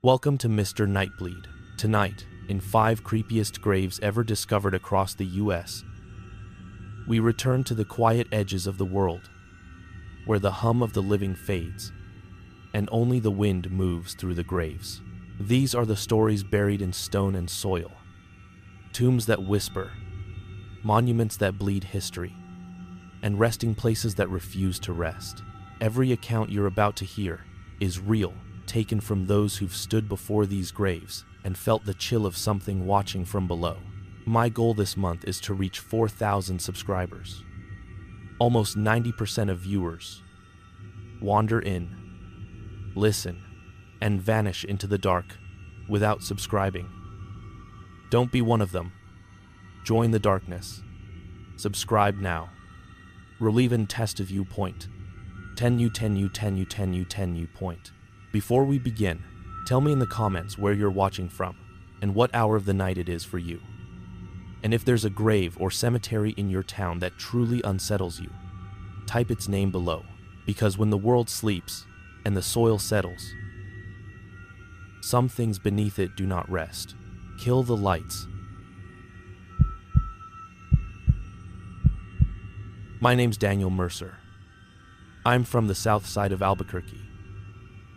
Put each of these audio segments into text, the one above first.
Welcome to Mr. Nightbleed. Tonight, in 5 creepiest graves ever discovered across the US, we return to the quiet edges of the world, where the hum of the living fades, and only the wind moves through the graves. These are the stories buried in stone and soil, tombs that whisper, monuments that bleed history, and resting places that refuse to rest. Every account you're about to hear is real, taken from those who've stood before these graves and felt the chill of something watching from below. My goal this month is to reach 4,000 subscribers. Almost 90% of viewers wander in, listen, and vanish into the dark without subscribing. Don't be one of them. Join the darkness. Subscribe now. Relieve and test a viewpoint. 10 point. Before we begin, tell me in the comments where you're watching from and what hour of the night it is for you. And if there's a grave or cemetery in your town that truly unsettles you, type its name below, because when the world sleeps and the soil settles, some things beneath it do not rest. Kill the lights. My name's Daniel Mercer. I'm from the south side of Albuquerque,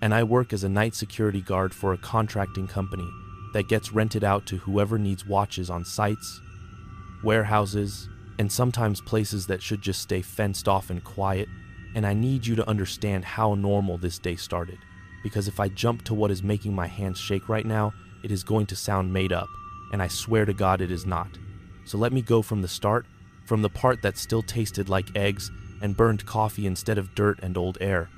and I work as a night security guard for a contracting company that gets rented out to whoever needs watches on sites, warehouses, and sometimes places that should just stay fenced off and quiet. And I need you to understand how normal this day started, because if I jump to what is making my hands shake right now, it is going to sound made up, and I swear to God it is not. So let me go from the start, from the part that still tasted like eggs and burned coffee instead of dirt and old air.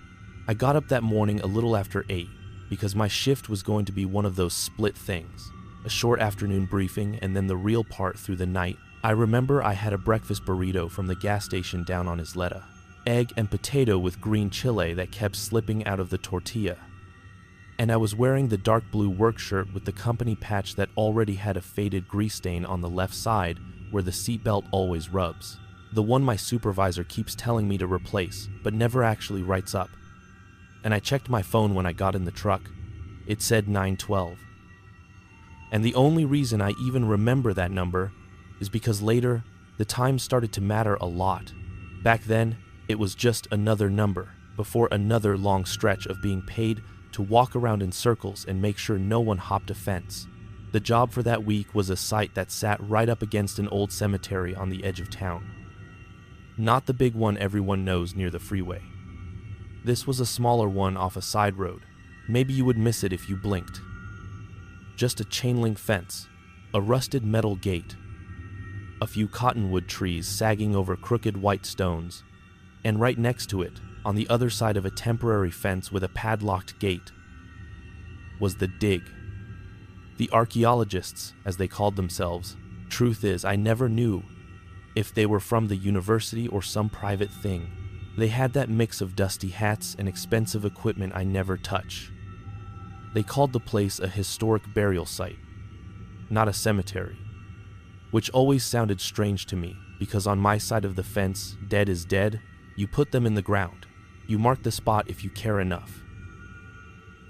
I got up that morning a little after 8 because my shift was going to be one of those split things, a short afternoon briefing and then the real part through the night. I remember I had a breakfast burrito from the gas station down on Isleta, egg and potato with green chile that kept slipping out of the tortilla. And I was wearing the dark blue work shirt with the company patch that already had a faded grease stain on the left side where the seatbelt always rubs. The one my supervisor keeps telling me to replace, but never actually writes up. And I checked my phone when I got in the truck. It said 9:12. And the only reason I even remember that number is because later, the time started to matter a lot. Back then, it was just another number before another long stretch of being paid to walk around in circles and make sure no one hopped a fence. The job for that week was a site that sat right up against an old cemetery on the edge of town. Not the big one everyone knows near the freeway. This was a smaller one off a side road. Maybe you would miss it if you blinked. Just a chain link fence, a rusted metal gate, a few cottonwood trees sagging over crooked white stones, and right next to it, on the other side of a temporary fence with a padlocked gate, was the dig. The archaeologists, as they called themselves. Truth is, I never knew if they were from the university or some private thing. They had that mix of dusty hats and expensive equipment I never touch. They called the place a historic burial site, not a cemetery, which always sounded strange to me because on my side of the fence, dead is dead. You put them in the ground. You mark the spot if you care enough.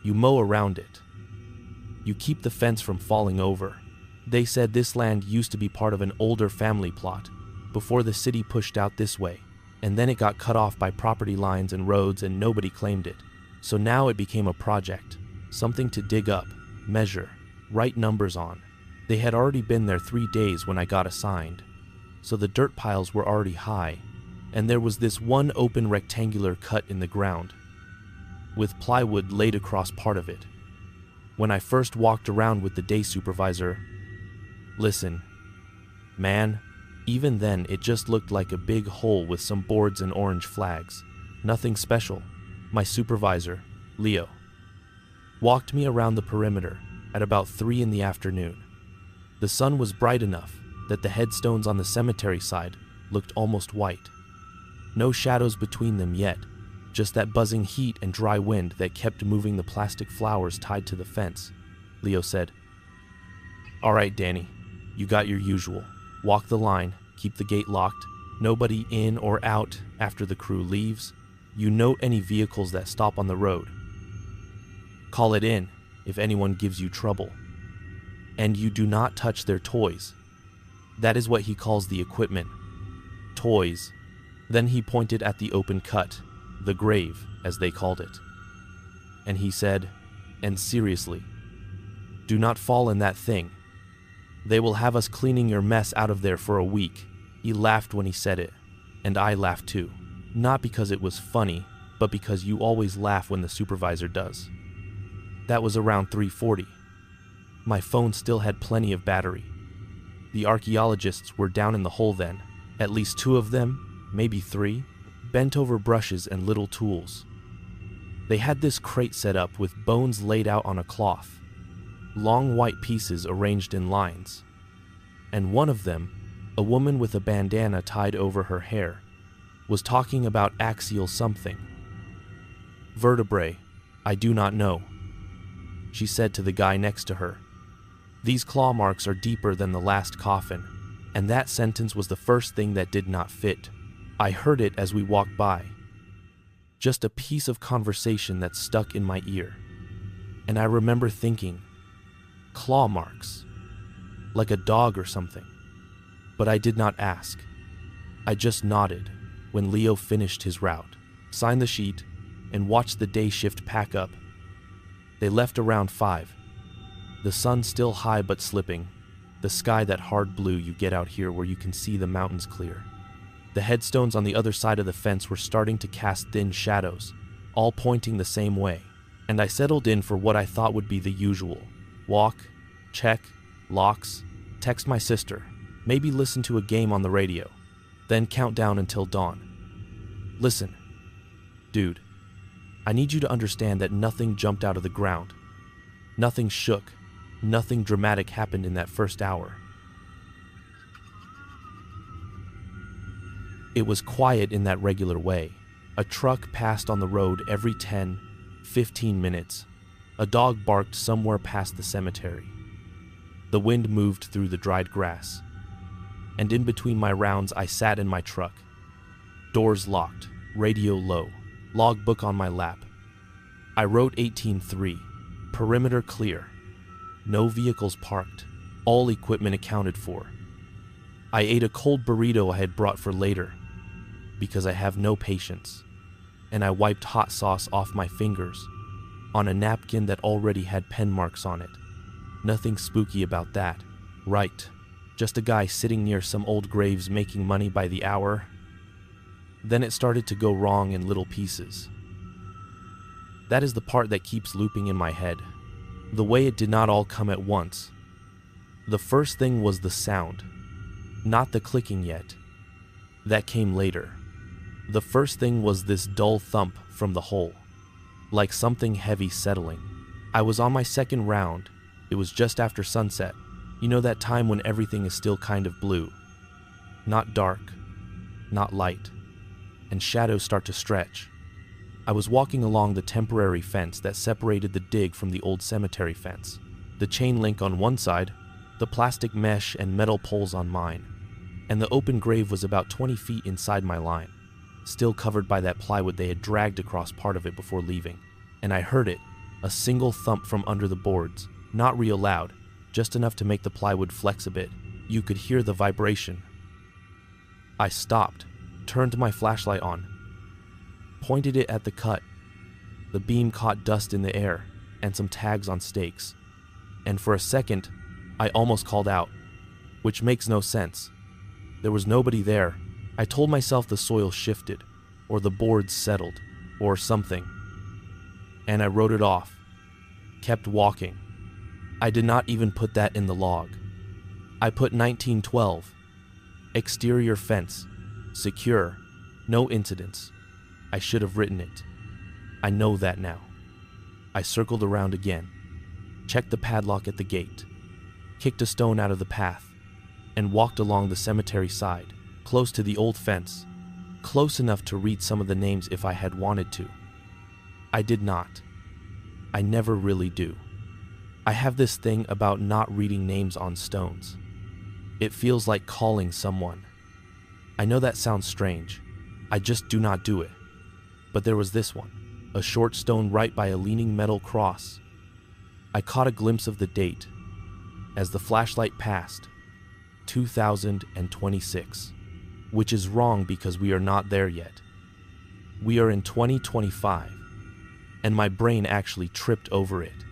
You mow around it. You keep the fence from falling over. They said this land used to be part of an older family plot before the city pushed out this way, and then it got cut off by property lines and roads and nobody claimed it. So now it became a project, something to dig up, measure, write numbers on. They had already been there 3 days when I got assigned, so the dirt piles were already high, and there was this one open rectangular cut in the ground, with plywood laid across part of it. When I first walked around with the day supervisor, listen, man, even then it just looked like a big hole with some boards and orange flags. Nothing special. My supervisor, Leo, walked me around the perimeter at about 3 in the afternoon. The sun was bright enough that the headstones on the cemetery side looked almost white. No shadows between them yet, just that buzzing heat and dry wind that kept moving the plastic flowers tied to the fence. Leo said, "All right, Danny, you got your usual. Walk the line, keep the gate locked, nobody in or out after the crew leaves. You note any vehicles that stop on the road. Call it in, if anyone gives you trouble. And you do not touch their toys. That is what he calls the equipment. Toys. Then he pointed at the open cut, the grave, as they called it. And he said, and seriously, do not fall in that thing. They will have us cleaning your mess out of there for a week. He laughed when he said it, and I laughed too. Not because it was funny, but because you always laugh when the supervisor does. That was around 3:40. My phone still had plenty of battery. The archaeologists were down in the hole then, at least 2 of them, maybe 3, bent over brushes and little tools. They had this crate set up with bones laid out on a cloth, long white pieces arranged in lines. And one of them, a woman with a bandana tied over her hair, was talking about axial something. Vertebrae, I do not know, she said to the guy next to her. These claw marks are deeper than the last coffin, and that sentence was the first thing that did not fit. I heard it as we walked by. Just a piece of conversation that stuck in my ear. And I remember thinking, claw marks, like a dog or something. But I did not ask. I just nodded when Leo finished his route, signed the sheet, and watched the day shift pack up. They left around 5. The sun still high but slipping, the sky that hard blue you get out here where you can see the mountains clear. The headstones on the other side of the fence were starting to cast thin shadows, all pointing the same way, and I settled in for what I thought would be the usual. Walk, check, locks, text my sister, maybe listen to a game on the radio, then count down until dawn. Listen, dude, I need you to understand that nothing jumped out of the ground. Nothing shook. Nothing dramatic happened in that first hour. It was quiet in that regular way. A truck passed on the road every 10, 15 minutes. A dog barked somewhere past the cemetery. The wind moved through the dried grass. And in between my rounds, I sat in my truck. Doors locked, radio low, logbook on my lap. I wrote 18-3, perimeter clear. No vehicles parked, all equipment accounted for. I ate a cold burrito I had brought for later, because I have no patience, and I wiped hot sauce off my fingers, on a napkin that already had pen marks on it. Nothing spooky about that, right? Just a guy sitting near some old graves making money by the hour. Then it started to go wrong in little pieces. That is the part that keeps looping in my head. The way it did not all come at once. The first thing was the sound, not the clicking yet. That came later. The first thing was this dull thump from the hole, like something heavy settling. I was on my second round. It was just after sunset. You know that time when everything is still kind of blue. Not dark, not light, and shadows start to stretch. I was walking along the temporary fence that separated the dig from the old cemetery fence. The chain link on one side, the plastic mesh and metal poles on mine, and the open grave was about 20 feet inside my line, still covered by that plywood they had dragged across part of it before leaving. And I heard it, a single thump from under the boards, not real loud, just enough to make the plywood flex a bit. You could hear the vibration. I stopped, turned my flashlight on, pointed it at the cut. The beam caught dust in the air and some tags on stakes. And for a second, I almost called out, which makes no sense. There was nobody there. I told myself the soil shifted, or the boards settled, or something. And I wrote it off, kept walking. I did not even put that in the log. I put 1912, exterior fence, secure, no incidents. I should have written it. I know that now. I circled around again, checked the padlock at the gate, kicked a stone out of the path, and walked along the cemetery side, close to the old fence, close enough to read some of the names if I had wanted to. I did not. I never really do. I have this thing about not reading names on stones. It feels like calling someone. I know that sounds strange. I just do not do it. But there was this one, a short stone right by a leaning metal cross. I caught a glimpse of the date as the flashlight passed, 2026, which is wrong because we are not there yet. We are in 2025, and my brain actually tripped over it.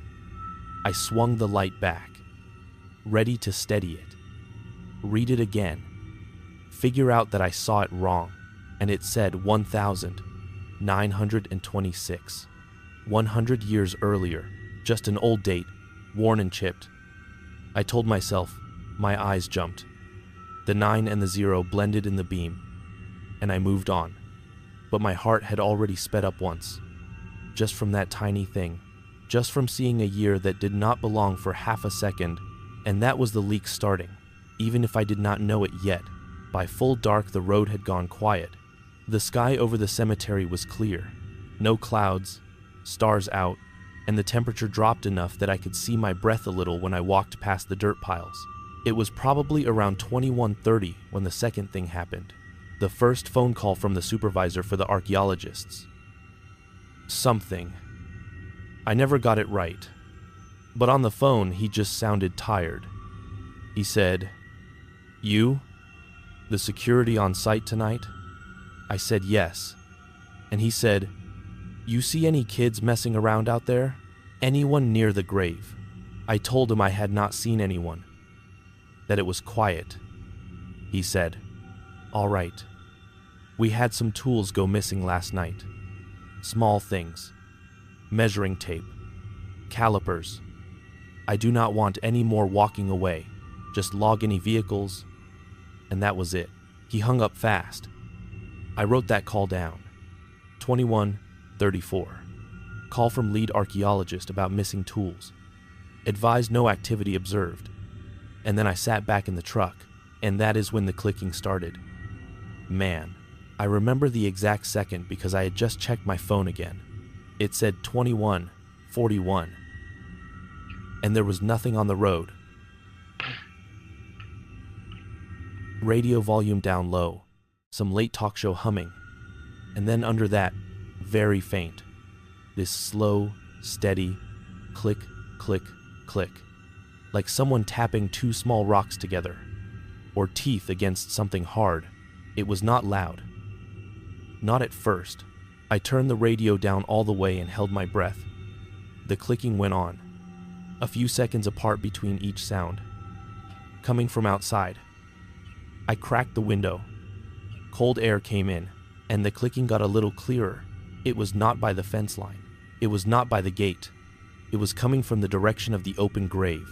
I swung the light back, ready to steady it. Read it again. Figure out that I saw it wrong, and it said 1926. 100 years earlier, just an old date, worn and chipped. I told myself, my eyes jumped. The 9 and the 0 blended in the beam, and I moved on. But my heart had already sped up once. Just from that tiny thing. Just from seeing a year that did not belong for half a second, and that was the leak starting. Even if I did not know it yet, by full dark the road had gone quiet. The sky over the cemetery was clear. No clouds, stars out, and the temperature dropped enough that I could see my breath a little when I walked past the dirt piles. It was probably around 21:30 when the second thing happened. The first phone call from the supervisor for the archaeologists. Something. I never got it right. But on the phone, he just sounded tired. He said, "You? The security on site tonight?" I said yes. And he said, "You see any kids messing around out there? Anyone near the grave?" I told him I had not seen anyone. That it was quiet. He said, "All right. We had some tools go missing last night. Small things. Measuring tape. Calipers. I do not want any more walking away. Just log any vehicles." And that was it. He hung up fast. I wrote that call down. 21:34. Call from lead archaeologist about missing tools. Advised no activity observed. And then I sat back in the truck, and that is when the clicking started. Man, I remember the exact second because I had just checked my phone again. It said 21:41. And there was nothing on the road. Radio volume down low, some late talk show humming, and then under that, very faint, this slow, steady, click, click, click, like someone tapping two small rocks together, or teeth against something hard. It was not loud. Not at first. I turned the radio down all the way and held my breath. The clicking went on, a few seconds apart between each sound, coming from outside. I cracked the window. Cold air came in, and the clicking got a little clearer. It was not by the fence line. It was not by the gate. It was coming from the direction of the open grave.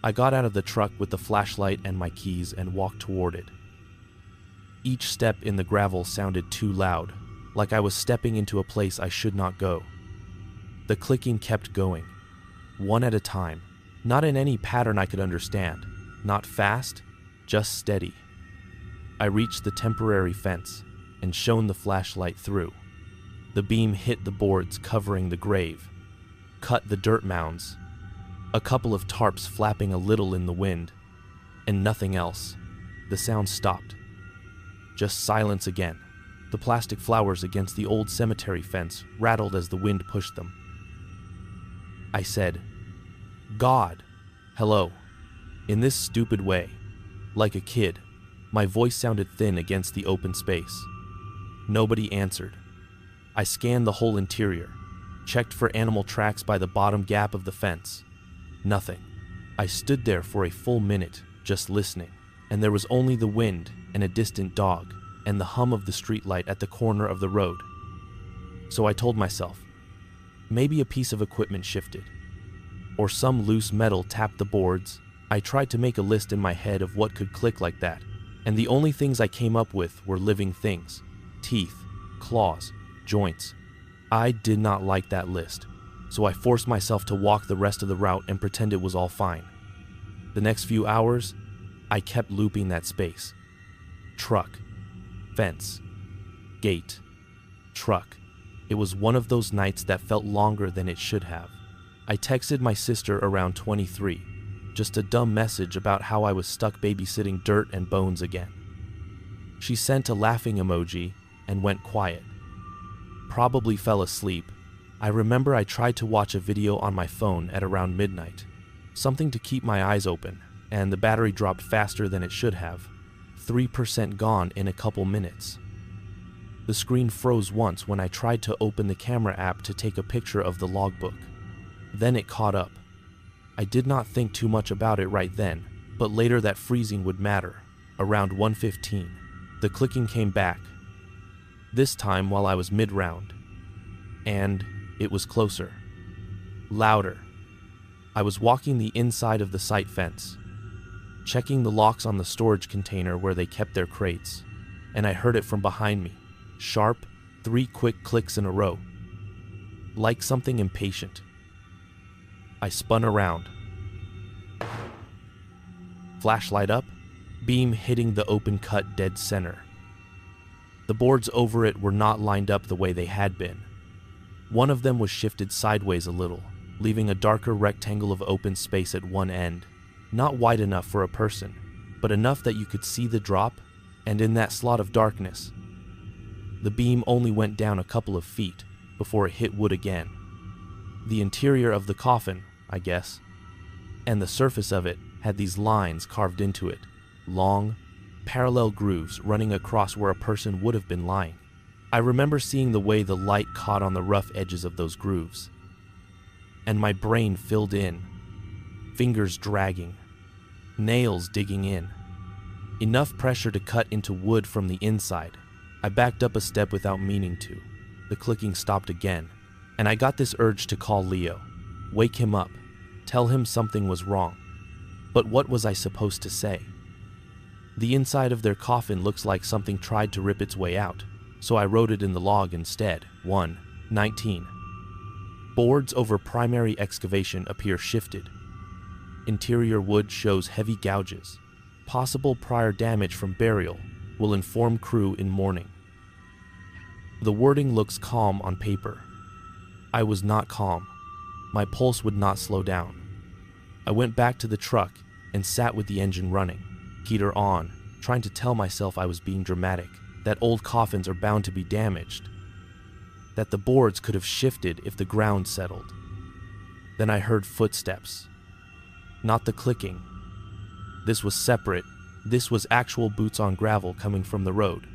I got out of the truck with the flashlight and my keys and walked toward it. Each step in the gravel sounded too loud, like I was stepping into a place I should not go. The clicking kept going, one at a time, not in any pattern I could understand, not fast, just steady. I reached the temporary fence and shone the flashlight through. The beam hit the boards covering the grave, cut the dirt mounds, a couple of tarps flapping a little in the wind, and nothing else. The sound stopped. Just silence again. The plastic flowers against the old cemetery fence rattled as the wind pushed them. I said, "God, hello," in this stupid way. Like a kid, my voice sounded thin against the open space. Nobody answered. I scanned the whole interior, checked for animal tracks by the bottom gap of the fence. Nothing. I stood there for a full minute, just listening, and there was only the wind and a distant dog and the hum of the streetlight at the corner of the road. So I told myself, maybe a piece of equipment shifted, or some loose metal tapped the boards. I tried to make a list in my head of what could click like that, and the only things I came up with were living things, teeth, claws, joints. I did not like that list, so I forced myself to walk the rest of the route and pretend it was all fine. The next few hours, I kept looping that space. Truck, fence, gate, truck. It was one of those nights that felt longer than it should have. I texted my sister around 23, just a dumb message about how I was stuck babysitting dirt and bones again. She sent a laughing emoji and went quiet. Probably fell asleep. I remember I tried to watch a video on my phone at around midnight, something to keep my eyes open, and the battery dropped faster than it should have, 3% gone in a couple minutes. The screen froze once when I tried to open the camera app to take a picture of the logbook. Then it caught up. I did not think too much about it right then, but later that freezing would matter. Around 1:15, the clicking came back, this time while I was mid-round. And it was closer. Louder. I was walking the inside of the site fence, checking the locks on the storage container where they kept their crates, and I heard it from behind me. Sharp, 3 quick clicks in a row. Like something impatient. I spun around. Flashlight up, beam hitting the open cut dead center. The boards over it were not lined up the way they had been. One of them was shifted sideways a little, leaving a darker rectangle of open space at one end, not wide enough for a person, but enough that you could see the drop, and in that slot of darkness, the beam only went down a couple of feet before it hit wood again. The interior of the coffin, I guess, and the surface of it had these lines carved into it, long, parallel grooves running across where a person would have been lying. I remember seeing the way the light caught on the rough edges of those grooves, and my brain filled in, fingers dragging, nails digging in, enough pressure to cut into wood from the inside. I backed up a step without meaning to. The clicking stopped again, and I got this urge to call Leo, wake him up, tell him something was wrong. But what was I supposed to say? The inside of their coffin looks like something tried to rip its way out, so I wrote it in the log instead. 1:19. Boards over primary excavation appear shifted. Interior wood shows heavy gouges. Possible prior damage from burial. Will inform crew in morning. The wording looks calm on paper. I was not calm. My pulse would not slow down. I went back to the truck and sat with the engine running, heater on, trying to tell myself I was being dramatic, that old coffins are bound to be damaged, that the boards could have shifted if the ground settled. Then I heard footsteps. Not the clicking. This was separate. This was actual boots on gravel coming from the road.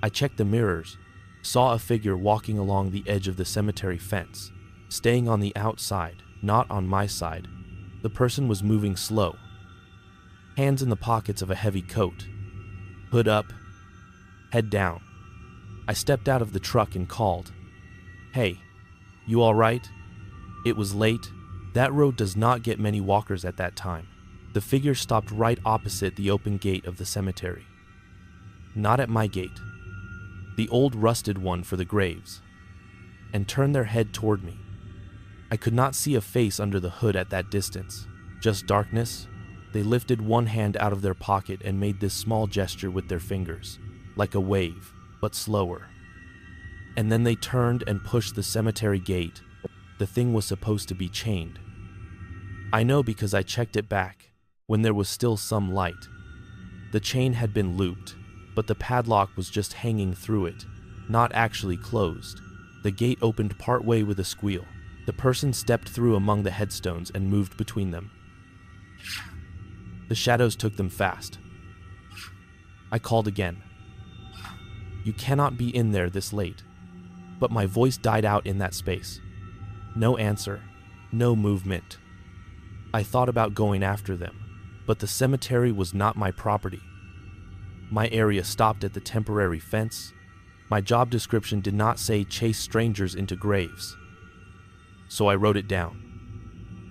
I checked the mirrors, saw a figure walking along the edge of the cemetery fence, staying on the outside, not on my side. The person was moving slow, hands in the pockets of a heavy coat, hood up, head down. I stepped out of the truck and called, "Hey, you all right?" It was late. That road does not get many walkers at that time. The figure stopped right opposite the open gate of the cemetery. Not at my gate, the old rusted one for the graves, and turned their head toward me. I could not see a face under the hood at that distance, just darkness. They lifted one hand out of their pocket and made this small gesture with their fingers, like a wave, but slower. And then they turned and pushed the cemetery gate. The thing was supposed to be chained. I know because I checked it back when there was still some light. The chain had been looped, but the padlock was just hanging through it, not actually closed. The gate opened partway with a squeal. The person stepped through among the headstones and moved between them. The shadows took them fast. I called again. "You cannot be in there this late." But my voice died out in that space. No answer, no movement. I thought about going after them, but the cemetery was not my property. My area stopped at the temporary fence. My job description did not say chase strangers into graves. So I wrote it down.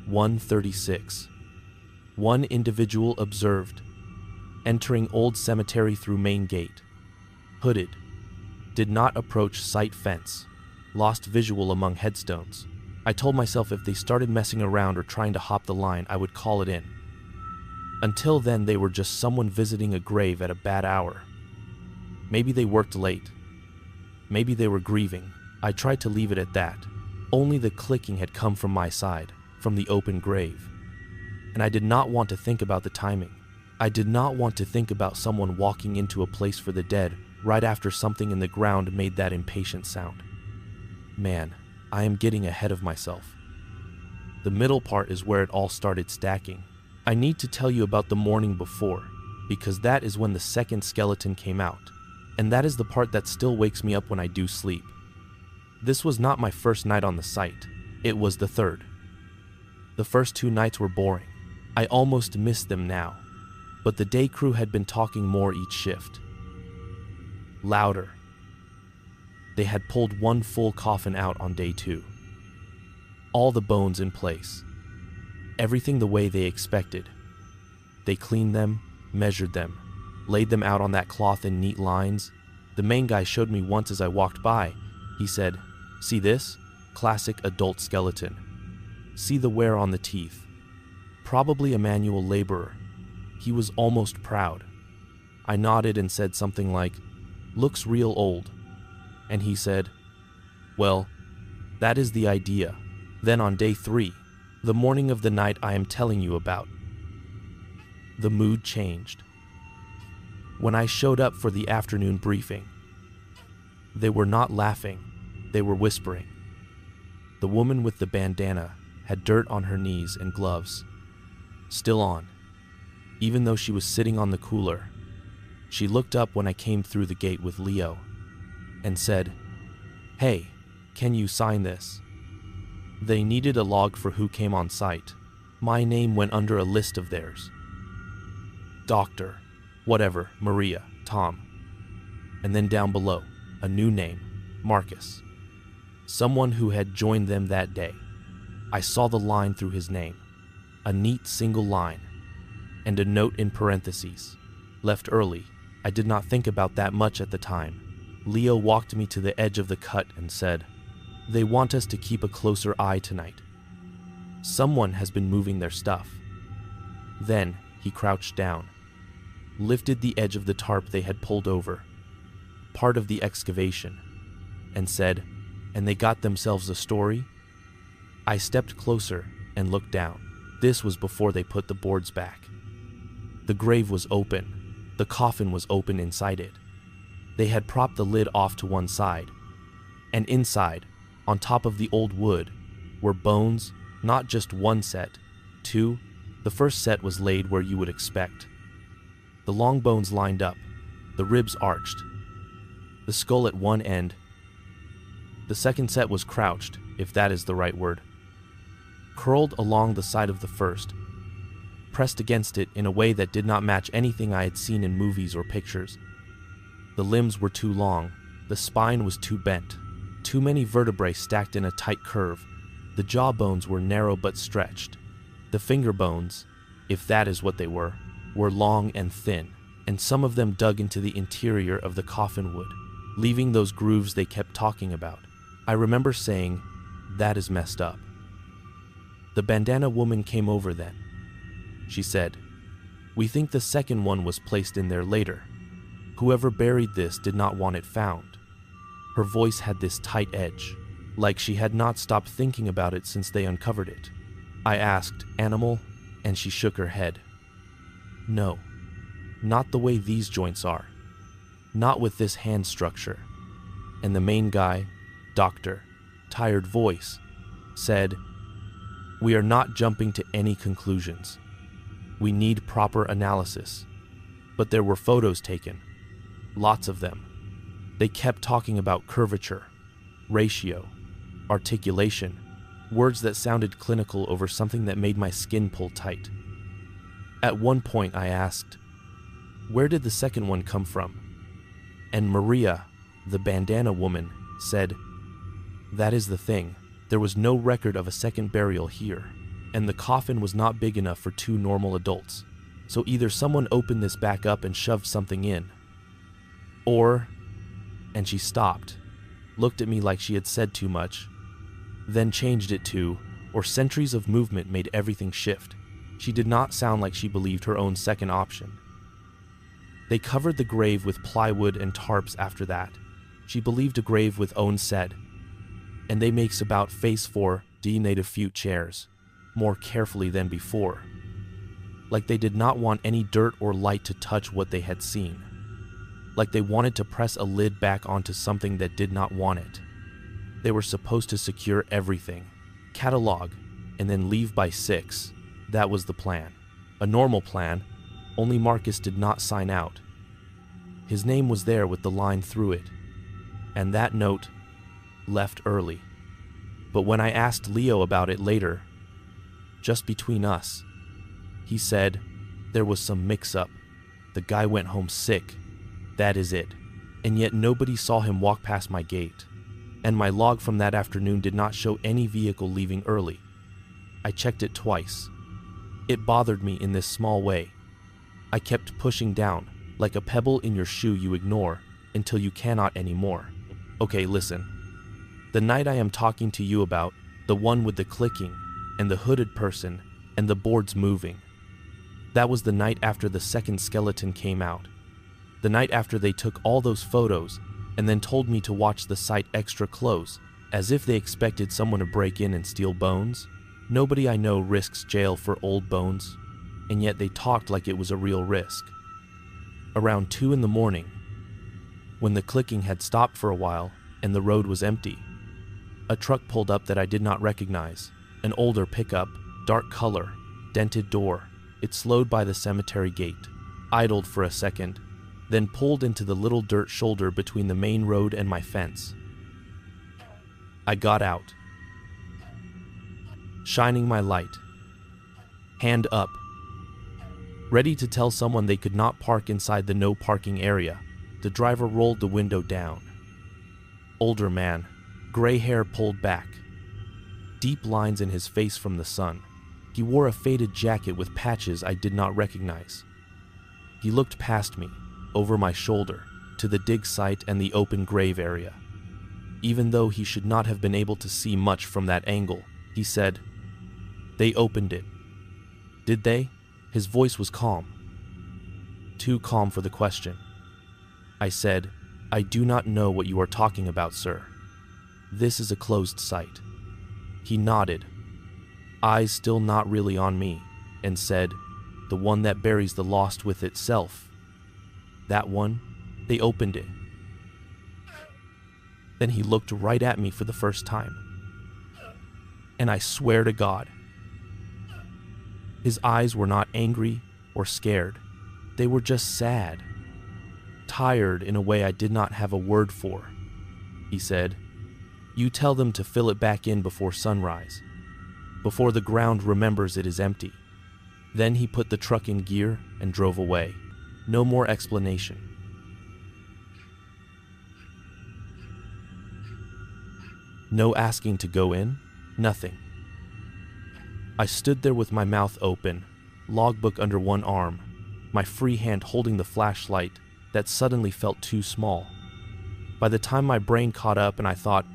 1:36. One individual observed, entering old cemetery through main gate. Hooded. Did not approach site fence. Lost visual among headstones. I told myself if they started messing around or trying to hop the line, I would call it in. Until then, they were just someone visiting a grave at a bad hour. Maybe they worked late. Maybe they were grieving. I tried to leave it at that. Only the clicking had come from my side, from the open grave. And I did not want to think about the timing. I did not want to think about someone walking into a place for the dead right after something in the ground made that impatient sound. Man, I am getting ahead of myself. The middle part is where it all started stacking. I need to tell you about the morning before, because that is when the second skeleton came out, and that is the part that still wakes me up when I do sleep. This was not my first night on the site, it was the third. The first 2 nights were boring. I almost missed them now, but the day crew had been talking more each shift. Louder. They had pulled 1 full coffin out on day 2. All the bones in place. Everything the way they expected. They cleaned them, measured them, laid them out on that cloth in neat lines. The main guy showed me once as I walked by. He said, "See this? Classic adult skeleton. See the wear on the teeth. Probably a manual laborer." He was almost proud. I nodded and said something like, "Looks real old." And he said, "Well, that is the idea." Then on day 3, the morning of the night I am telling you about, the mood changed. When I showed up for the afternoon briefing, they were not laughing, they were whispering. The woman with the bandana had dirt on her knees and gloves, still on, even though she was sitting on the cooler. She looked up when I came through the gate with Leo and said, "Hey, can you sign this?" They needed a log for who came on site. My name went under a list of theirs. Doctor, whatever, Maria, Tom. And then down below, a new name, Marcus. Someone who had joined them that day. I saw the line through his name, a neat single line, and a note in parentheses. Left early. I did not think about that much at the time. Leo walked me to the edge of the cut and said, "They want us to keep a closer eye tonight. Someone has been moving their stuff." Then he crouched down, lifted the edge of the tarp they had pulled over, part of the excavation, and said, "And they got themselves a story?" I stepped closer and looked down. This was before they put the boards back. The grave was open. The coffin was open inside it. They had propped the lid off to one side, and inside, on top of the old wood, were bones, not just one set, 2. The first set was laid where you would expect. The long bones lined up, the ribs arched, the skull at one end. The second set was crouched, if that is the right word, curled along the side of the first, pressed against it in a way that did not match anything I had seen in movies or pictures. The limbs were too long, the spine was too bent, too many vertebrae stacked in a tight curve. The jaw bones were narrow but stretched. The finger bones, if that is what they were long and thin, and some of them dug into the interior of the coffin wood, leaving those grooves they kept talking about. I remember saying, "That is messed up." The bandana woman came over then. She said, "We think the second one was placed in there later. Whoever buried this did not want it found." Her voice had this tight edge, like she had not stopped thinking about it since they uncovered it. I asked, "Animal?" and she shook her head. "No, not the way these joints are. Not with this hand structure." And the main guy, doctor, tired voice, said, "We are not jumping to any conclusions. We need proper analysis." But there were photos taken. Lots of them. They kept talking about curvature, ratio, articulation, words that sounded clinical over something that made my skin pull tight. At one point I asked, "Where did the second one come from?" And Maria, the bandana woman, said, "That is the thing. There was no record of a second burial here, and the coffin was not big enough for 2 normal adults. So either someone opened this back up and shoved something in, or..." And she stopped, looked at me like she had said too much, then changed it to, "or centuries of movement made everything shift." She did not sound like she believed her own second option. They covered the grave with plywood and tarps after that. She believed a grave with own said, and they makes about face 4 D native few chairs, more carefully than before. Like they did not want any dirt or light to touch what they had seen. Like they wanted to press a lid back onto something that did not want it. They were supposed to secure everything, catalog, and then leave by 6. That was the plan. A normal plan, only Marcus did not sign out. His name was there with the line through it, and that note left early. But when I asked Leo about it later, just between us, he said there was some mix-up. The guy went home sick. That is it. And yet nobody saw him walk past my gate. And my log from that afternoon did not show any vehicle leaving early. I checked it twice. It bothered me in this small way. I kept pushing down, like a pebble in your shoe you ignore until you cannot anymore. Okay, listen. The night I am talking to you about, the one with the clicking, and the hooded person, and the boards moving. That was the night after the second skeleton came out. The night after they took all those photos, and then told me to watch the site extra close, as if they expected someone to break in and steal bones. Nobody I know risks jail for old bones, and yet they talked like it was a real risk. Around 2 in the morning, when the clicking had stopped for a while and the road was empty, a truck pulled up that I did not recognize. An older pickup, dark color, dented door. It slowed by the cemetery gate, idled for a second, then pulled into the little dirt shoulder between the main road and my fence. I got out, shining my light, hand up, ready to tell someone they could not park inside the no parking area. The driver rolled the window down. Older man, gray hair pulled back, deep lines in his face from the sun. He wore a faded jacket with patches I did not recognize. He looked past me, over my shoulder, to the dig site and the open grave area. Even though he should not have been able to see much from that angle, he said, "They opened it." Did they? His voice was calm. Too calm for the question. I said, "I do not know what you are talking about, sir. This is a closed site." He nodded, eyes still not really on me, and said, "The one that buries the lost with itself. That one, they opened it." Then he looked right at me for the first time. And I swear to God, his eyes were not angry or scared. They were just sad, tired in a way I did not have a word for. He said, "You tell them to fill it back in before sunrise, before the ground remembers it is empty." Then he put the truck in gear and drove away. No more explanation. No asking to go in, nothing. I stood there with my mouth open, logbook under one arm, my free hand holding the flashlight that suddenly felt too small. By the time my brain caught up and I thought,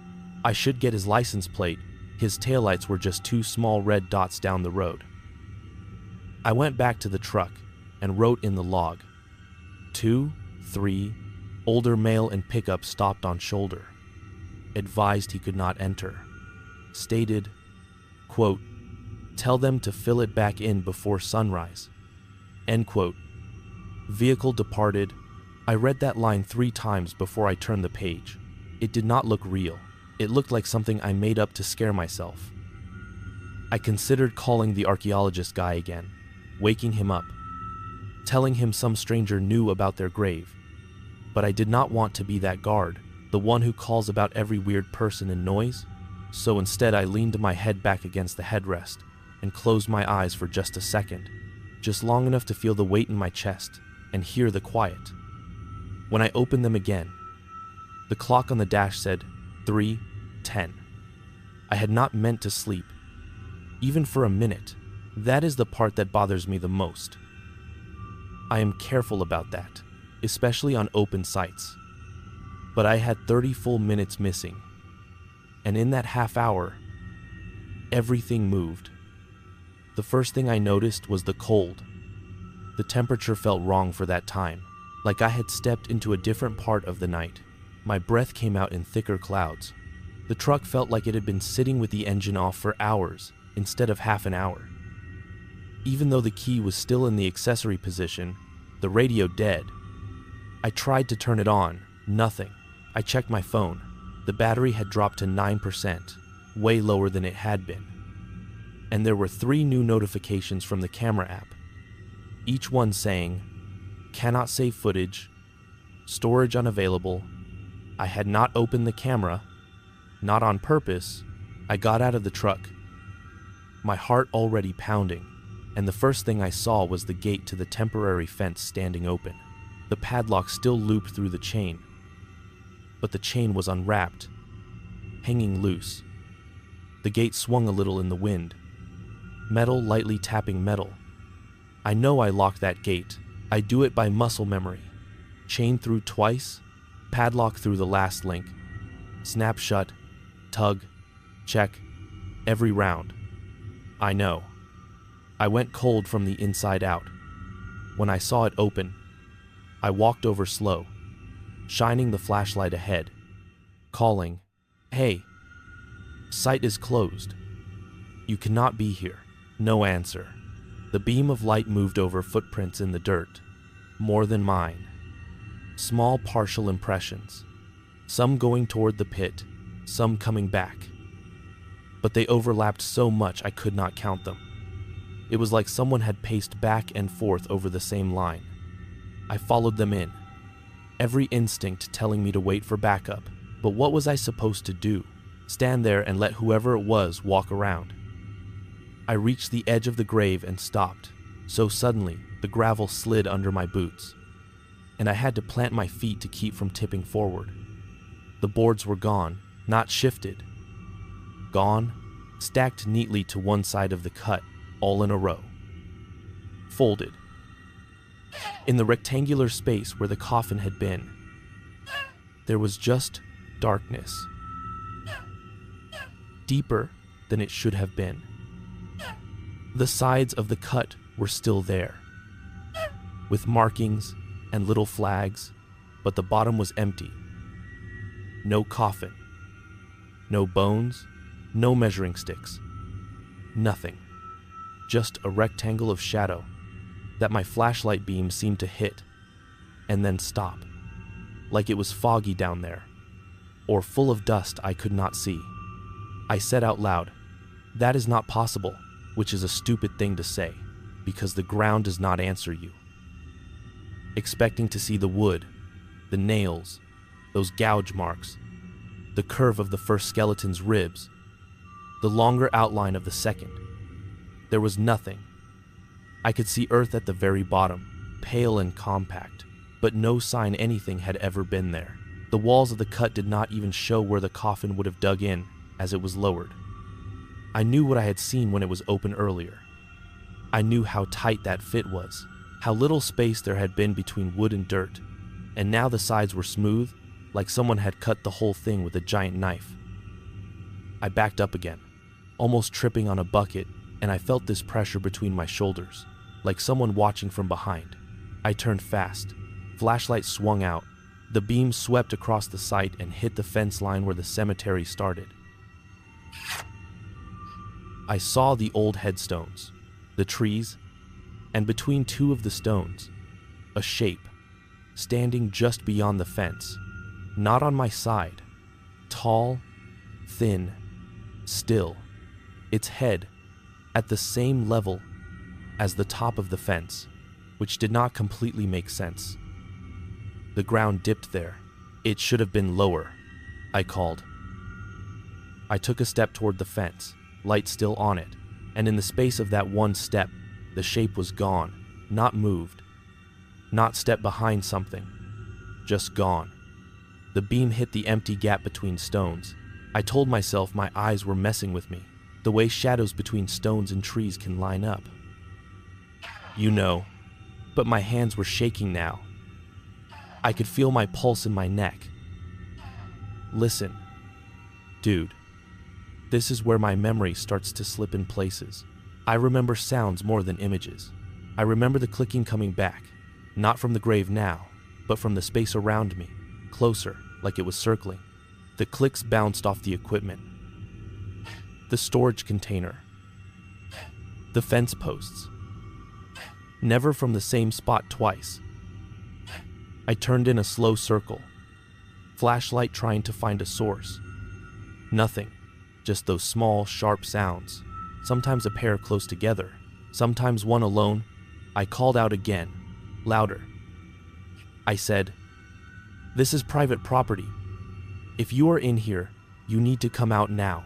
I should get his license plate, his taillights were just 2 small red dots down the road. I went back to the truck and wrote in the log, 2, 3, older male in pickup stopped on shoulder. Advised he could not enter. Stated, quote, "Tell them to fill it back in before sunrise." End quote. Vehicle departed. I read that line 3 times before I turned the page. It did not look real. It looked like something I made up to scare myself. I considered calling the archaeologist guy again, waking him up, telling him some stranger knew about their grave. But I did not want to be that guard, the one who calls about every weird person and noise. So instead I leaned my head back against the headrest and closed my eyes for just a second, just long enough to feel the weight in my chest and hear the quiet. When I opened them again, the clock on the dash said 3:10. I had not meant to sleep, even for a minute. That is the part that bothers me the most. I am careful about that, especially on open sites. But I had 30 full minutes missing, and in that half hour, everything moved. The first thing I noticed was the cold. The temperature felt wrong for that time, like I had stepped into a different part of the night. My breath came out in thicker clouds. The truck felt like it had been sitting with the engine off for hours instead of half an hour. Even though the key was still in the accessory position, the radio dead. I tried to turn it on, nothing. I checked my phone, The battery had dropped to 9%, way lower than it had been. And there were 3 new notifications from the camera app, each one saying, "Cannot save footage," "Storage unavailable," "I had not opened the camera," "Not on purpose." I got out of the truck, my heart already pounding, and the first thing I saw was the gate to the temporary fence standing open. The padlock still looped through the chain, but the chain was unwrapped, hanging loose. The gate swung a little in the wind, metal lightly tapping metal. I know I locked that gate. I do it by muscle memory. Chain through twice, padlock through the last link. Snap shut, tug, check, every round. I know. I went cold from the inside out. When I saw it open, I walked over slow, shining the flashlight ahead, calling, "Hey, sight is closed. You cannot be here." No answer. The beam of light moved over footprints in the dirt, more than mine. Small partial impressions, some going toward the pit, some coming back. But they overlapped so much I could not count them. It was like someone had paced back and forth over the same line. I followed them in, every instinct telling me to wait for backup. But what was I supposed to do? Stand there and let whoever it was walk around? I reached the edge of the grave and stopped, so suddenly the gravel slid under my boots, and I had to plant my feet to keep from tipping forward. The boards were gone, not shifted. Gone, stacked neatly to one side of the cut, all in a row. Folded. In the rectangular space where the coffin had been, there was just darkness. Deeper than it should have been. The sides of the cut were still there, with markings and little flags, but the bottom was empty. No coffin. No bones, no measuring sticks. Nothing. Just a rectangle of shadow that my flashlight beam seemed to hit, and then stop, like it was foggy down there, or full of dust I could not see. I said out loud, "That is not possible," which is a stupid thing to say, because the ground does not answer you. Expecting to see the wood, the nails, those gouge marks, the curve of the first skeleton's ribs, the longer outline of the second. There was nothing. I could see earth at the very bottom, pale and compact, but no sign anything had ever been there. The walls of the cut did not even show where the coffin would have dug in as it was lowered. I knew what I had seen when it was open earlier. I knew how tight that fit was, how little space there had been between wood and dirt, and now the sides were smooth, like someone had cut the whole thing with a giant knife. I backed up again, almost tripping on a bucket, and I felt this pressure between my shoulders, like someone watching from behind. I turned fast. Flashlight swung out. The beam swept across the site and hit the fence line where the cemetery started. I saw the old headstones, the trees, and between 2 of the stones, a shape, standing just beyond the fence, not on my side, tall, thin, still, its head at the same level as the top of the fence, which did not completely make sense. The ground dipped there. "It should have been lower," I called. I took a step toward the fence, light still on it, and in the space of that one step, the shape was gone, not moved, not stepped behind something, just gone. The beam hit the empty gap between stones. I told myself my eyes were messing with me, the way shadows between stones and trees can line up. You know, but my hands were shaking now. I could feel my pulse in my neck. Listen, dude. This is where my memory starts to slip in places. I remember sounds more than images. I remember the clicking coming back, not from the grave now, but from the space around me, closer, like it was circling. The clicks bounced off the equipment, the storage container, the fence posts. Never from the same spot twice. I turned in a slow circle, Flashlight trying to find a source. Nothing, just those small, sharp sounds, sometimes a pair close together, sometimes one alone. I called out again, louder. I said, "This is private property. If you are in here, you need to come out now."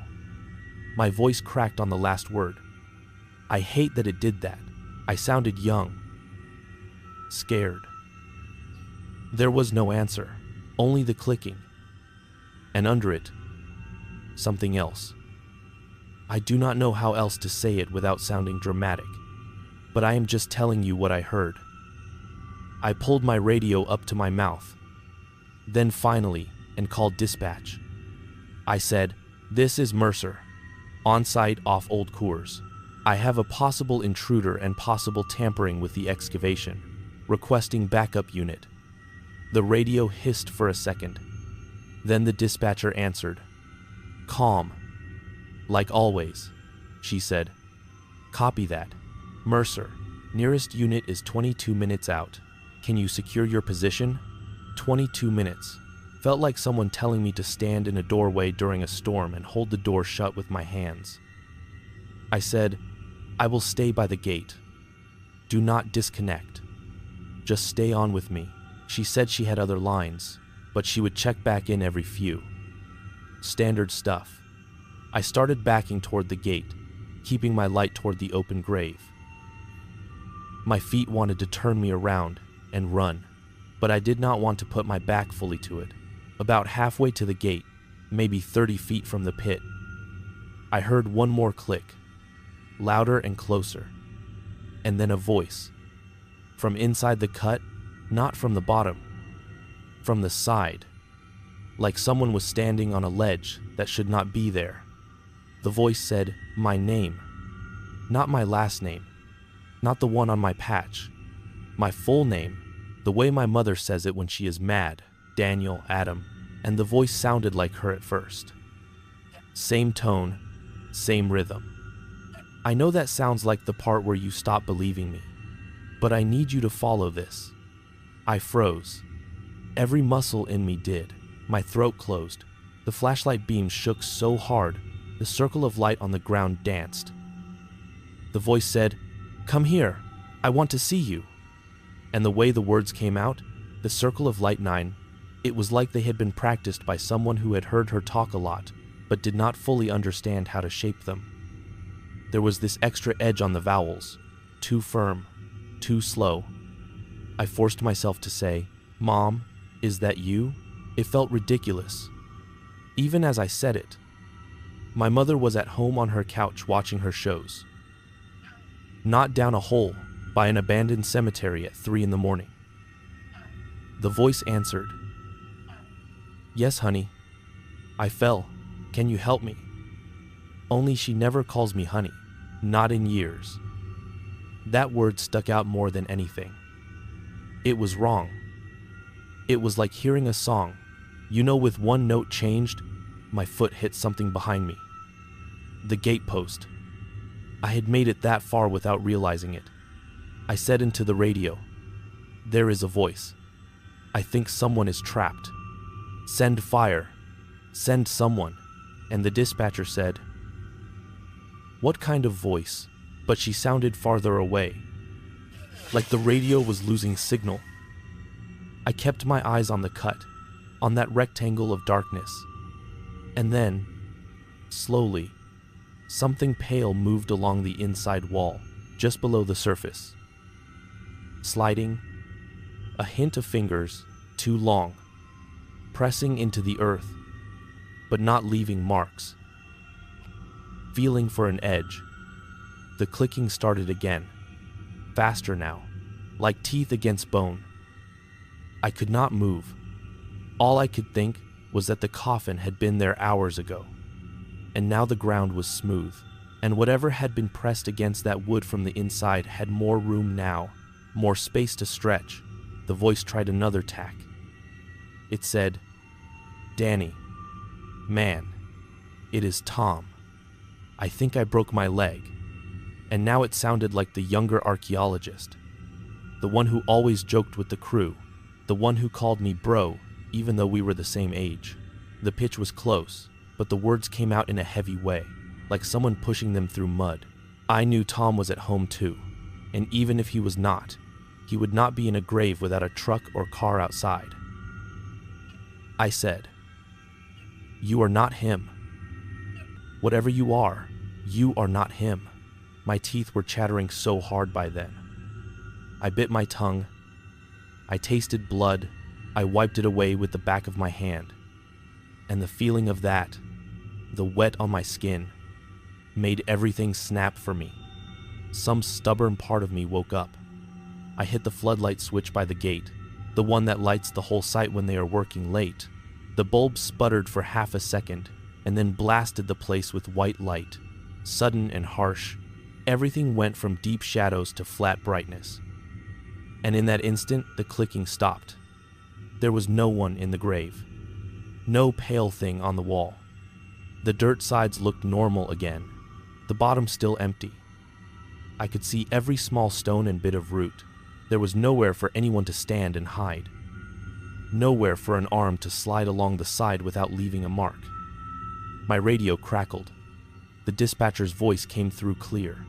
My voice cracked on the last word. I hate that it did that. I sounded young, scared. There was no answer, only the clicking. And under it, something else. I do not know how else to say it without sounding dramatic, but I am just telling you what I heard. I pulled my radio up to my mouth, then finally, and called dispatch. I said, "This is Mercer, on site off Old Coors. I have a possible intruder and possible tampering with the excavation, requesting backup unit." The radio hissed for a second. Then the dispatcher answered. Calm. "Like always," she said. "Copy that. Mercer, nearest unit is 22 minutes out. Can you secure your position?" 22 minutes. Felt like someone telling me to stand in a doorway during a storm and hold the door shut with my hands. I said, "I will stay by the gate. Do not disconnect. Just stay on with me." She said she had other lines, but she would check back in every few. Standard stuff. I started backing toward the gate, keeping my light toward the open grave. My feet wanted to turn me around and run, but I did not want to put my back fully to it. About halfway to the gate, maybe 30 feet from the pit, I heard one more click, louder and closer, and then a voice. From inside the cut, not from the bottom, from the side, like someone was standing on a ledge that should not be there. The voice said my name, not my last name, not the one on my patch, my full name, the way my mother says it when she is mad, Daniel Adam, and the voice sounded like her at first. Same tone, same rhythm. I know that sounds like the part where you stop believing me, but I need you to follow this. I froze. Every muscle in me did. My throat closed. The flashlight beam shook so hard, the circle of light on the ground danced. The voice said, "Come here. I want to see you." And the way the words came out, the circle of light 9, it was like they had been practiced by someone who had heard her talk a lot, but did not fully understand how to shape them. There was this extra edge on the vowels, too firm, too slow. I forced myself to say, "Mom, is that you?" It felt ridiculous, even as I said it. My mother was at home on her couch watching her shows. Not down a hole by an abandoned cemetery at 3 in the morning. The voice answered, "Yes, honey. I fell. Can you help me?" Only she never calls me honey, not in years. That word stuck out more than anything. It was wrong. It was like hearing a song. You know, with one note changed, my foot hit something behind me. The gatepost. I had made it that far without realizing it. I said into the radio, "There is a voice. I think someone is trapped. Send fire. Send someone." And the dispatcher said, "What kind of voice?" But she sounded farther away, like the radio was losing signal. I kept my eyes on the cut, on that rectangle of darkness. And then, slowly, something pale moved along the inside wall, just below the surface. Sliding, a hint of fingers, too long, pressing into the earth, but not leaving marks. Feeling for an edge. The clicking started again, faster now, like teeth against bone. I could not move. All I could think was that the coffin had been there hours ago, and now the ground was smooth, and whatever had been pressed against that wood from the inside had more room now, more space to stretch. The voice tried another tack. It said, "Danny, man, it is Tom. I think I broke my leg." And now it sounded like the younger archaeologist, the one who always joked with the crew, the one who called me bro, even though we were the same age. The pitch was close, but the words came out in a heavy way, like someone pushing them through mud. I knew Tom was at home too, and even if he was not, he would not be in a grave without a truck or car outside. I said, "You are not him. Whatever you are not him." My teeth were chattering so hard by then. I bit my tongue. I tasted blood. I wiped it away with the back of my hand. And the feeling of that, the wet on my skin, made everything snap for me. Some stubborn part of me woke up. I hit the floodlight switch by the gate, the one that lights the whole site when they are working late. The bulb sputtered for half a second, and then blasted the place with white light. Sudden and harsh, everything went from deep shadows to flat brightness. And in that instant, the clicking stopped. There was no one in the grave. No pale thing on the wall. The dirt sides looked normal again, the bottom still empty. I could see every small stone and bit of root. There was nowhere for anyone to stand and hide. Nowhere for an arm to slide along the side without leaving a mark. My radio crackled. The dispatcher's voice came through clear.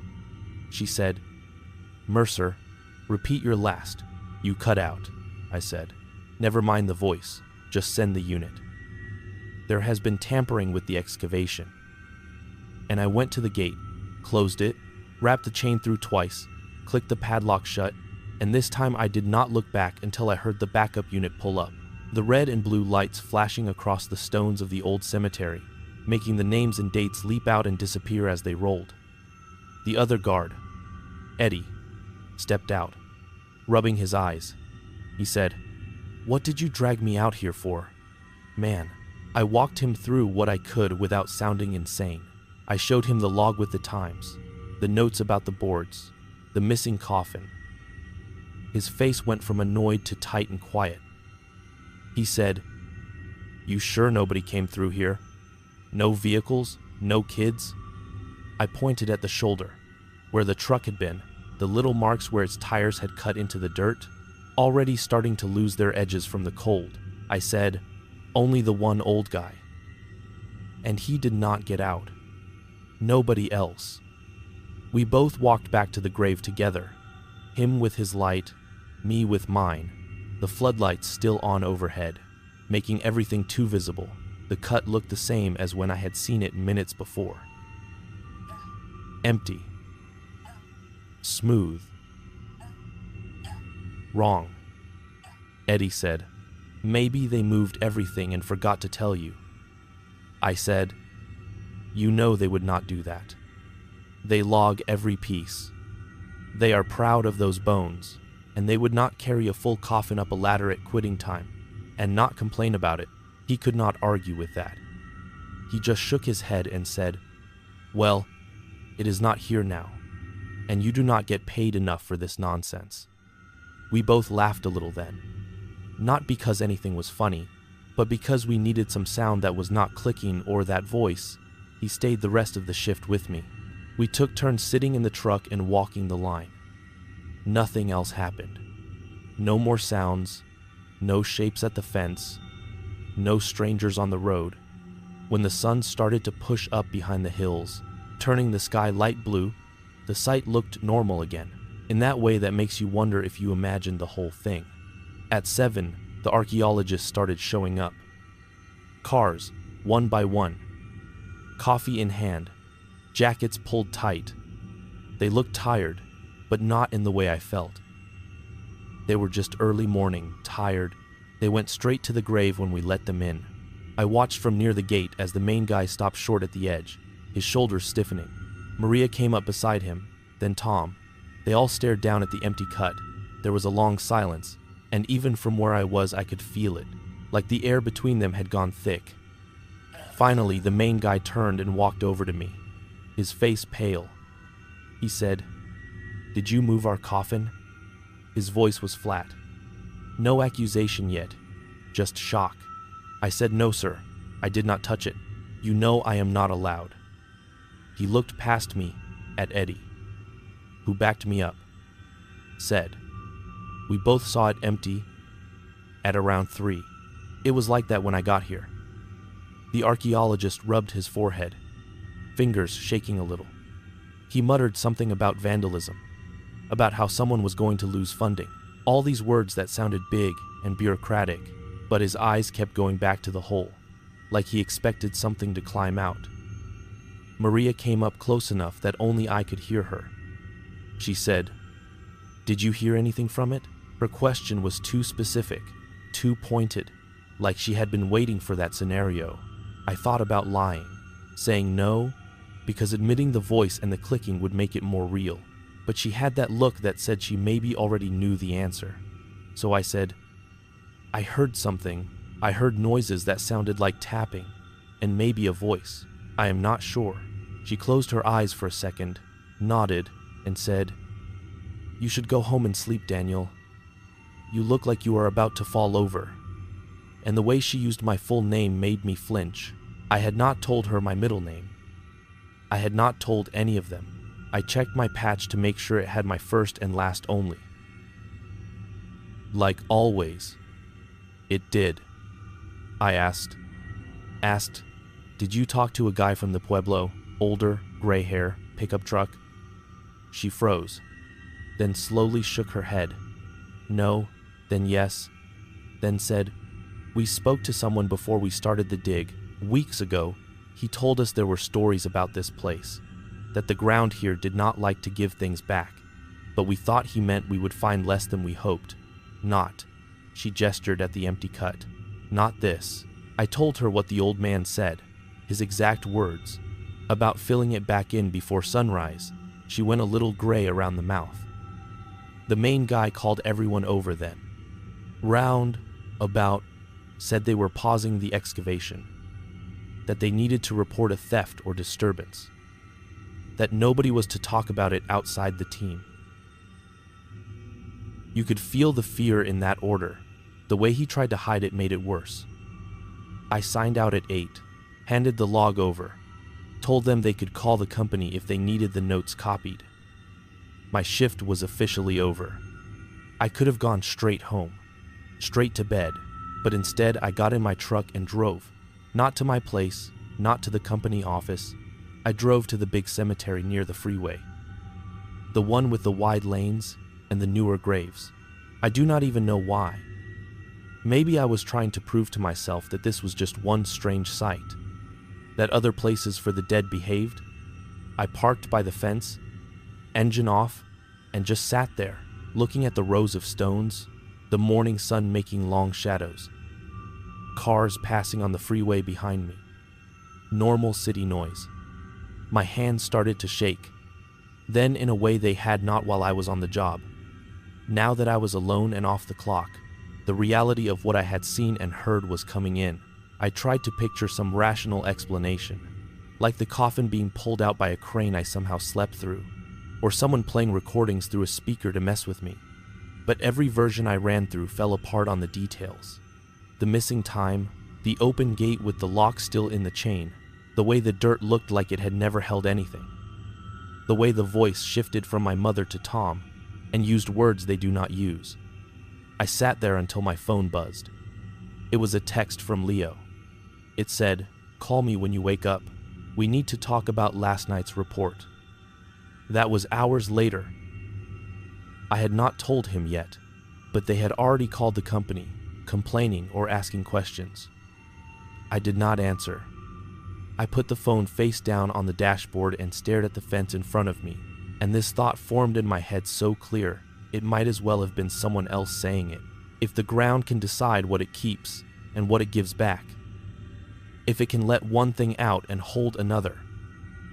She said, "Mercer, repeat your last." "You cut out," I said. "Never mind the voice, just send the unit. There has been tampering with the excavation." And I went to the gate, closed it, wrapped the chain through twice, clicked the padlock shut, and this time I did not look back until I heard the backup unit pull up, the red and blue lights flashing across the stones of the old cemetery, making the names and dates leap out and disappear as they rolled. The other guard, Eddie, stepped out, rubbing his eyes. He said, "What did you drag me out here for?" Man, I walked him through what I could without sounding insane. I showed him the log with the times, the notes about the boards, the missing coffin. His face went from annoyed to tight and quiet. He said, "You sure nobody came through here? No vehicles? No kids?" I pointed at the shoulder, where the truck had been, the little marks where its tires had cut into the dirt, already starting to lose their edges from the cold. I said, "Only the one old guy." And he did not get out. Nobody else. We both walked back to the grave together, him with his light, me with mine, the floodlights still on overhead, making everything too visible. The cut looked the same as when I had seen it minutes before. Empty. Smooth. Wrong. Eddie said, "Maybe they moved everything and forgot to tell you." I said, "You know they would not do that. They log every piece. They are proud of those bones, and they would not carry a full coffin up a ladder at quitting time and not complain about it." He could not argue with that. He just shook his head and said, "Well, it is not here now, and you do not get paid enough for this nonsense." We both laughed a little then, not because anything was funny, but because we needed some sound that was not clicking or that voice. He stayed the rest of the shift with me. We took turns sitting in the truck and walking the line. Nothing else happened. No more sounds, no shapes at the fence, no strangers on the road. When the sun started to push up behind the hills, turning the sky light blue, the site looked normal again, in that way that makes you wonder if you imagined the whole thing. At 7, the archaeologists started showing up. Cars, one by one. Coffee in hand, jackets pulled tight. They looked tired, but not in the way I felt. They were just early morning, tired. They went straight to the grave when we let them in. I watched from near the gate as the main guy stopped short at the edge, his shoulders stiffening. Maria came up beside him, then Tom. They all stared down at the empty cut. There was a long silence, and even from where I was I could feel it, like the air between them had gone thick. Finally, the main guy turned and walked over to me, his face pale. He said, "Did you move our coffin?" His voice was flat. No accusation yet, just shock. I said, "No, sir, I did not touch it. You know I am not allowed." He looked past me at Eddie, who backed me up, said, "We both saw it empty at around 3. It was like that when I got here. The archaeologist rubbed his forehead, fingers shaking a little. He muttered something about vandalism, about how someone was going to lose funding. All these words that sounded big and bureaucratic, but his eyes kept going back to the hole, like he expected something to climb out. Maria came up close enough that only I could hear her. She said, "Did you hear anything from it?" Her question was too specific, too pointed, like she had been waiting for that scenario. I thought about lying, saying no, because admitting the voice and the clicking would make it more real. But she had that look that said she maybe already knew the answer. So I said, "I heard something. I heard noises that sounded like tapping, and maybe a voice. I am not sure." She closed her eyes for a second, nodded, and said, "You should go home and sleep, Daniel. You look like you are about to fall over." And the way she used my full name made me flinch. I had not told her my middle name. I had not told any of them. I checked my patch to make sure it had my first and last only. Like always, it did. I asked, "Did you talk to a guy from the Pueblo, older, gray hair, pickup truck?" She froze, then slowly shook her head. No, then yes, then said, "We spoke to someone before we started the dig, weeks ago. He told us there were stories about this place, that the ground here did not like to give things back, but we thought he meant we would find less than we hoped. Not," she gestured at the empty cut, "not this." I told her what the old man said, his exact words, about filling it back in before sunrise. She went a little gray around the mouth. The main guy called everyone over then. Round, about, said they were pausing the excavation, that they needed to report a theft or disturbance, that nobody was to talk about it outside the team. You could feel the fear in that order. The way he tried to hide it made it worse. I signed out at 8, handed the log over, told them they could call the company if they needed the notes copied. My shift was officially over. I could have gone straight home, straight to bed, but instead I got in my truck and drove, not to my place, not to the company office. I drove to the big cemetery near the freeway, the one with the wide lanes and the newer graves. I do not even know why. Maybe I was trying to prove to myself that this was just one strange sight, that other places for the dead behaved. I parked by the fence, engine off, and just sat there, looking at the rows of stones, the morning sun making long shadows, cars passing on the freeway behind me. Normal city noise. My hands started to shake, then in a way they had not while I was on the job. Now that I was alone and off the clock, the reality of what I had seen and heard was coming in. I tried to picture some rational explanation, like the coffin being pulled out by a crane I somehow slept through, or someone playing recordings through a speaker to mess with me. But every version I ran through fell apart on the details. The missing time, the open gate with the lock still in the chain, the way the dirt looked like it had never held anything, the way the voice shifted from my mother to Tom and used words they do not use. I sat there until my phone buzzed. It was a text from Leo. It said, "Call me when you wake up. We need to talk about last night's report." That was hours later. I had not told him yet, but they had already called the company, complaining or asking questions. I did not answer. I put the phone face down on the dashboard and stared at the fence in front of me, and this thought formed in my head so clear, it might as well have been someone else saying it. If the ground can decide what it keeps and what it gives back, if it can let one thing out and hold another,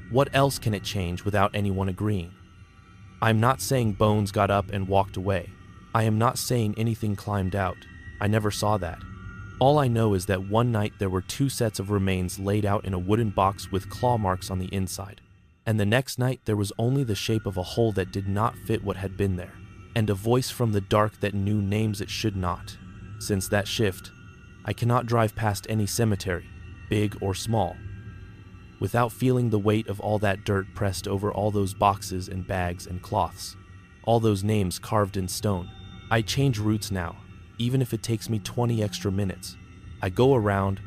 what else can it change without anyone agreeing? I'm not saying Bones got up and walked away. I am not saying anything climbed out. I never saw that. All I know is that one night there were 2 sets of remains laid out in a wooden box with claw marks on the inside, and the next night there was only the shape of a hole that did not fit what had been there, and a voice from the dark that knew names it should not. Since that shift, I cannot drive past any cemetery, big or small, without feeling the weight of all that dirt pressed over all those boxes and bags and cloths, all those names carved in stone. I change routes now, even if it takes me 20 extra minutes. I go around.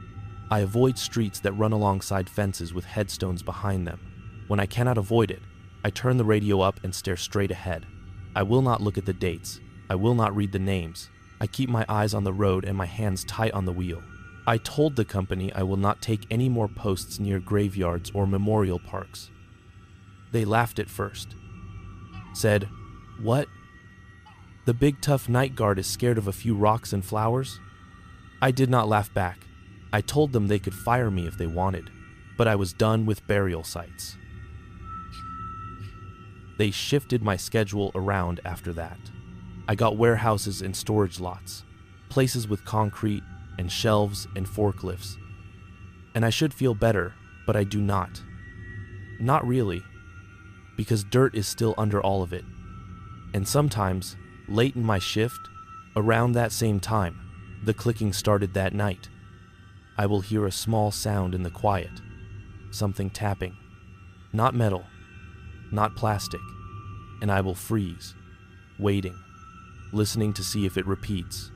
I avoid streets that run alongside fences with headstones behind them. When I cannot avoid it, I turn the radio up and stare straight ahead. I will not look at the dates. I will not read the names. I keep my eyes on the road and my hands tight on the wheel. I told the company I will not take any more posts near graveyards or memorial parks. They laughed at first. Said, "What? The big tough night guard is scared of a few rocks and flowers?" I did not laugh back. I told them they could fire me if they wanted, but I was done with burial sites. They shifted my schedule around after that. I got warehouses and storage lots, places with concrete and shelves and forklifts. And I should feel better, but I do not. Not really, because dirt is still under all of it. And sometimes, late in my shift, around that same time, the clicking started that night. I will hear a small sound in the quiet, something tapping, not metal, not plastic, and I will freeze, waiting, listening to see if it repeats.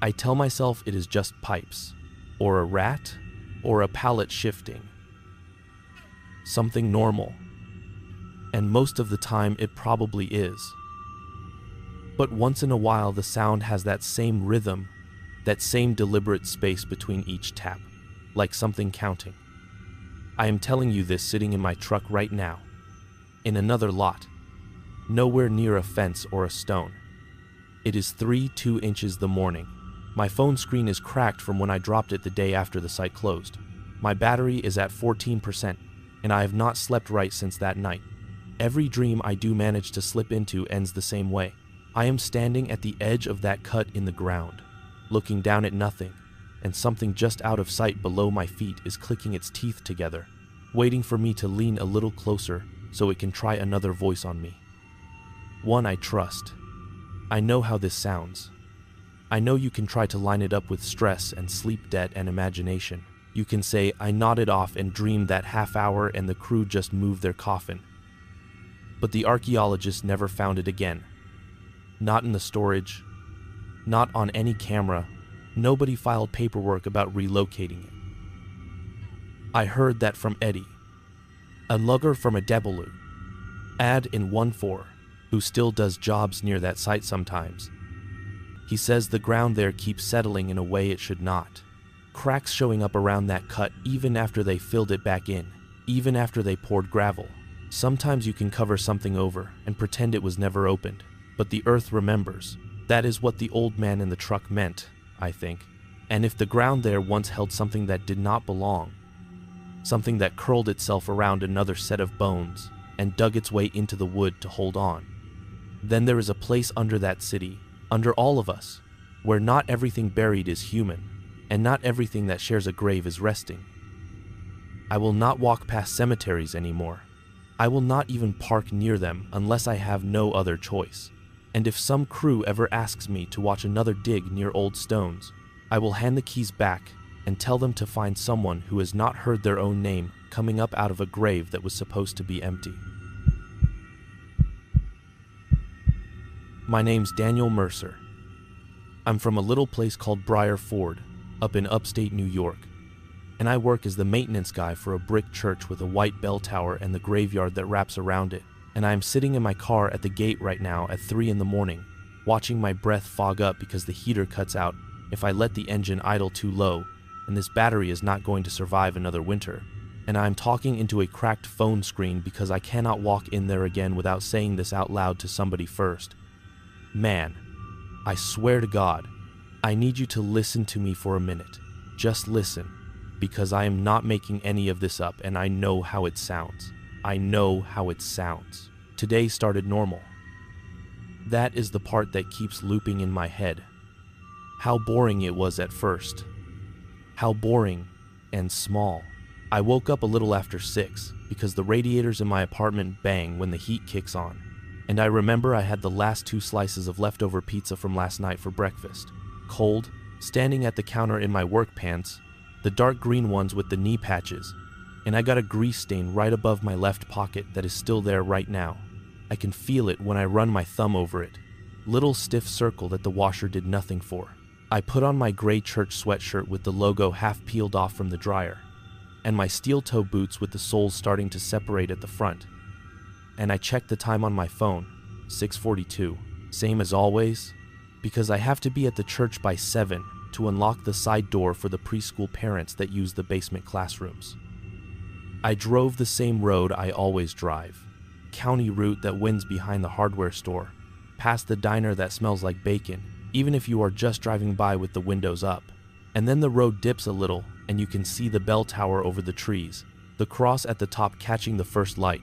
I tell myself it is just pipes, or a rat, or a pallet shifting. Something normal. And most of the time it probably is. But once in a while the sound has that same rhythm, that same deliberate space between each tap, like something counting. I am telling you this sitting in my truck right now, in another lot, nowhere near a fence or a stone. It is 3-2 inches the morning. My phone screen is cracked from when I dropped it the day after the site closed. My battery is at 14%, and I have not slept right since that night. Every dream I do manage to slip into ends the same way. I am standing at the edge of that cut in the ground, looking down at nothing, and something just out of sight below my feet is clicking its teeth together, waiting for me to lean a little closer so it can try another voice on me. One I trust. I know how this sounds. I know you can try to line it up with stress and sleep debt and imagination. You can say, I nodded off and dreamed that half hour and the crew just moved their coffin. But the archaeologists never found it again. Not in the storage, not on any camera. Nobody filed paperwork about relocating it. I heard that from Eddie, a lugger from a Debaloo, ad in 1-4, who still does jobs near that site sometimes. He says the ground there keeps settling in a way it should not. Cracks showing up around that cut even after they filled it back in, even after they poured gravel. Sometimes you can cover something over and pretend it was never opened, but the earth remembers. That is what the old man in the truck meant, I think. And if the ground there once held something that did not belong, something that curled itself around another set of bones and dug its way into the wood to hold on, then there is a place under that city, under all of us, where not everything buried is human, and not everything that shares a grave is resting. I will not walk past cemeteries anymore. I will not even park near them unless I have no other choice. And if some crew ever asks me to watch another dig near old stones, I will hand the keys back and tell them to find someone who has not heard their own name coming up out of a grave that was supposed to be empty. My name's Daniel Mercer. I'm from a little place called Briar Ford, up in upstate New York, and I work as the maintenance guy for a brick church with a white bell tower and the graveyard that wraps around it. And I am sitting in my car at the gate right now at 3 in the morning, watching my breath fog up because the heater cuts out if I let the engine idle too low, and this battery is not going to survive another winter. And I am talking into a cracked phone screen because I cannot walk in there again without saying this out loud to somebody first. Man, I swear to God, I need you to listen to me for a minute. Just listen, because I am not making any of this up and I know how it sounds. I know how it sounds. Today started normal. That is the part that keeps looping in my head. How boring it was at first. How boring and small. I woke up a little after 6 because the radiators in my apartment bang when the heat kicks on. And I remember I had the last 2 slices of leftover pizza from last night for breakfast. Cold, standing at the counter in my work pants, the dark green ones with the knee patches, and I got a grease stain right above my left pocket that is still there right now. I can feel it when I run my thumb over it. Little stiff circle that the washer did nothing for. I put on my gray church sweatshirt with the logo half peeled off from the dryer, and my steel-toe boots with the soles starting to separate at the front. And I checked the time on my phone, 6:42, same as always, because I have to be at the church by 7 to unlock the side door for the preschool parents that use the basement classrooms. I drove the same road I always drive, county route that winds behind the hardware store, past the diner that smells like bacon, even if you are just driving by with the windows up. And then the road dips a little and you can see the bell tower over the trees, the cross at the top catching the first light.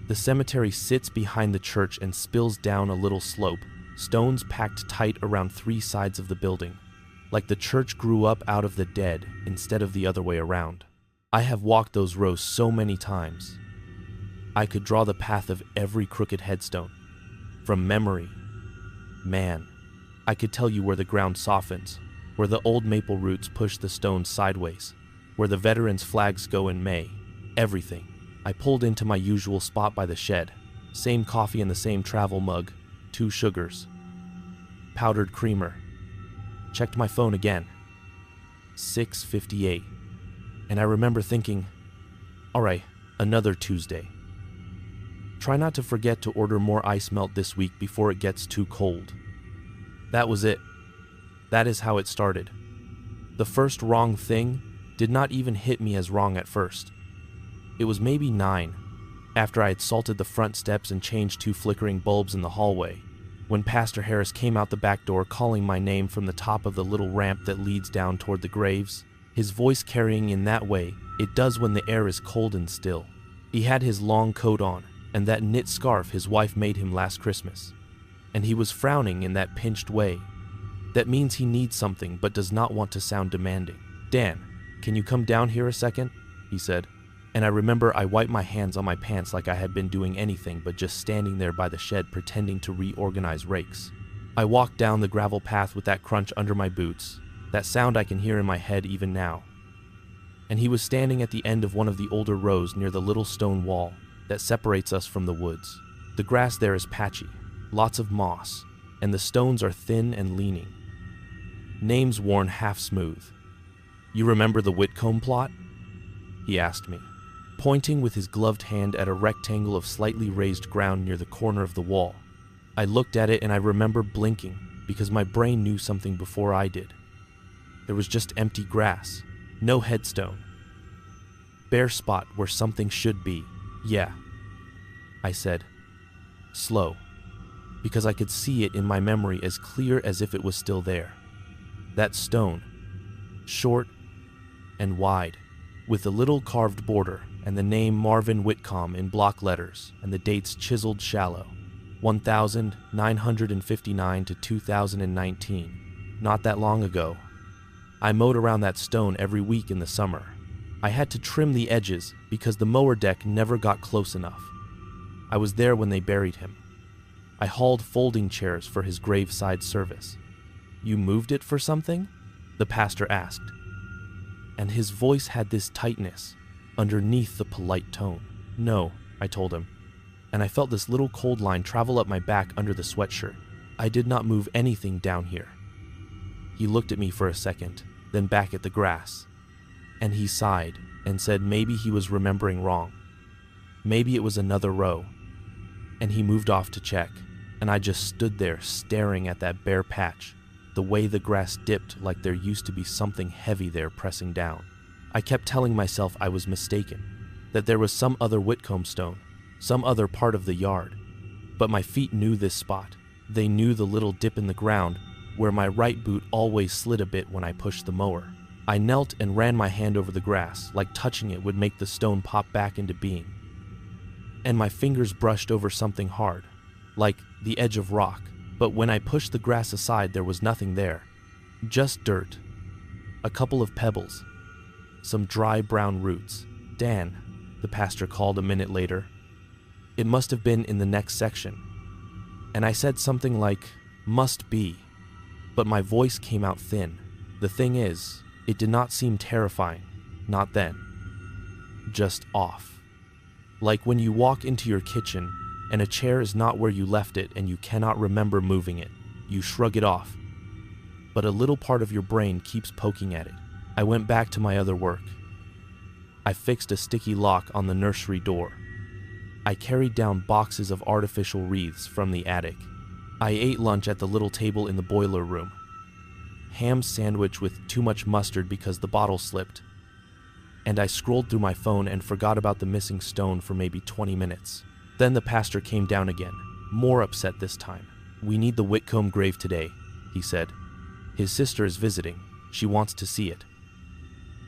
The cemetery sits behind the church and spills down a little slope, stones packed tight around 3 sides of the building, like the church grew up out of the dead instead of the other way around. I have walked those rows so many times. I could draw the path of every crooked headstone. From memory, man, I could tell you where the ground softens, where the old maple roots push the stones sideways, where the veterans' flags go in May, everything. I pulled into my usual spot by the shed, same coffee in the same travel mug, 2 sugars, powdered creamer. Checked my phone again, 6:58, and I remember thinking, all right, another Tuesday. Try not to forget to order more ice melt this week before it gets too cold. That was it. That is how it started. The first wrong thing did not even hit me as wrong at first. It was maybe 9, after I had salted the front steps and changed 2 flickering bulbs in the hallway, when Pastor Harris came out the back door calling my name from the top of the little ramp that leads down toward the graves, his voice carrying in that way it does when the air is cold and still. He had his long coat on, and that knit scarf his wife made him last Christmas, and he was frowning in that pinched way. That means he needs something but does not want to sound demanding. "Dan, can you come down here a second?" he said. And I remember I wiped my hands on my pants like I had been doing anything but just standing there by the shed pretending to reorganize rakes. I walked down the gravel path with that crunch under my boots, that sound I can hear in my head even now. And he was standing at the end of one of the older rows near the little stone wall that separates us from the woods. The grass there is patchy, lots of moss, and the stones are thin and leaning. Names worn half smooth. "You remember the Whitcomb plot?" he asked me, pointing with his gloved hand at a rectangle of slightly raised ground near the corner of the wall. I looked at it and I remember blinking because my brain knew something before I did. There was just empty grass, no headstone. Bare spot where something should be. "Yeah," I said, slow, because I could see it in my memory as clear as if it was still there. That stone, short and wide, with a little carved border and the name Marvin Whitcomb in block letters and the dates chiseled shallow, 1959 to 2019, not that long ago. I mowed around that stone every week in the summer. I had to trim the edges because the mower deck never got close enough. I was there when they buried him. I hauled folding chairs for his graveside service. "You moved it for something?" the pastor asked. And his voice had this tightness underneath the polite tone. "No," I told him, and I felt this little cold line travel up my back under the sweatshirt. "I did not move anything down here." He looked at me for a second, then back at the grass, and he sighed and said maybe he was remembering wrong. Maybe it was another row, and he moved off to check, and I just stood there staring at that bare patch, the way the grass dipped like there used to be something heavy there pressing down. I kept telling myself I was mistaken, that there was some other Whitcomb stone, some other part of the yard. But my feet knew this spot. They knew the little dip in the ground where my right boot always slid a bit when I pushed the mower. I knelt and ran my hand over the grass, like touching it would make the stone pop back into being. And my fingers brushed over something hard, like the edge of rock. But when I pushed the grass aside, there was nothing there. Just dirt. A couple of pebbles. Some dry brown roots. "Dan," the pastor called a minute later. It must have been in the next section. And I said something like, "Must be." But my voice came out thin. The thing is, it did not seem terrifying. Not then. Just off. Like when you walk into your kitchen and a chair is not where you left it and you cannot remember moving it. You shrug it off. but a little part of your brain keeps poking at it. I went back to my other work. I fixed a sticky lock on the nursery door. I carried down boxes of artificial wreaths from the attic. I ate lunch at the little table in the boiler room. Ham sandwich with too much mustard because the bottle slipped. And I scrolled through my phone and forgot about the missing stone for maybe 20 minutes. Then the pastor came down again, more upset this time. "We need the Whitcomb grave today," he said. "His sister is visiting. She wants to see it."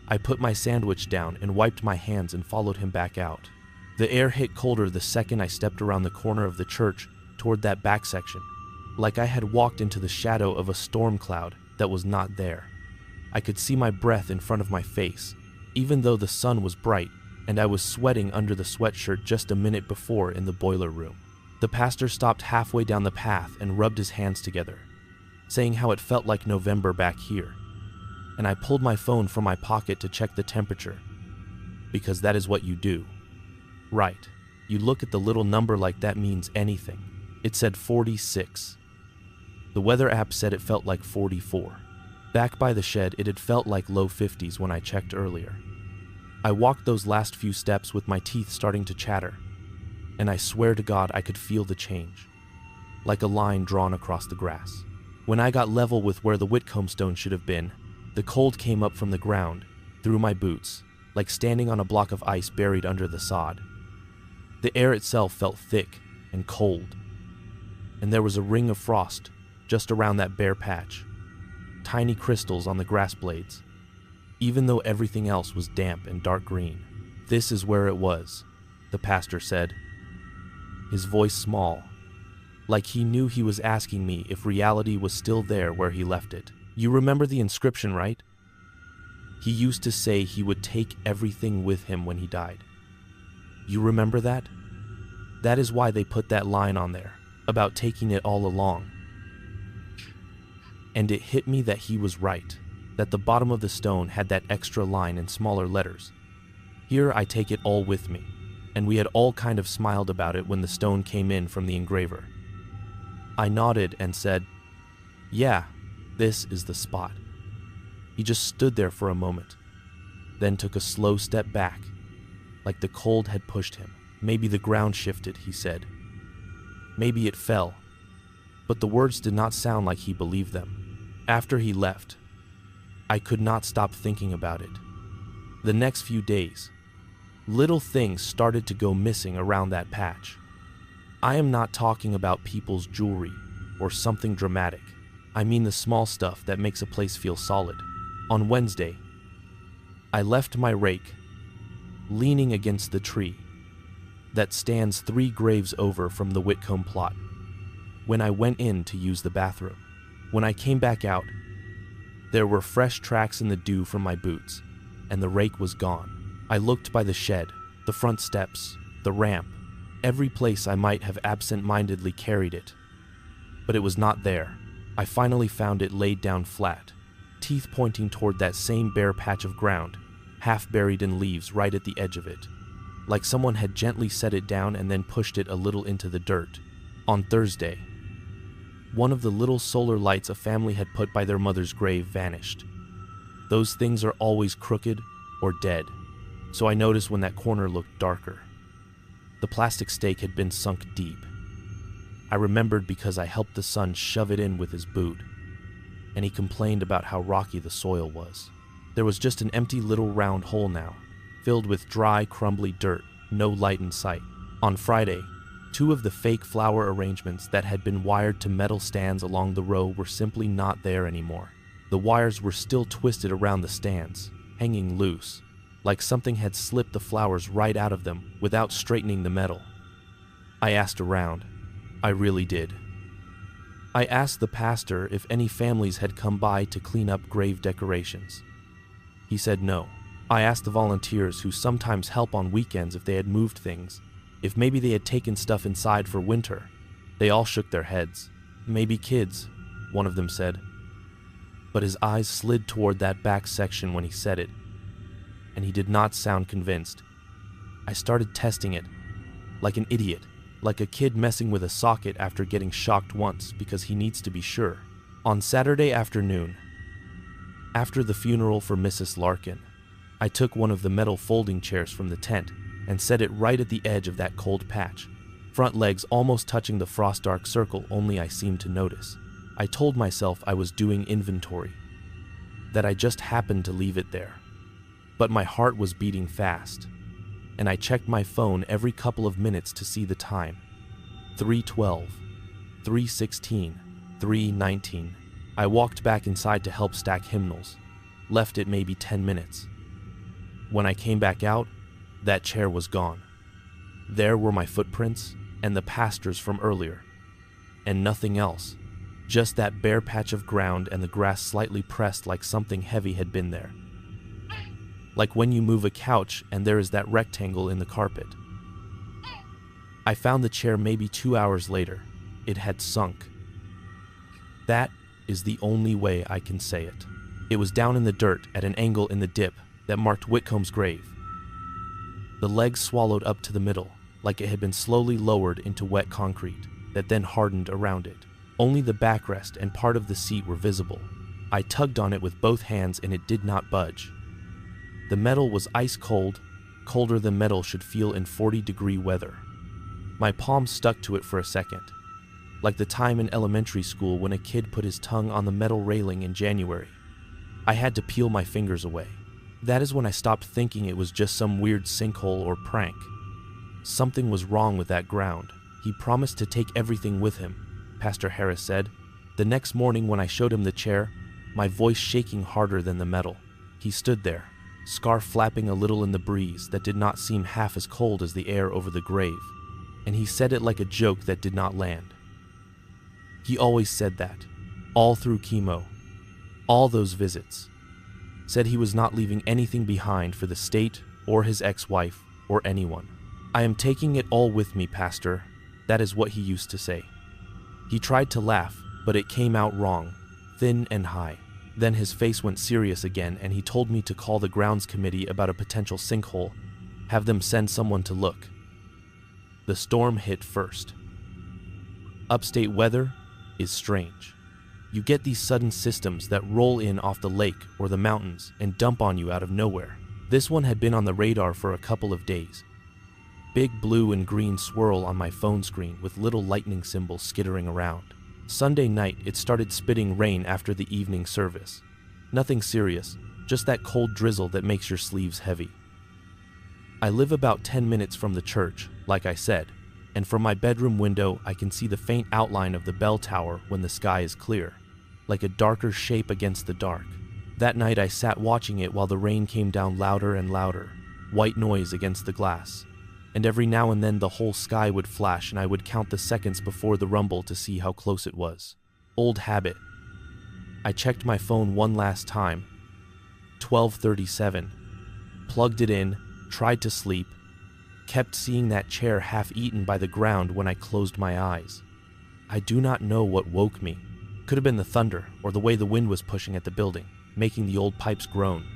I put my sandwich down and wiped my hands and followed him back out. The air hit colder the second I stepped around the corner of the church toward that back section, like I had walked into the shadow of a storm cloud that was not there. I could see my breath in front of my face, even though the sun was bright and I was sweating under the sweatshirt just a minute before in the boiler room. The pastor stopped halfway down the path and rubbed his hands together, saying how it felt like November back here. And I pulled my phone from my pocket to check the temperature, because that is what you do. Right, you look at the little number like that means anything. It said 46. The weather app said it felt like 44. Back by the shed, it had felt like low 50s when I checked earlier. I walked those last few steps with my teeth starting to chatter, and I swear to God I could feel the change, like a line drawn across the grass. When I got level with where the Whitcomb stone should have been, the cold came up from the ground, through my boots, like standing on a block of ice buried under the sod. The air itself felt thick and cold, and there was a ring of frost just around that bare patch, tiny crystals on the grass blades, even though everything else was damp and dark green. "This is where it was," the pastor said, his voice small, like he knew he was asking me if reality was still there where he left it. "You remember the inscription, right? He used to say he would take everything with him when he died. You remember that? That is why they put that line on there, about taking it all along." And it hit me that he was right, that the bottom of the stone had that extra line in smaller letters. "Here I take it all with me," and we had all kind of smiled about it when the stone came in from the engraver. I nodded and said, "Yeah, this is the spot." He just stood there for a moment, then took a slow step back, like the cold had pushed him. "Maybe the ground shifted," he said. "Maybe it fell." But the words did not sound like he believed them. After he left, I could not stop thinking about it. The next few days, little things started to go missing around that patch. I am not talking about people's jewelry or something dramatic. I mean the small stuff that makes a place feel solid. On Wednesday, I left my rake leaning against the tree that stands 3 graves over from the Whitcomb plot when I went in to use the bathroom. When I came back out, there were fresh tracks in the dew from my boots, and the rake was gone. I looked by the shed, the front steps, the ramp, every place I might have absent-mindedly carried it, but it was not there. I finally found it laid down flat, teeth pointing toward that same bare patch of ground, half buried in leaves right at the edge of it, like someone had gently set it down and then pushed it a little into the dirt. On Thursday, one of the little solar lights a family had put by their mother's grave vanished. Those things are always crooked or dead, so I noticed when that corner looked darker. The plastic stake had been sunk deep. I remembered because I helped the son shove it in with his boot, and he complained about how rocky the soil was. There was just an empty little round hole now, filled with dry, crumbly dirt, no light in sight. On Friday, 2 of the fake flower arrangements that had been wired to metal stands along the row were simply not there anymore. The wires were still twisted around the stands, hanging loose, like something had slipped the flowers right out of them without straightening the metal. I asked around. I really did. I asked the pastor if any families had come by to clean up grave decorations. He said no. I asked the volunteers who sometimes help on weekends if they had moved things, if maybe they had taken stuff inside for winter. They all shook their heads. "Maybe kids," one of them said. But his eyes slid toward that back section when he said it, and he did not sound convinced. I started testing it, like an idiot, like a kid messing with a socket after getting shocked once because he needs to be sure. On Saturday afternoon, after the funeral for Mrs. Larkin, I took one of the metal folding chairs from the tent and set it right at the edge of that cold patch, front legs almost touching the frost-dark circle only I seemed to notice. I told myself I was doing inventory, that I just happened to leave it there. But my heart was beating fast, and I checked my phone every couple of minutes to see the time. 3:12, 3:16, 3:19. I walked back inside to help stack hymnals, left it maybe 10 minutes. When I came back out, that chair was gone. There were my footprints and the pastor's from earlier, and nothing else, just that bare patch of ground and the grass slightly pressed like something heavy had been there. Like when you move a couch and there is that rectangle in the carpet. I found the chair maybe 2 hours later. It had sunk. That is the only way I can say it. It was down in the dirt at an angle in the dip that marked Whitcomb's grave. The legs swallowed up to the middle, like it had been slowly lowered into wet concrete that then hardened around it. Only the backrest and part of the seat were visible. I tugged on it with both hands and it did not budge. The metal was ice cold, colder than metal should feel in 40-degree weather. My palm stuck to it for a second, like the time in elementary school when a kid put his tongue on the metal railing in January. I had to peel my fingers away. That is when I stopped thinking it was just some weird sinkhole or prank. Something was wrong with that ground. He promised to take everything with him, Pastor Harris said. The next morning when I showed him the chair, my voice shaking harder than the metal, he stood there, scarf flapping a little in the breeze that did not seem half as cold as the air over the grave, and he said it like a joke that did not land. He always said that, all through chemo, all those visits. Said he was not leaving anything behind for the state or his ex-wife or anyone. I am taking it all with me, Pastor. That is what he used to say. He tried to laugh, but it came out wrong, thin and high. Then his face went serious again and he told me to call the grounds committee about a potential sinkhole, have them send someone to look. The storm hit first. Upstate weather is strange. You get these sudden systems that roll in off the lake or the mountains and dump on you out of nowhere. This one had been on the radar for a couple of days. Big blue and green swirl on my phone screen with little lightning symbols skittering around. Sunday night, it started spitting rain after the evening service. Nothing serious, just that cold drizzle that makes your sleeves heavy. I live about 10 minutes from the church, like I said, and from my bedroom window I can see the faint outline of the bell tower when the sky is clear, like a darker shape against the dark. That night I sat watching it while the rain came down louder and louder, white noise against the glass, and every now and then the whole sky would flash and I would count the seconds before the rumble to see how close it was. Old habit. I checked my phone one last time. 12:37. Plugged it in, tried to sleep, kept seeing that chair half eaten by the ground when I closed my eyes. I do not know what woke me. Could have been the thunder or the way the wind was pushing at the building, making the old pipes groan.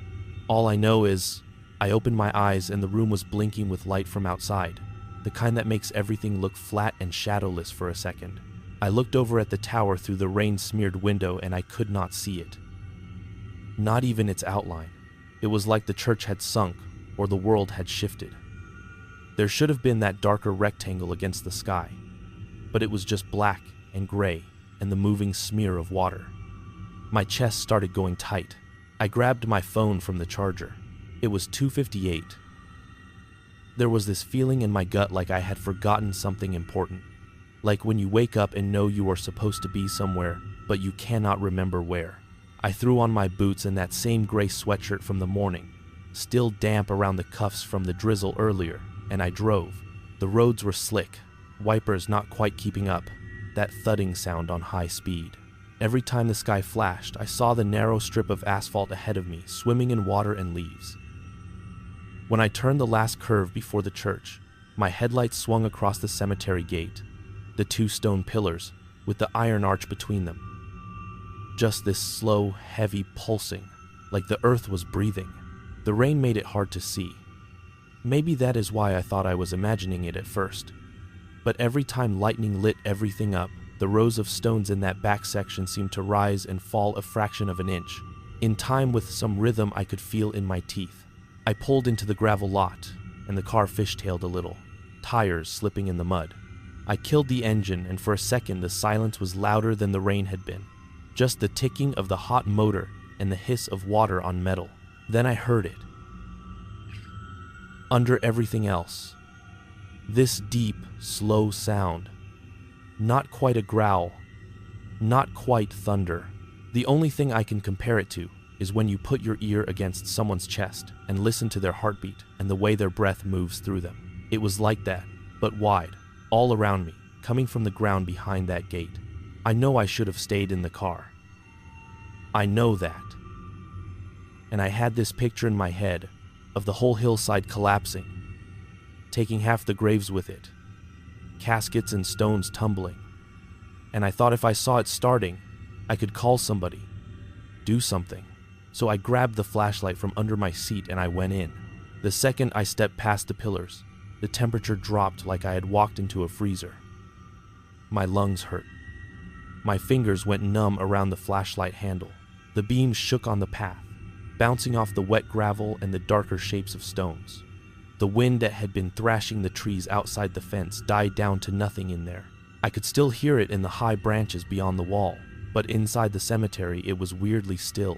All I know is I opened my eyes and the room was blinking with light from outside, the kind that makes everything look flat and shadowless for a second. I looked over at the tower through the rain-smeared window and I could not see it. Not even its outline. It was like the church had sunk or the world had shifted. There should have been that darker rectangle against the sky, but it was just black and gray and the moving smear of water. My chest started going tight. I grabbed my phone from the charger. It was 2:58. There was this feeling in my gut like I had forgotten something important, like when you wake up and know you are supposed to be somewhere, but you cannot remember where. I threw on my boots and that same gray sweatshirt from the morning, still damp around the cuffs from the drizzle earlier, and I drove. The roads were slick, wipers not quite keeping up, that thudding sound on high speed. Every time the sky flashed, I saw the narrow strip of asphalt ahead of me swimming in water and leaves. When I turned the last curve before the church, my headlights swung across the cemetery gate, the two stone pillars, with the iron arch between them. Just this slow, heavy pulsing, like the earth was breathing. The rain made it hard to see. Maybe that is why I thought I was imagining it at first. But every time lightning lit everything up, The rows of stones in that back section seemed to rise and fall a fraction of an inch, in time with some rhythm I could feel in my teeth. I pulled into the gravel lot, and the car fishtailed a little, tires slipping in the mud. I killed the engine, and for a second the silence was louder than the rain had been. Just the ticking of the hot motor and the hiss of water on metal. Then I heard it. Under everything else. This deep, slow sound. Not quite a growl. Not quite thunder. The only thing I can compare it to is when you put your ear against someone's chest and listen to their heartbeat and the way their breath moves through them. It was like that, but wide, all around me, coming from the ground behind that gate. I know I should have stayed in the car. I know that. And I had this picture in my head of the whole hillside collapsing, taking half the graves with it, caskets and stones tumbling. And I thought if I saw it starting, I could call somebody, do something. So I grabbed the flashlight from under my seat and I went in. The second I stepped past the pillars, the temperature dropped like I had walked into a freezer. My lungs hurt. My fingers went numb around the flashlight handle. The beam shook on the path, bouncing off the wet gravel and the darker shapes of stones. The wind that had been thrashing the trees outside the fence died down to nothing in there. I could still hear it in the high branches beyond the wall, but inside the cemetery it was weirdly still,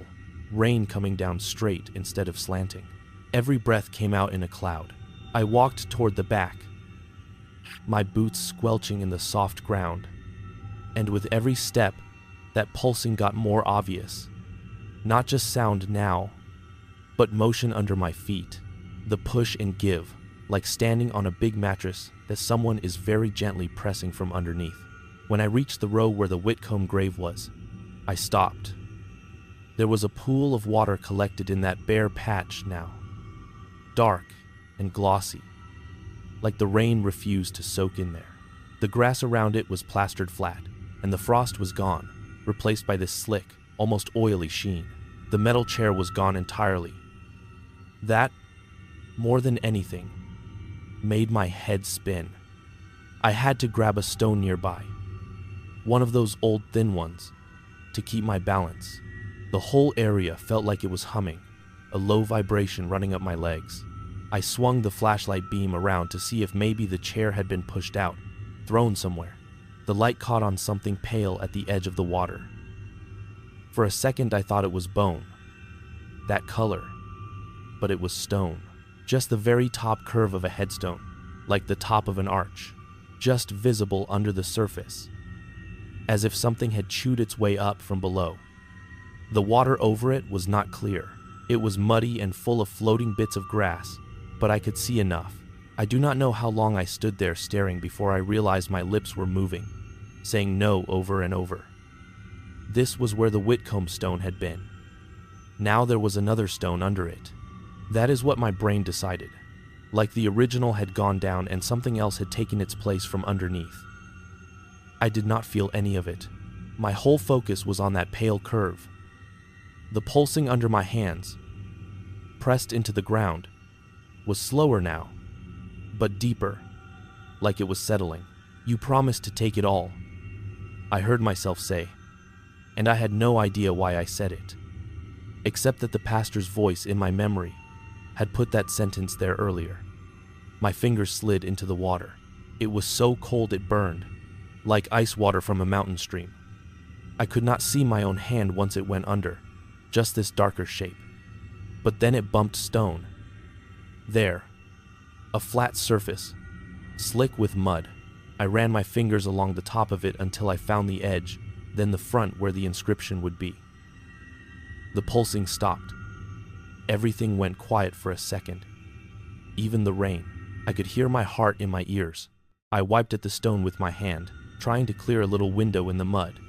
rain coming down straight instead of slanting. Every breath came out in a cloud. I walked toward the back, my boots squelching in the soft ground, and with every step, that pulsing got more obvious. Not just sound now, but motion under my feet, the push and give, like standing on a big mattress that someone is very gently pressing from underneath. When I reached the row where the Whitcomb grave was, I stopped. There was a pool of water collected in that bare patch now, dark and glossy, like the rain refused to soak in there. The grass around it was plastered flat, and the frost was gone, replaced by this slick, almost oily sheen. The metal chair was gone entirely. That, more than anything, made my head spin. I had to grab a stone nearby, one of those old thin ones, to keep my balance. The whole area felt like it was humming, a low vibration running up my legs. I swung the flashlight beam around to see if maybe the chair had been pushed out, thrown somewhere. The light caught on something pale at the edge of the water. For a second I thought it was bone, that color, but it was stone. Just the very top curve of a headstone, like the top of an arch, just visible under the surface, as if something had chewed its way up from below. The water over it was not clear. It was muddy and full of floating bits of grass, but I could see enough. I do not know how long I stood there staring before I realized my lips were moving, saying no over and over. This was where the Whitcomb stone had been. Now there was another stone under it. That is what my brain decided. Like the original had gone down and something else had taken its place from underneath. I did not feel any of it. My whole focus was on that pale curve. The pulsing under my hands, pressed into the ground, was slower now, but deeper, like it was settling. "You promised to take it all," I heard myself say, and I had no idea why I said it, except that the pastor's voice in my memory had put that sentence there earlier. My fingers slid into the water. It was so cold it burned, like ice water from a mountain stream. I could not see my own hand once it went under, just this darker shape. But then it bumped stone. There, a flat surface, slick with mud. I ran my fingers along the top of it until I found the edge, then the front where the inscription would be. The pulsing stopped. Everything went quiet for a second. Even the rain. I could hear my heart in my ears. I wiped at the stone with my hand, trying to clear a little window in the mud.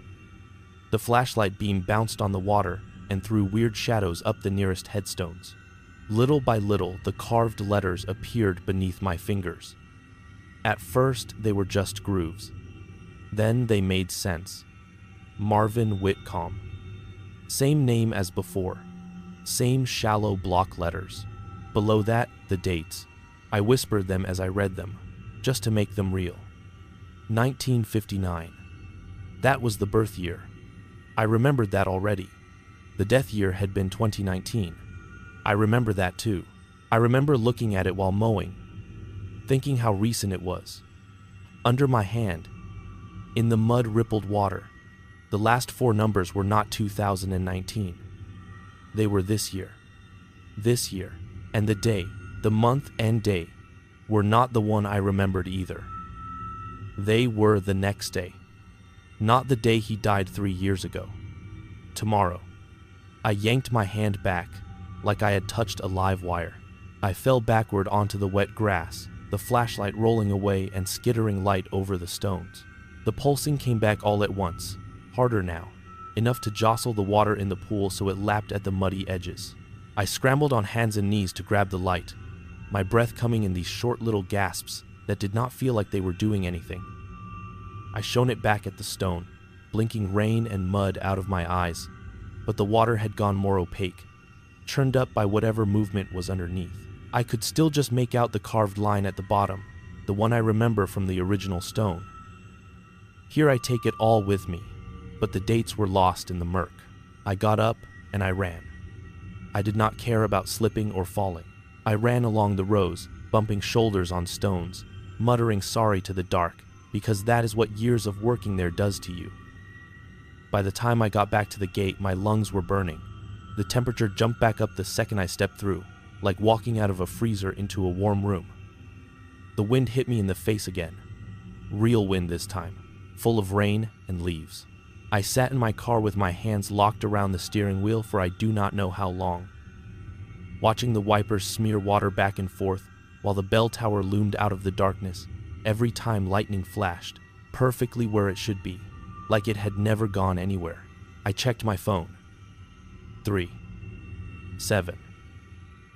The flashlight beam bounced on the water and threw weird shadows up the nearest headstones. Little by little, the carved letters appeared beneath my fingers. At first, they were just grooves. Then they made sense. Marvin Whitcomb. Same name as before. Same shallow block letters. Below that, the dates. I whispered them as I read them, just to make them real. 1959. That was the birth year. I remembered that already. The death year had been 2019. I remember that too. I remember looking at it while mowing, thinking how recent it was. Under my hand, in the mud-rippled water, the last 4 numbers were not 2019. They were this year. This year. And the day, the month and day, were not the one I remembered either. They were the next day. Not the day he died 3 years ago. Tomorrow. I yanked my hand back, like I had touched a live wire. I fell backward onto the wet grass, the flashlight rolling away and skittering light over the stones. The pulsing came back all at once, harder now, enough to jostle the water in the pool so it lapped at the muddy edges. I scrambled on hands and knees to grab the light, my breath coming in these short little gasps that did not feel like they were doing anything. I shone it back at the stone, blinking rain and mud out of my eyes, but the water had gone more opaque, churned up by whatever movement was underneath. I could still just make out the carved line at the bottom, the one I remember from the original stone. Here I take it all with me, but the dates were lost in the murk. I got up and I ran. I did not care about slipping or falling. I ran along the rows, bumping shoulders on stones, muttering sorry to the dark, because that is what years of working there does to you. By the time I got back to the gate, my lungs were burning. The temperature jumped back up the second I stepped through, like walking out of a freezer into a warm room. The wind hit me in the face again. Real wind this time, full of rain and leaves. I sat in my car with my hands locked around the steering wheel for I do not know how long, watching the wipers smear water back and forth while the bell tower loomed out of the darkness every time lightning flashed, perfectly where it should be, like it had never gone anywhere. I checked my phone. 3, 7.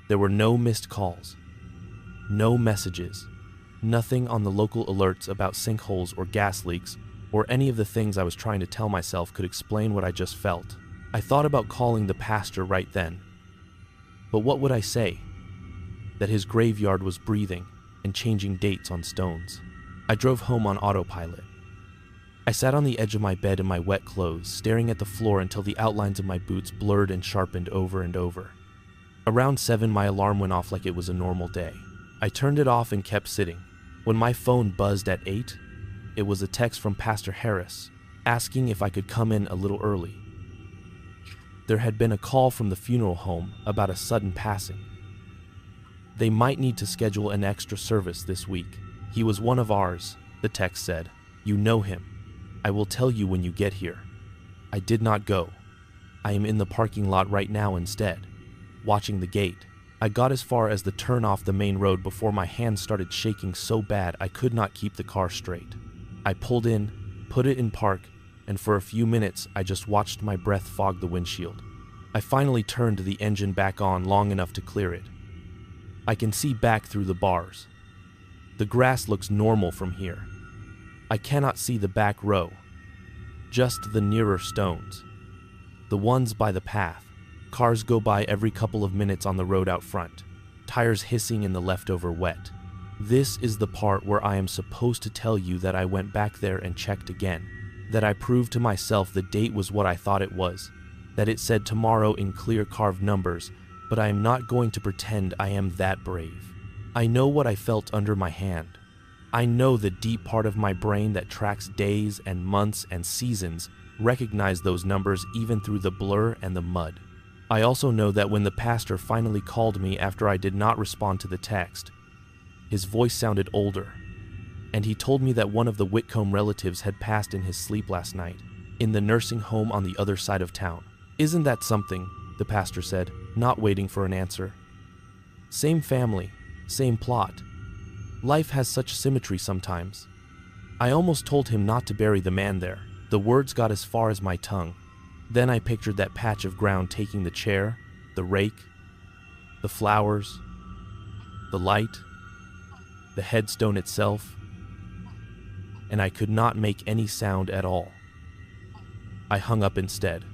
There were no missed calls, no messages, nothing on the local alerts about sinkholes or gas leaks or any of the things I was trying to tell myself could explain what I just felt. I thought about calling the pastor right then. But what would I say? That his graveyard was breathing and changing dates on stones. I drove home on autopilot. I sat on the edge of my bed in my wet clothes, staring at the floor until the outlines of my boots blurred and sharpened over and over. Around 7, my alarm went off like it was a normal day. I turned it off and kept sitting. When my phone buzzed at 8, it was a text from Pastor Harris, asking if I could come in a little early. There had been a call from the funeral home about a sudden passing. They might need to schedule an extra service this week. He was one of ours, the text said. You know him. I will tell you when you get here. I did not go. I am in the parking lot right now instead, watching the gate. I got as far as the turn off the main road before my hands started shaking so bad I could not keep the car straight. I pulled in, put it in park, and for a few minutes I just watched my breath fog the windshield. I finally turned the engine back on long enough to clear it. I can see back through the bars. The grass looks normal from here. I cannot see the back row, just the nearer stones, the ones by the path. Cars go by every couple of minutes on the road out front, tires hissing in the leftover wet. This is the part where I am supposed to tell you that I went back there and checked again, that I proved to myself the date was what I thought it was, that it said tomorrow in clear carved numbers, but I am not going to pretend I am that brave. I know what I felt under my hand. I know the deep part of my brain that tracks days and months and seasons recognized those numbers even through the blur and the mud. I also know that when the pastor finally called me after I did not respond to the text, his voice sounded older, and he told me that one of the Whitcomb relatives had passed in his sleep last night, in the nursing home on the other side of town. Isn't that something? The pastor said, not waiting for an answer. Same family, same plot. Life has such symmetry sometimes. I almost told him not to bury the man there. The words got as far as my tongue. Then I pictured that patch of ground taking the chair, the rake, the flowers, the light, the headstone itself, and I could not make any sound at all. I hung up instead.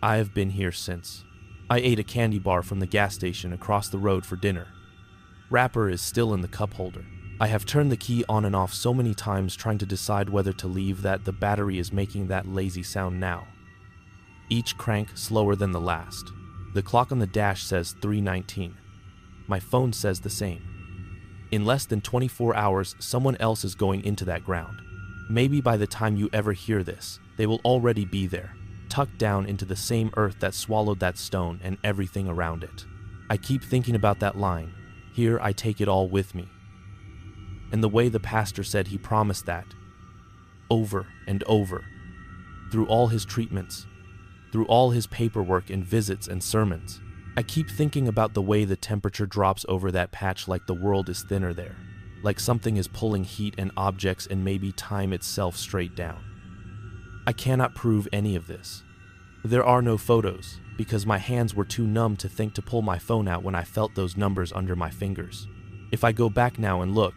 I have been here since. I ate a candy bar from the gas station across the road for dinner. Wrapper is still in the cup holder. I have turned the key on and off so many times trying to decide whether to leave that the battery is making that lazy sound now. Each crank slower than the last. The clock on the dash says 3:19. My phone says the same. In less than 24 hours, someone else is going into that ground. Maybe by the time you ever hear this, they will already be there, tucked down into the same earth that swallowed that stone and everything around it. I keep thinking about that line, "Here I take it all with me." And the way the pastor said he promised that, over and over, through all his treatments, through all his paperwork and visits and sermons. I keep thinking about the way the temperature drops over that patch, like the world is thinner there, like something is pulling heat and objects and maybe time itself straight down. I cannot prove any of this. There are no photos, because my hands were too numb to think to pull my phone out when I felt those numbers under my fingers. If I go back now and look,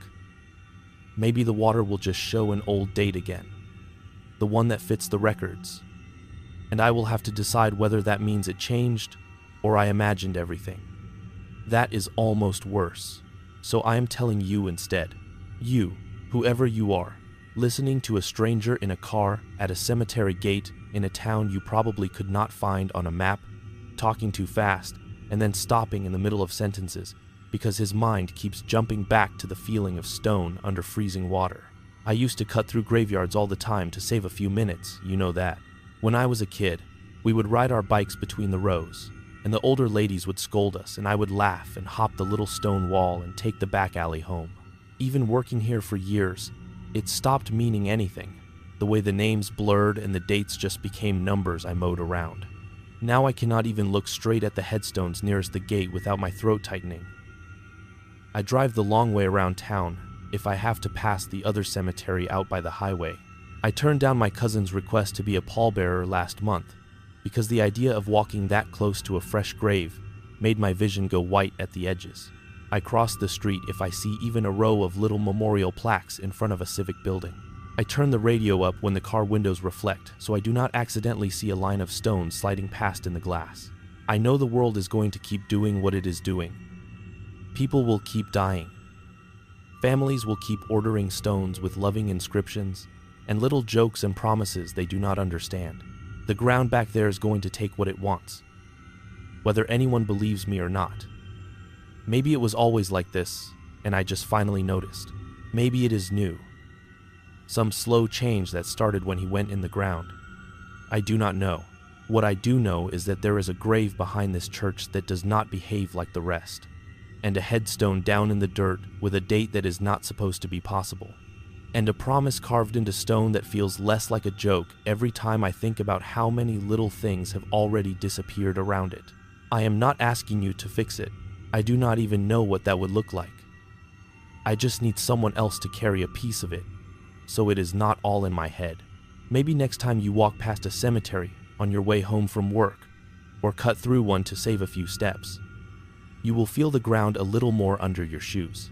maybe the water will just show an old date again, the one that fits the records, and I will have to decide whether that means it changed or I imagined everything. That is almost worse. So I am telling you instead, you, whoever you are, listening to a stranger in a car, at a cemetery gate, in a town you probably could not find on a map, talking too fast, and then stopping in the middle of sentences because his mind keeps jumping back to the feeling of stone under freezing water. I used to cut through graveyards all the time to save a few minutes, you know that. When I was a kid, we would ride our bikes between the rows, and the older ladies would scold us, and I would laugh and hop the little stone wall and take the back alley home. Even working here for years, it stopped meaning anything. The way the names blurred and the dates just became numbers I mowed around. Now I cannot even look straight at the headstones nearest the gate without my throat tightening. I drive the long way around town if I have to pass the other cemetery out by the highway. I turned down my cousin's request to be a pallbearer last month because the idea of walking that close to a fresh grave made my vision go white at the edges. I cross the street if I see even a row of little memorial plaques in front of a civic building. I turn the radio up when the car windows reflect so I do not accidentally see a line of stones sliding past in the glass. I know the world is going to keep doing what it is doing. People will keep dying. Families will keep ordering stones with loving inscriptions and little jokes and promises they do not understand. The ground back there is going to take what it wants, whether anyone believes me or not. Maybe it was always like this, and I just finally noticed. Maybe it is new. Some slow change that started when he went in the ground. I do not know. What I do know is that there is a grave behind this church that does not behave like the rest, and a headstone down in the dirt with a date that is not supposed to be possible, and a promise carved into stone that feels less like a joke every time I think about how many little things have already disappeared around it. I am not asking you to fix it. I do not even know what that would look like. I just need someone else to carry a piece of it, so it is not all in my head. Maybe next time you walk past a cemetery on your way home from work, or cut through one to save a few steps, you will feel the ground a little more under your shoes.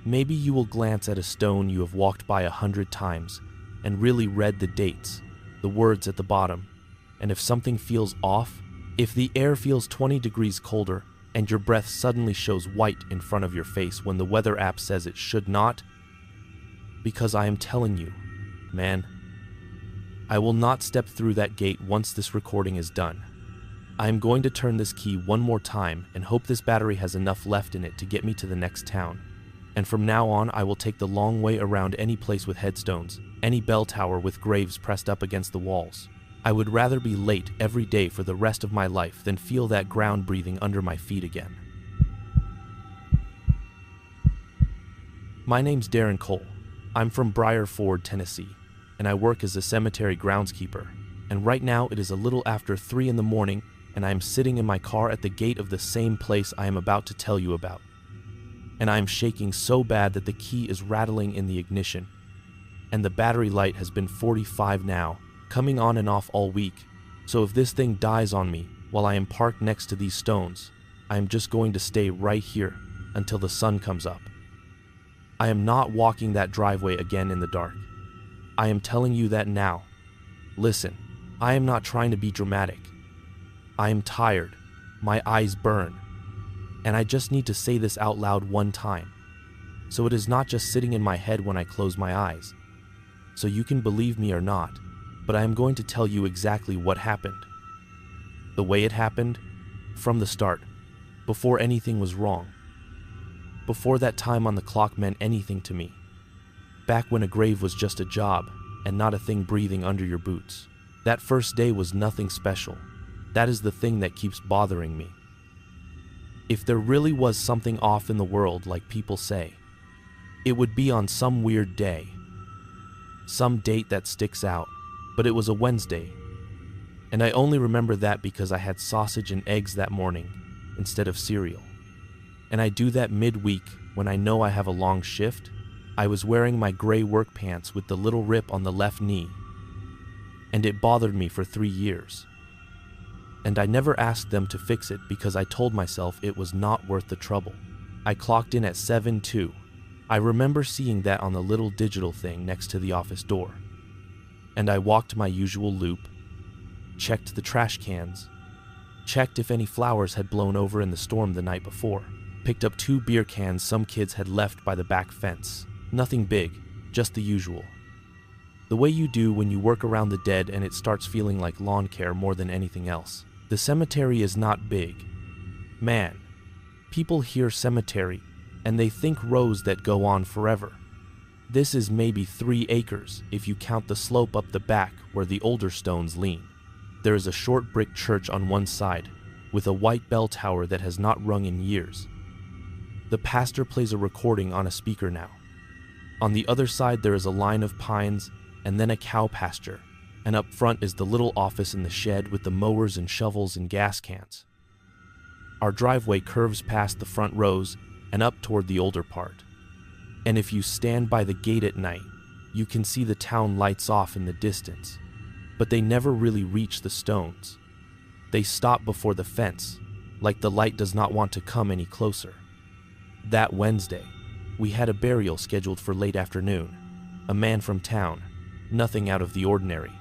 Maybe you will glance at a stone you have walked by 100 times and really read the dates, the words at the bottom, and if something feels off, if the air feels 20 degrees colder and your breath suddenly shows white in front of your face when the weather app says it should not, because I am telling you, man, I will not step through that gate once this recording is done. I am going to turn this key one more time and hope this battery has enough left in it to get me to the next town. And from now on, I will take the long way around any place with headstones, any bell tower with graves pressed up against the walls. I would rather be late every day for the rest of my life than feel that ground breathing under my feet again. My name's Darren Cole. I'm from Briar Ford, Tennessee, and I work as a cemetery groundskeeper. And right now it is a little after 3 in the morning, and I am sitting in my car at the gate of the same place I am about to tell you about. And I am shaking so bad that the key is rattling in the ignition, and the battery light has been 45 now, coming on and off all week. So if this thing dies on me while I am parked next to these stones, I am just going to stay right here until the sun comes up. I am not walking that driveway again in the dark. I am telling you that now. Listen, I am not trying to be dramatic. I am tired. My eyes burn. And I just need to say this out loud one time. so it is not just sitting in my head when I close my eyes. So you can believe me or not, but I am going to tell you exactly what happened. The way it happened, from the start, before anything was wrong. Before that time on the clock meant anything to me. Back when a grave was just a job and not a thing breathing under your boots. That first day was nothing special. That is the thing that keeps bothering me. If there really was something off in the world, like people say, it would be on some weird day. Some date that sticks out, but it was a Wednesday. And I only remember that because I had sausage and eggs that morning instead of cereal. And I do that midweek when I know I have a long shift. I was wearing my gray work pants with the little rip on the left knee, and it bothered me for 3 years. And I never asked them to fix it because I told myself it was not worth the trouble. I clocked in at 7:02. I remember seeing that on the little digital thing next to the office door. And I walked my usual loop, checked the trash cans, checked if any flowers had blown over in the storm the night before, picked up 2 beer cans some kids had left by the back fence. Nothing big, just the usual. The way you do when you work around the dead and it starts feeling like lawn care more than anything else. The cemetery is not big. Man, people hear cemetery and they think rows that go on forever. This is maybe 3 acres if you count the slope up the back where the older stones lean. There is a short brick church on one side with a white bell tower that has not rung in years. The pastor plays a recording on a speaker now. On the other side there is a line of pines and then a cow pasture, and up front is the little office in the shed with the mowers and shovels and gas cans. Our driveway curves past the front rows and up toward the older part. And if you stand by the gate at night, you can see the town lights off in the distance, but they never really reach the stones. They stop before the fence, like the light does not want to come any closer. That Wednesday, we had a burial scheduled for late afternoon. A man from town, nothing out of the ordinary.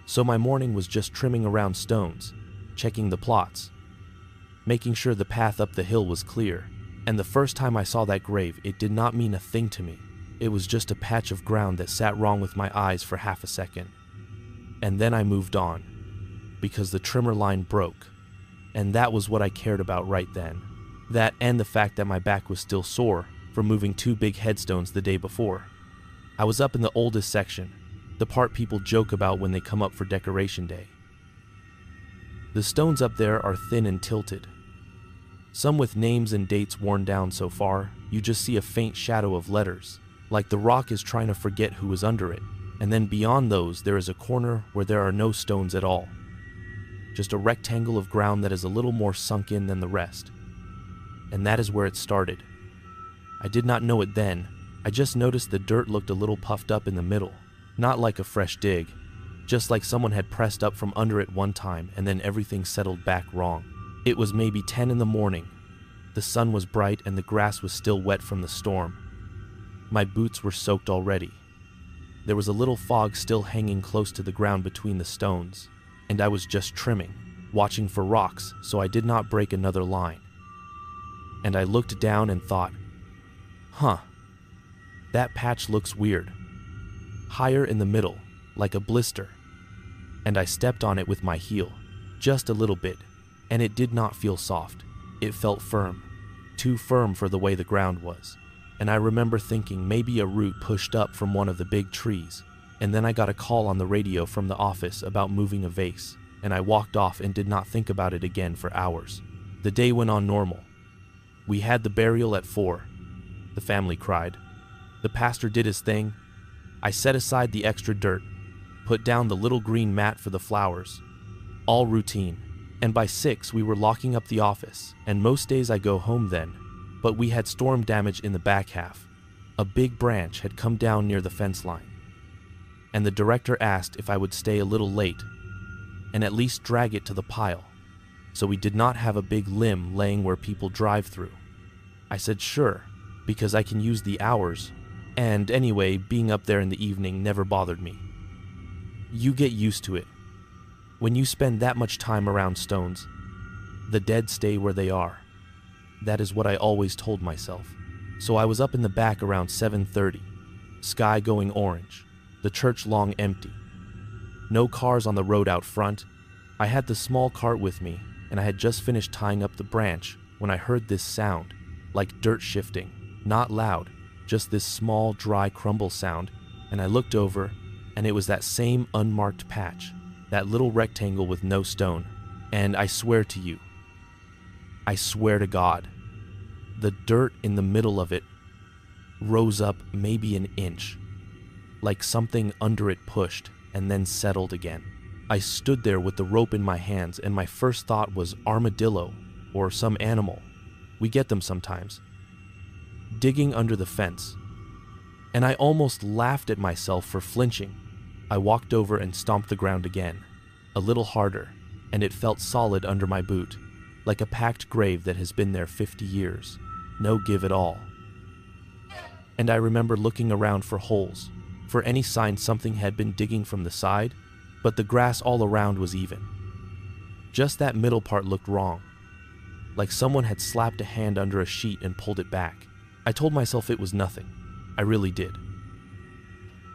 So my morning was just trimming around stones, checking the plots, making sure the path up the hill was clear. And the first time I saw that grave, it did not mean a thing to me. It was just a patch of ground that sat wrong with my eyes for half a second. And then I moved on, because the trimmer line broke. And that was what I cared about right then. That and the fact that my back was still sore from moving 2 big headstones the day before. I was up in the oldest section, the part people joke about when they come up for decoration day. The stones up there are thin and tilted. Some with names and dates worn down so far, you just see a faint shadow of letters, like the rock is trying to forget who was under it. And then beyond those, there is a corner where there are no stones at all. Just a rectangle of ground that is a little more sunk in than the rest. And that is where it started. I did not know it then. I just noticed the dirt looked a little puffed up in the middle, not like a fresh dig, just like someone had pressed up from under it one time and then everything settled back wrong. It was maybe 10 in the morning. The sun was bright and the grass was still wet from the storm. My boots were soaked already. There was a little fog still hanging close to the ground between the stones, and I was just trimming, watching for rocks so I did not break another line. And I looked down and thought, that patch looks weird. Higher in the middle, like a blister. And I stepped on it with my heel, just a little bit, and it did not feel soft. It felt firm, too firm for the way the ground was. And I remember thinking maybe a root pushed up from one of the big trees. And then I got a call on the radio from the office about moving a vase, and I walked off and did not think about it again for hours. The day went on normal. We had the burial at 4. The family cried. The pastor did his thing. I set aside the extra dirt, put down the little green mat for the flowers. All routine. And by 6 we were locking up the office, and most days I go home then. But we had storm damage in the back half. A big branch had come down near the fence line. And the director asked if I would stay a little late and at least drag it to the pile, so we did not have a big limb laying where people drive through. I said sure, because I can use the hours, and anyway, being up there in the evening never bothered me. You get used to it. When you spend that much time around stones, the dead stay where they are. That is what I always told myself. So I was up in the back around 7:30, sky going orange, the church lawn empty. No cars on the road out front. I had the small cart with me, and I had just finished tying up the branch when I heard this sound, like dirt shifting, not loud, just this small, dry crumble sound, and I looked over, and it was that same unmarked patch, that little rectangle with no stone, and I swear to you, I swear to God, the dirt in the middle of it rose up maybe an inch, like something under it pushed and then settled again. I stood there with the rope in my hands, and my first thought was armadillo or some animal. We get them sometimes. Digging under the fence. And I almost laughed at myself for flinching. I walked over and stomped the ground again, a little harder, and it felt solid under my boot, like a packed grave that has been there 50 years. No give at all. And I remember looking around for holes, for any sign something had been digging from the side, but the grass all around was even. Just that middle part looked wrong, like someone had slapped a hand under a sheet and pulled it back. I told myself it was nothing. I really did.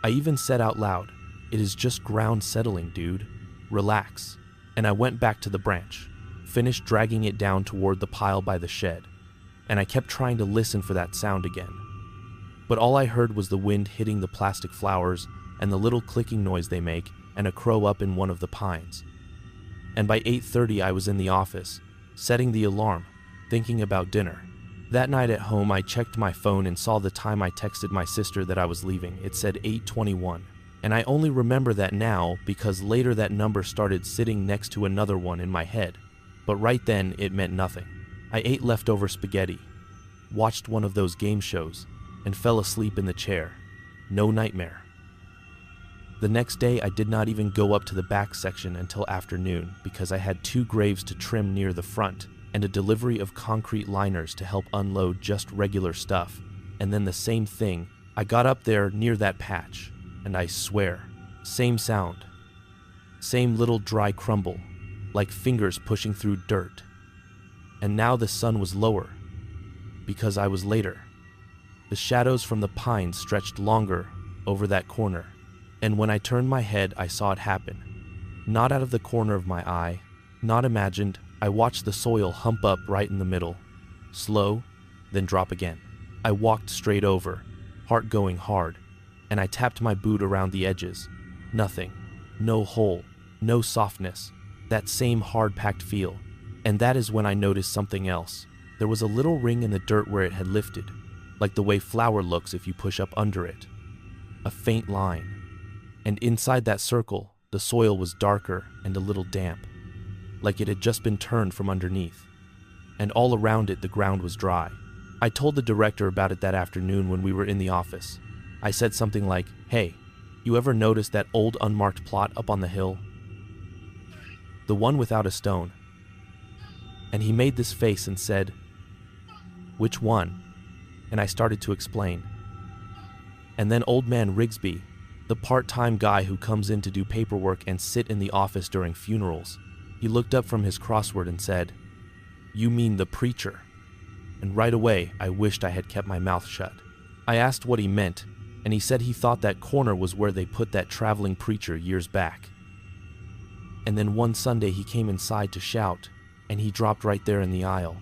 I even said out loud, "It is just ground settling, dude. Relax." And I went back to the branch, finished dragging it down toward the pile by the shed, and I kept trying to listen for that sound again. But all I heard was the wind hitting the plastic flowers and the little clicking noise they make, and a crow up in one of the pines. And by 8:30 I was in the office, setting the alarm, thinking about dinner. That night at home I checked my phone and saw the time I texted my sister that I was leaving. It said 8:21, and I only remember that now because later that number started sitting next to another one in my head, but right then it meant nothing. I ate leftover spaghetti, watched one of those game shows, and fell asleep in the chair. No nightmare. The next day I did not even go up to the back section until afternoon because I had 2 graves to trim near the front and a delivery of concrete liners to help unload just regular stuff. And then the same thing, I got up there near that patch, and I swear, same sound, same little dry crumble, like fingers pushing through dirt. And now the sun was lower, because I was later. The shadows from the pines stretched longer over that corner, and when I turned my head, I saw it happen. Not out of the corner of my eye, not imagined. I watched the soil hump up right in the middle, slow, then drop again. I walked straight over, heart going hard, and I tapped my boot around the edges. Nothing, no hole, no softness, that same hard-packed feel. And that is when I noticed something else. There was a little ring in the dirt where it had lifted, like the way flour looks if you push up under it. A faint line. And inside that circle, the soil was darker and a little damp, like it had just been turned from underneath. And all around it, the ground was dry. I told the director about it that afternoon when we were in the office. I said something like, "Hey, you ever notice that old unmarked plot up on the hill? The one without a stone?" And he made this face and said, "Which one?" And I started to explain. And then old man Rigsby, the part-time guy who comes in to do paperwork and sit in the office during funerals, he looked up from his crossword and said, "You mean the preacher?" And right away, I wished I had kept my mouth shut. I asked what he meant, and he said he thought that corner was where they put that traveling preacher years back. And then one Sunday he came inside to shout, and he dropped right there in the aisle,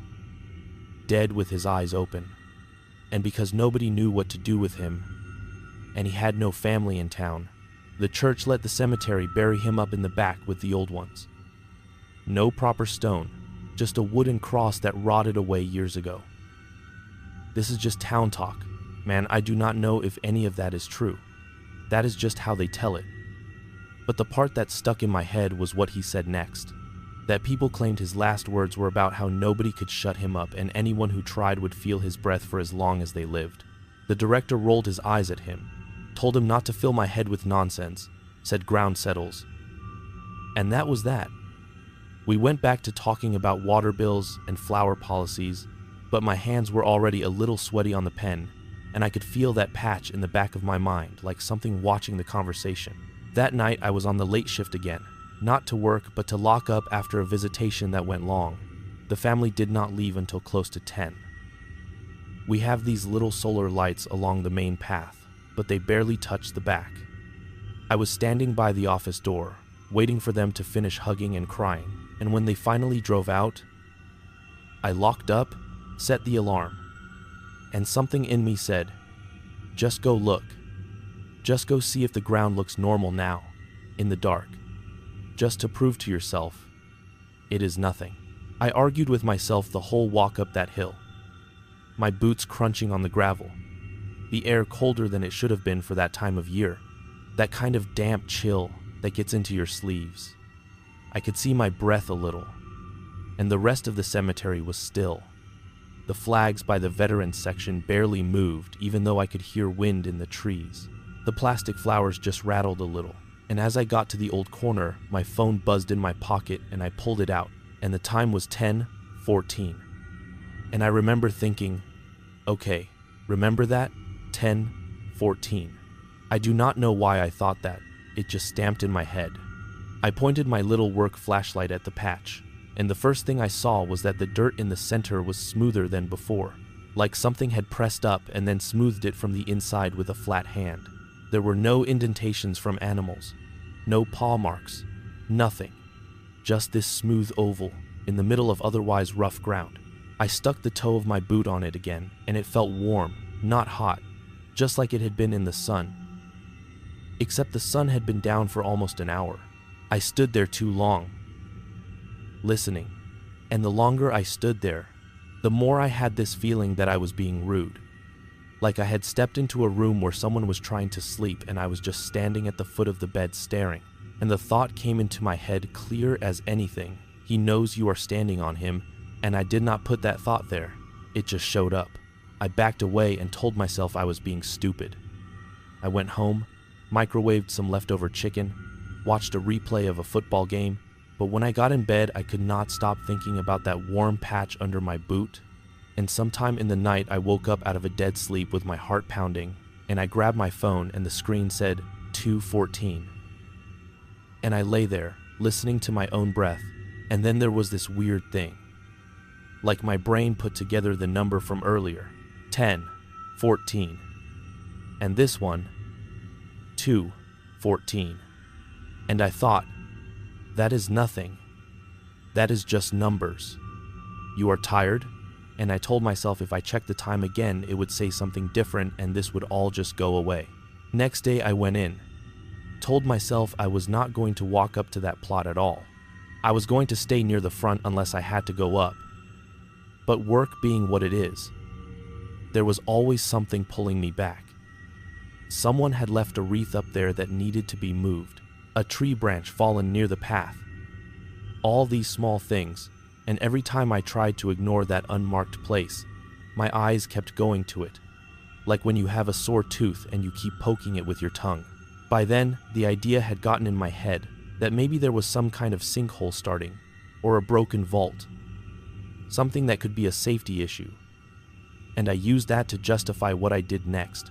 dead with his eyes open. And because nobody knew what to do with him, and he had no family in town, the church let the cemetery bury him up in the back with the old ones. No proper stone, just a wooden cross that rotted away years ago. This is just town talk. Man, I do not know if any of that is true. That is just how they tell it. But the part that stuck in my head was what he said next. That people claimed his last words were about how nobody could shut him up and anyone who tried would feel his breath for as long as they lived. The director rolled his eyes at him, told him not to fill my head with nonsense, said ground settles. And that was that. We went back to talking about water bills and flower policies, but my hands were already a little sweaty on the pen, and I could feel that patch in the back of my mind, like something watching the conversation. That night I was on the late shift again, not to work, but to lock up after a visitation that went long. The family did not leave until close to 10. We have these little solar lights along the main path, but they barely touch the back. I was standing by the office door, waiting for them to finish hugging and crying, and when they finally drove out, I locked up, set the alarm, and something in me said, just go look. Just go see if the ground looks normal now, in the dark. Just to prove to yourself, it is nothing. I argued with myself the whole walk up that hill, my boots crunching on the gravel, the air colder than it should have been for that time of year, that kind of damp chill that gets into your sleeves. I could see my breath a little, and the rest of the cemetery was still. The flags by the veterans section barely moved, even though I could hear wind in the trees. The plastic flowers just rattled a little, and as I got to the old corner, my phone buzzed in my pocket and I pulled it out, and the time was 10:14. And I remember thinking, okay, remember that? 10:14. I do not know why I thought that, it just stamped in my head. I pointed my little work flashlight at the patch, and the first thing I saw was that the dirt in the center was smoother than before, like something had pressed up and then smoothed it from the inside with a flat hand. There were no indentations from animals, no paw marks, nothing. Just this smooth oval in the middle of otherwise rough ground. I stuck the toe of my boot on it again, and it felt warm, not hot, just like it had been in the sun. Except the sun had been down for almost an hour. I stood there too long, listening, and the longer I stood there, the more I had this feeling that I was being rude. Like I had stepped into a room where someone was trying to sleep and I was just standing at the foot of the bed staring. And the thought came into my head clear as anything. He knows you are standing on him, and I did not put that thought there. It just showed up. I backed away and told myself I was being stupid. I went home, microwaved some leftover chicken, watched a replay of a football game, but when I got in bed, I could not stop thinking about that warm patch under my boot. And sometime in the night, I woke up out of a dead sleep with my heart pounding, and I grabbed my phone and the screen said 2:14. And I lay there, listening to my own breath, and then there was this weird thing. Like my brain put together the number from earlier, 10:14, and this one, 2:14. And I thought, that is nothing. That is just numbers. You are tired? And I told myself if I checked the time again, it would say something different and this would all just go away. Next day I went in, told myself I was not going to walk up to that plot at all. I was going to stay near the front unless I had to go up. But work being what it is, there was always something pulling me back. Someone had left a wreath up there that needed to be moved, a tree branch fallen near the path. All these small things, and every time I tried to ignore that unmarked place, my eyes kept going to it, like when you have a sore tooth and you keep poking it with your tongue. By then, the idea had gotten in my head that maybe there was some kind of sinkhole starting, or a broken vault, something that could be a safety issue. And I used that to justify what I did next,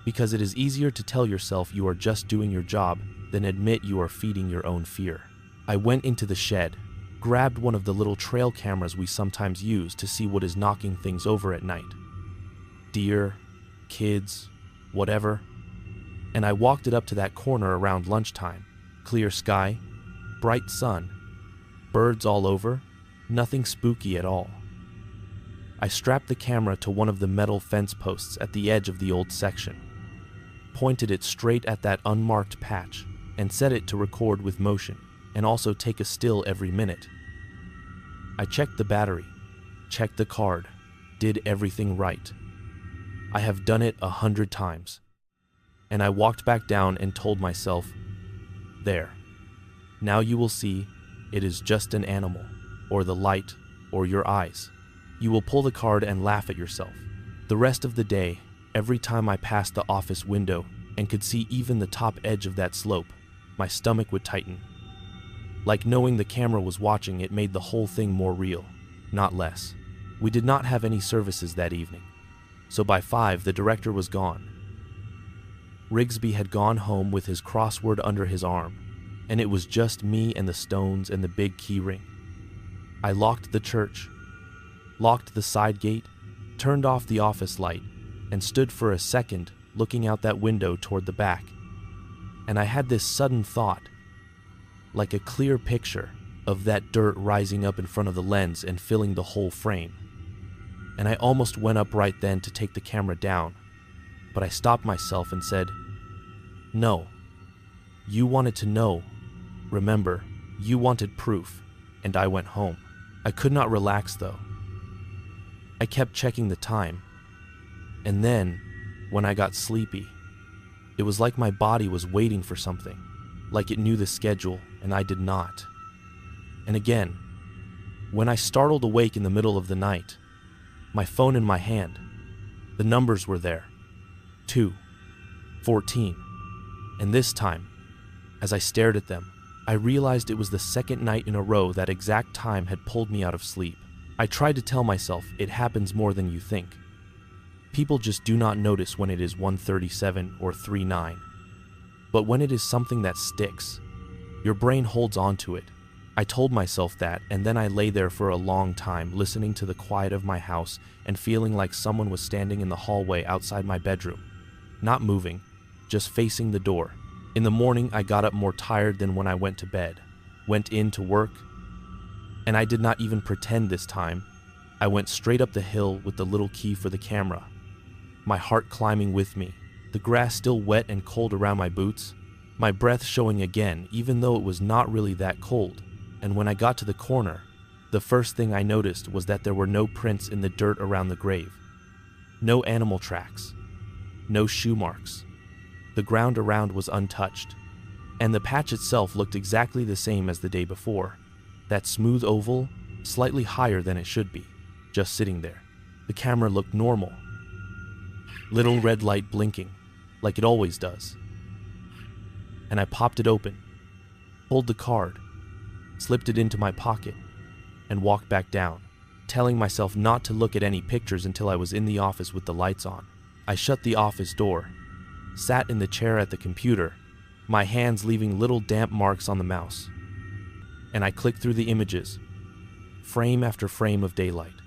because it is easier to tell yourself you are just doing your job than admit you are feeding your own fear. I went into the shed, grabbed one of the little trail cameras we sometimes use to see what is knocking things over at night. Deer, kids, whatever. And I walked it up to that corner around lunchtime. Clear sky, bright sun, birds all over, nothing spooky at all. I strapped the camera to one of the metal fence posts at the edge of the old section, pointed it straight at that unmarked patch, and set it to record with motion, and also take a still every minute. I checked the battery, checked the card, did everything right. I have done it 100 times. And I walked back down and told myself, there. Now you will see it is just an animal, or the light, or your eyes. You will pull the card and laugh at yourself. The rest of the day, every time I passed the office window and could see even the top edge of that slope, my stomach would tighten. Like knowing the camera was watching, it made the whole thing more real, not less. We did not have any services that evening, so by 5 the director was gone. Rigsby had gone home with his crossword under his arm, and it was just me and the stones and the big key ring. I locked the church, locked the side gate, turned off the office light and stood for a second looking out that window toward the back. And I had this sudden thought, like a clear picture of that dirt rising up in front of the lens and filling the whole frame. And I almost went up right then to take the camera down, but I stopped myself and said, "No, you wanted to know. Remember, you wanted proof," and I went home. I could not relax though. I kept checking the time, and then, when I got sleepy, it was like my body was waiting for something, like it knew the schedule and I did not. And again, when I startled awake in the middle of the night, my phone in my hand, the numbers were there, 2, 14, and this time, as I stared at them, I realized it was the second night in a row that exact time had pulled me out of sleep. I tried to tell myself it happens more than you think. People just do not notice when it is 1:37 or 3:09. But when it is something that sticks, your brain holds on to it. I told myself that, and then I lay there for a long time listening to the quiet of my house and feeling like someone was standing in the hallway outside my bedroom, not moving, just facing the door. In the morning, I got up more tired than when I went to bed, went in to work, and I did not even pretend this time. I went straight up the hill with the little key for the camera, my heart climbing with me, the grass still wet and cold around my boots, my breath showing again even though it was not really that cold. And when I got to the corner, the first thing I noticed was that there were no prints in the dirt around the grave. No animal tracks. No shoe marks. The ground around was untouched, and the patch itself looked exactly the same as the day before. That smooth oval, slightly higher than it should be, just sitting there. The camera looked normal. Little red light blinking, like it always does. And I popped it open, pulled the card, slipped it into my pocket, and walked back down, telling myself not to look at any pictures until I was in the office with the lights on. I shut the office door, sat in the chair at the computer, my hands leaving little damp marks on the mouse, and I clicked through the images, frame after frame of daylight.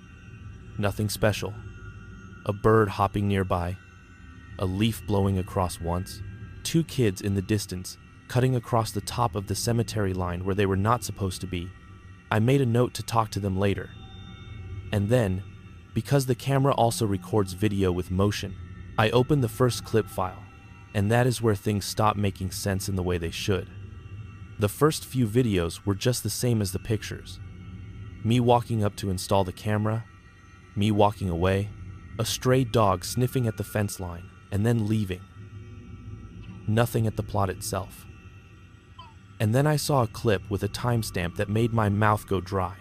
Nothing special. A bird hopping nearby, a leaf blowing across once, 2 kids in the distance cutting across the top of the cemetery line where they were not supposed to be. I made a note to talk to them later. And then, because the camera also records video with motion, I opened the first clip file, and that is where things stop making sense in the way they should. The first few videos were just the same as the pictures. Me walking up to install the camera, me walking away, a stray dog sniffing at the fence line, and then leaving. Nothing at the plot itself. And then I saw a clip with a timestamp that made my mouth go dry.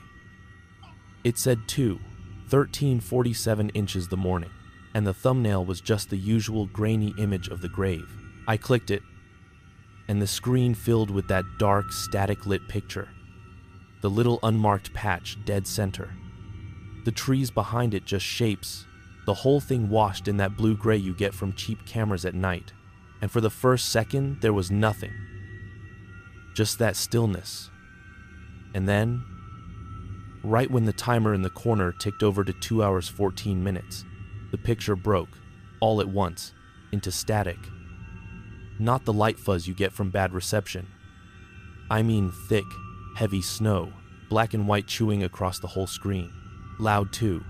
It said 13:47 inches the morning, and the thumbnail was just the usual grainy image of the grave. I clicked it, and the screen filled with that dark, static-lit picture. The little unmarked patch dead center. The trees behind it just shapes, the whole thing washed in that blue-gray you get from cheap cameras at night. And for the first second, there was nothing. Just that stillness. And then, right when the timer in the corner ticked over to 2 hours 14 minutes, the picture broke, all at once, into static. Not the light fuzz you get from bad reception. I mean thick, heavy snow, black and white chewing across the whole screen. Loud too,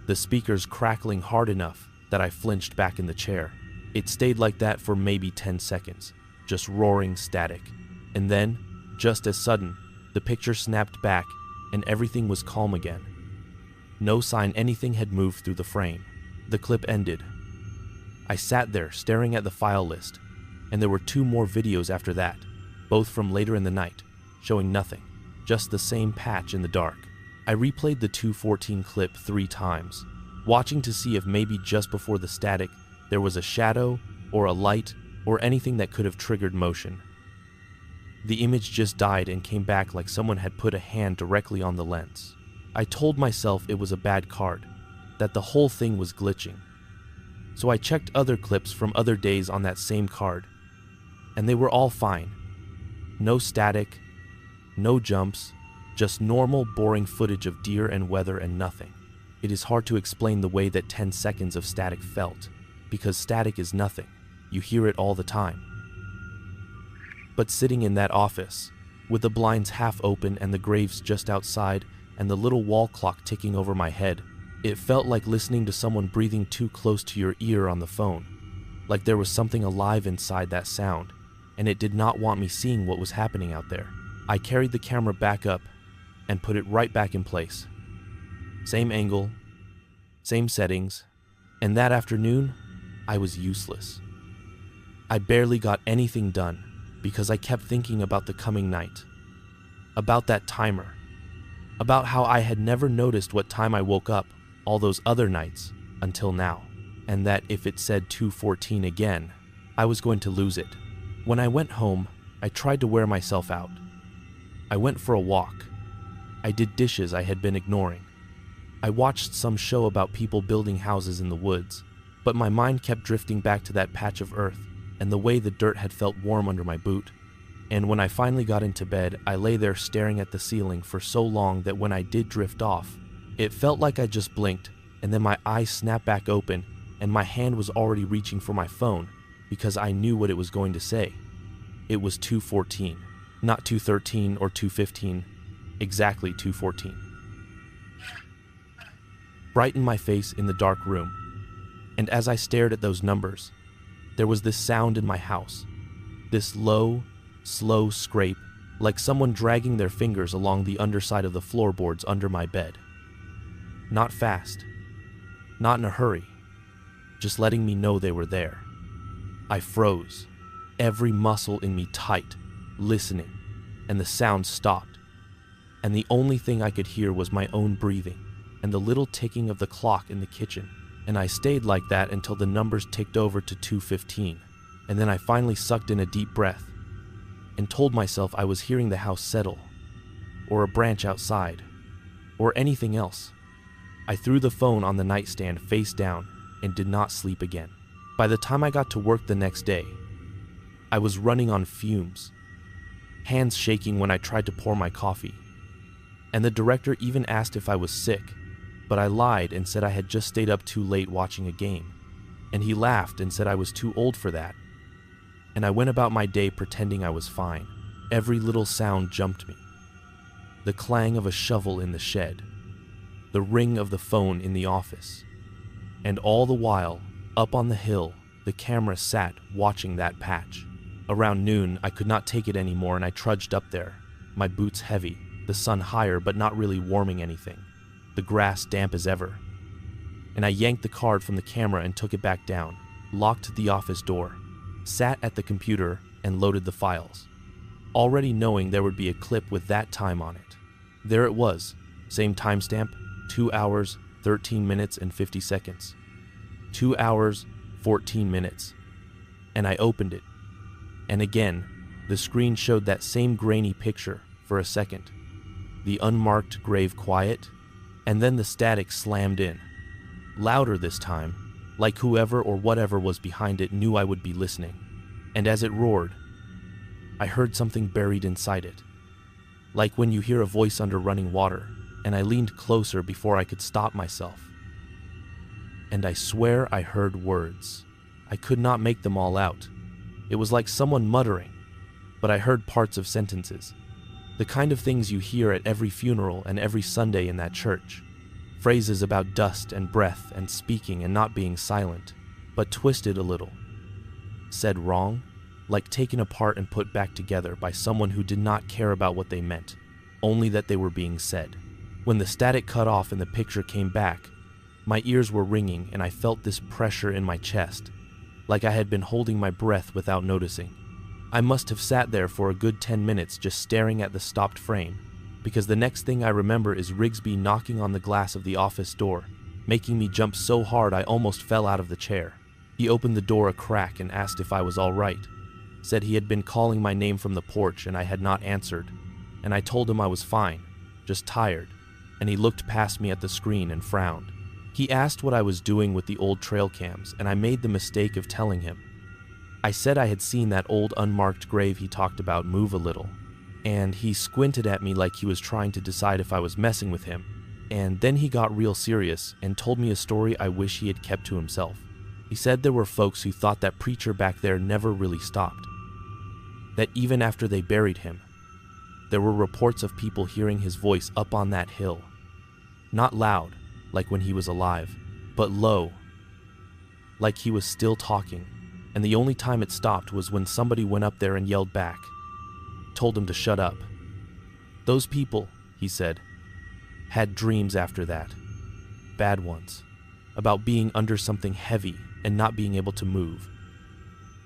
the speakers crackling hard enough that I flinched back in the chair. It stayed like that for maybe 10 seconds, just roaring static. And then, just as sudden, the picture snapped back and everything was calm again. No sign anything had moved through the frame. The clip ended. I sat there staring at the file list, and there were 2 more videos after that, both from later in the night, showing nothing, just the same patch in the dark. I replayed the 2:14 clip 3 times, watching to see if maybe just before the static there was a shadow or a light or anything that could have triggered motion. The image just died and came back like someone had put a hand directly on the lens. I told myself it was a bad card, that the whole thing was glitching. So I checked other clips from other days on that same card, and they were all fine. No static, no jumps, just normal, boring footage of deer and weather and nothing. It is hard to explain the way that 10 seconds of static felt, because static is nothing. You hear it all the time. But sitting in that office, with the blinds half open and the graves just outside and the little wall clock ticking over my head, it felt like listening to someone breathing too close to your ear on the phone, like there was something alive inside that sound, and it did not want me seeing what was happening out there. I carried the camera back up and put it right back in place. Same angle, same settings, and that afternoon, I was useless. I barely got anything done because I kept thinking about the coming night, about that timer, about how I had never noticed what time I woke up all those other nights until now, and that if it said 2:14 again, I was going to lose it. When I went home, I tried to wear myself out. I went for a walk. I did dishes I had been ignoring. I watched some show about people building houses in the woods, but my mind kept drifting back to that patch of earth and the way the dirt had felt warm under my boot. And when I finally got into bed, I lay there staring at the ceiling for so long that when I did drift off, it felt like I just blinked, and then my eyes snapped back open, and my hand was already reaching for my phone because I knew what it was going to say. It was 2:14, not 2:13 or 2:15, exactly 2:14. Bright in my face in the dark room, and as I stared at those numbers, there was this sound in my house, this low, slow scrape, like someone dragging their fingers along the underside of the floorboards under my bed. Not fast, not in a hurry, just letting me know they were there. I froze, every muscle in me tight, listening, and the sound stopped. And the only thing I could hear was my own breathing and the little ticking of the clock in the kitchen. And I stayed like that until the numbers ticked over to 2:15, and then I finally sucked in a deep breath and told myself I was hearing the house settle, or a branch outside, or anything else. I threw the phone on the nightstand face down and did not sleep again. By the time I got to work the next day, I was running on fumes, hands shaking when I tried to pour my coffee, and the director even asked if I was sick, but I lied and said I had just stayed up too late watching a game, and he laughed and said I was too old for that, and I went about my day pretending I was fine. Every little sound jumped me. The clang of a shovel in the shed, the ring of the phone in the office, and all the while, up on the hill, the camera sat watching that patch. Around noon, I could not take it anymore and I trudged up there, my boots heavy, the sun higher but not really warming anything, the grass damp as ever. And I yanked the card from the camera and took it back down, locked the office door, sat at the computer and loaded the files, already knowing there would be a clip with that time on it. There it was, same timestamp, 2 hours, 13 minutes and 50 seconds. 2 hours, 14 minutes. And I opened it. And again, the screen showed that same grainy picture for a second. The unmarked grave quiet, and then the static slammed in. Louder this time, like whoever or whatever was behind it knew I would be listening. And as it roared, I heard something buried inside it. Like when you hear a voice under running water, and I leaned closer before I could stop myself. And I swear I heard words. I could not make them all out. It was like someone muttering, but I heard parts of sentences. The kind of things you hear at every funeral and every Sunday in that church. Phrases about dust and breath and speaking and not being silent, but twisted a little. Said wrong, like taken apart and put back together by someone who did not care about what they meant, only that they were being said. When the static cut off and the picture came back, my ears were ringing and I felt this pressure in my chest, like I had been holding my breath without noticing. I must have sat there for a good 10 minutes just staring at the stopped frame, because the next thing I remember is Rigsby knocking on the glass of the office door, making me jump so hard I almost fell out of the chair. He opened the door a crack and asked if I was all right, said he had been calling my name from the porch and I had not answered, and I told him I was fine, just tired, and he looked past me at the screen and frowned. He asked what I was doing with the old trail cams, and I made the mistake of telling him. I said I had seen that old unmarked grave he talked about move a little, and he squinted at me like he was trying to decide if I was messing with him, And then he got real serious and told me a story I wish he had kept to himself. He said there were folks who thought that preacher back there never really stopped. That even after they buried him, there were reports of people hearing his voice up on that hill. Not loud, like when he was alive, but low, like he was still talking. And the only time it stopped was when somebody went up there and yelled back, told him to shut up. Those people, he said, had dreams after that, bad ones, about being under something heavy and not being able to move.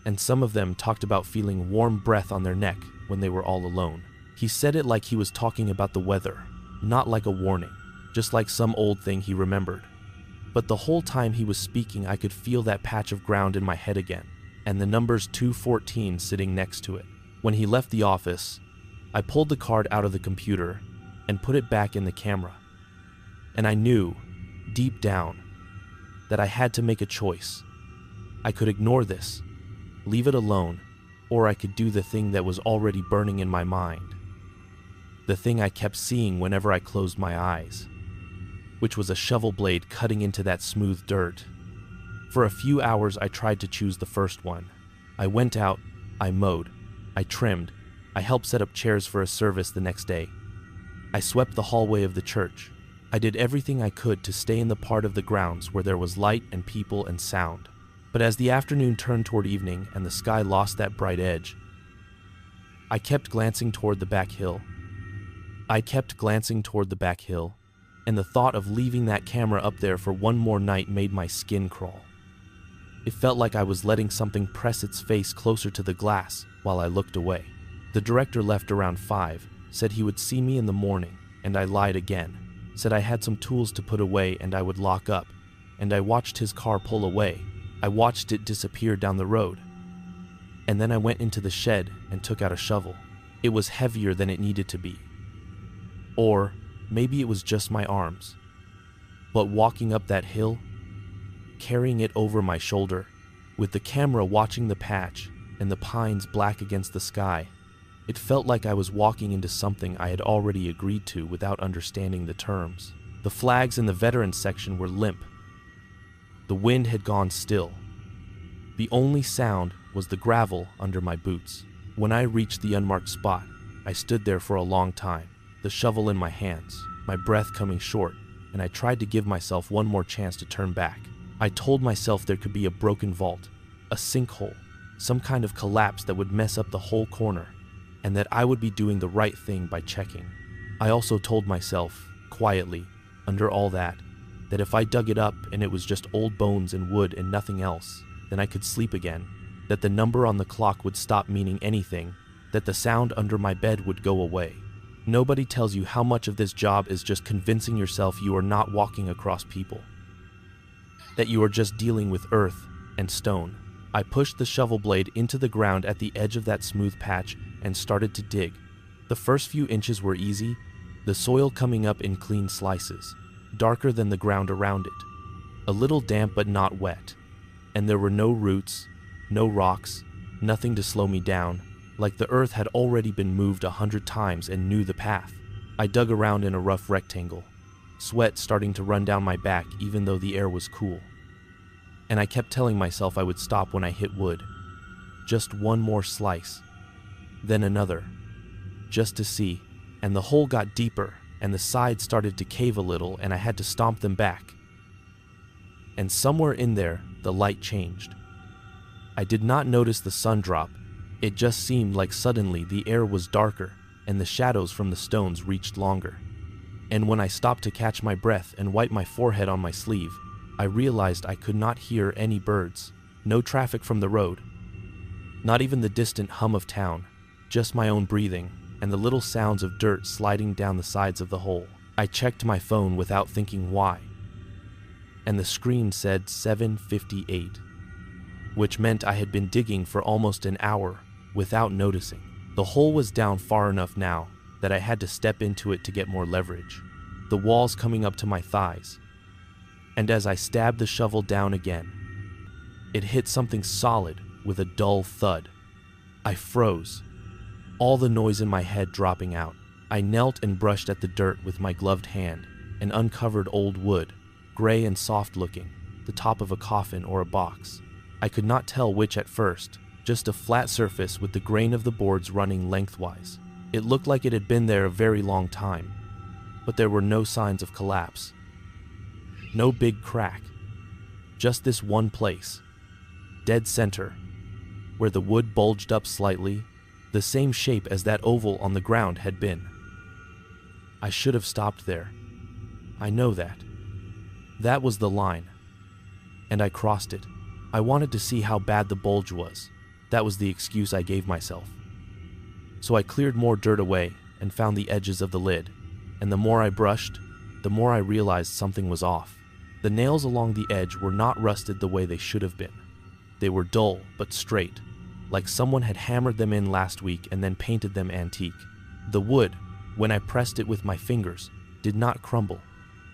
And some of them talked about feeling warm breath on their neck when they were all alone. He said it like he was talking about the weather, not like a warning, just like some old thing he remembered. But the whole time he was speaking, I could feel that patch of ground in my head again, and the numbers 214 sitting next to it. When he left the office, I pulled the card out of the computer and put it back in the camera. And I knew, deep down, that I had to make a choice. I could ignore this, leave it alone, or I could do the thing that was already burning in my mind. The thing I kept seeing whenever I closed my eyes, which was a shovel blade cutting into that smooth dirt. For a few hours I tried to choose the first one. I went out, I mowed, I trimmed, I helped set up chairs for a service the next day. I swept the hallway of the church. I did everything I could to stay in the part of the grounds where there was light and people and sound. But as the afternoon turned toward evening and the sky lost that bright edge, I kept glancing toward the back hill. And the thought of leaving that camera up there for one more night made my skin crawl. It felt like I was letting something press its face closer to the glass while I looked away. The director left around 5, said he would see me in the morning, and I lied again. Said I had some tools to put away and I would lock up, and I watched his car pull away. I watched it disappear down the road. And then I went into the shed and took out a shovel. It was heavier than it needed to be. Or maybe it was just my arms. But walking up that hill, carrying it over my shoulder, with the camera watching the patch and the pines black against the sky, it felt like I was walking into something I had already agreed to without understanding the terms. The flags in the veterans section were limp. The wind had gone still. The only sound was the gravel under my boots. When I reached the unmarked spot, I stood there for a long time, the shovel in my hands, my breath coming short, and I tried to give myself one more chance to turn back. I told myself there could be a broken vault, a sinkhole, some kind of collapse that would mess up the whole corner, and that I would be doing the right thing by checking. I also told myself, quietly, under all that if I dug it up and it was just old bones and wood and nothing else, then I could sleep again, that the number on the clock would stop meaning anything, that the sound under my bed would go away. Nobody tells you how much of this job is just convincing yourself you are not walking across people, that you are just dealing with earth and stone. I pushed the shovel blade into the ground at the edge of that smooth patch and started to dig. The first few inches were easy, the soil coming up in clean slices, darker than the ground around it, a little damp but not wet, and there were no roots, no rocks, nothing to slow me down, like the earth had already been moved 100 times and knew the path. I dug around in a rough rectangle, sweat starting to run down my back even though the air was cool. And I kept telling myself I would stop when I hit wood. Just one more slice, then another, just to see, and the hole got deeper and the sides started to cave a little and I had to stomp them back. And somewhere in there, the light changed. I did not notice the sun drop. It just seemed like suddenly the air was darker and the shadows from the stones reached longer. And when I stopped to catch my breath and wipe my forehead on my sleeve, I realized I could not hear any birds, no traffic from the road, not even the distant hum of town, just my own breathing and the little sounds of dirt sliding down the sides of the hole. I checked my phone without thinking why, and the screen said 7:58, which meant I had been digging for almost an hour without noticing. The hole was down far enough now that I had to step into it to get more leverage, the walls coming up to my thighs. And as I stabbed the shovel down again, it hit something solid with a dull thud. I froze, all the noise in my head dropping out. I knelt and brushed at the dirt with my gloved hand, and uncovered old wood, gray and soft looking, the top of a coffin or a box. I could not tell which at first, just a flat surface with the grain of the boards running lengthwise. It looked like it had been there a very long time, but there were no signs of collapse. No big crack. Just this one place, dead center, where the wood bulged up slightly, the same shape as that oval on the ground had been. I should have stopped there. I know that. That was the line. And I crossed it. I wanted to see how bad the bulge was. That was the excuse I gave myself. So I cleared more dirt away and found the edges of the lid. And the more I brushed, the more I realized something was off. The nails along the edge were not rusted the way they should have been. They were dull but straight, like someone had hammered them in last week and then painted them antique. The wood, when I pressed it with my fingers, did not crumble.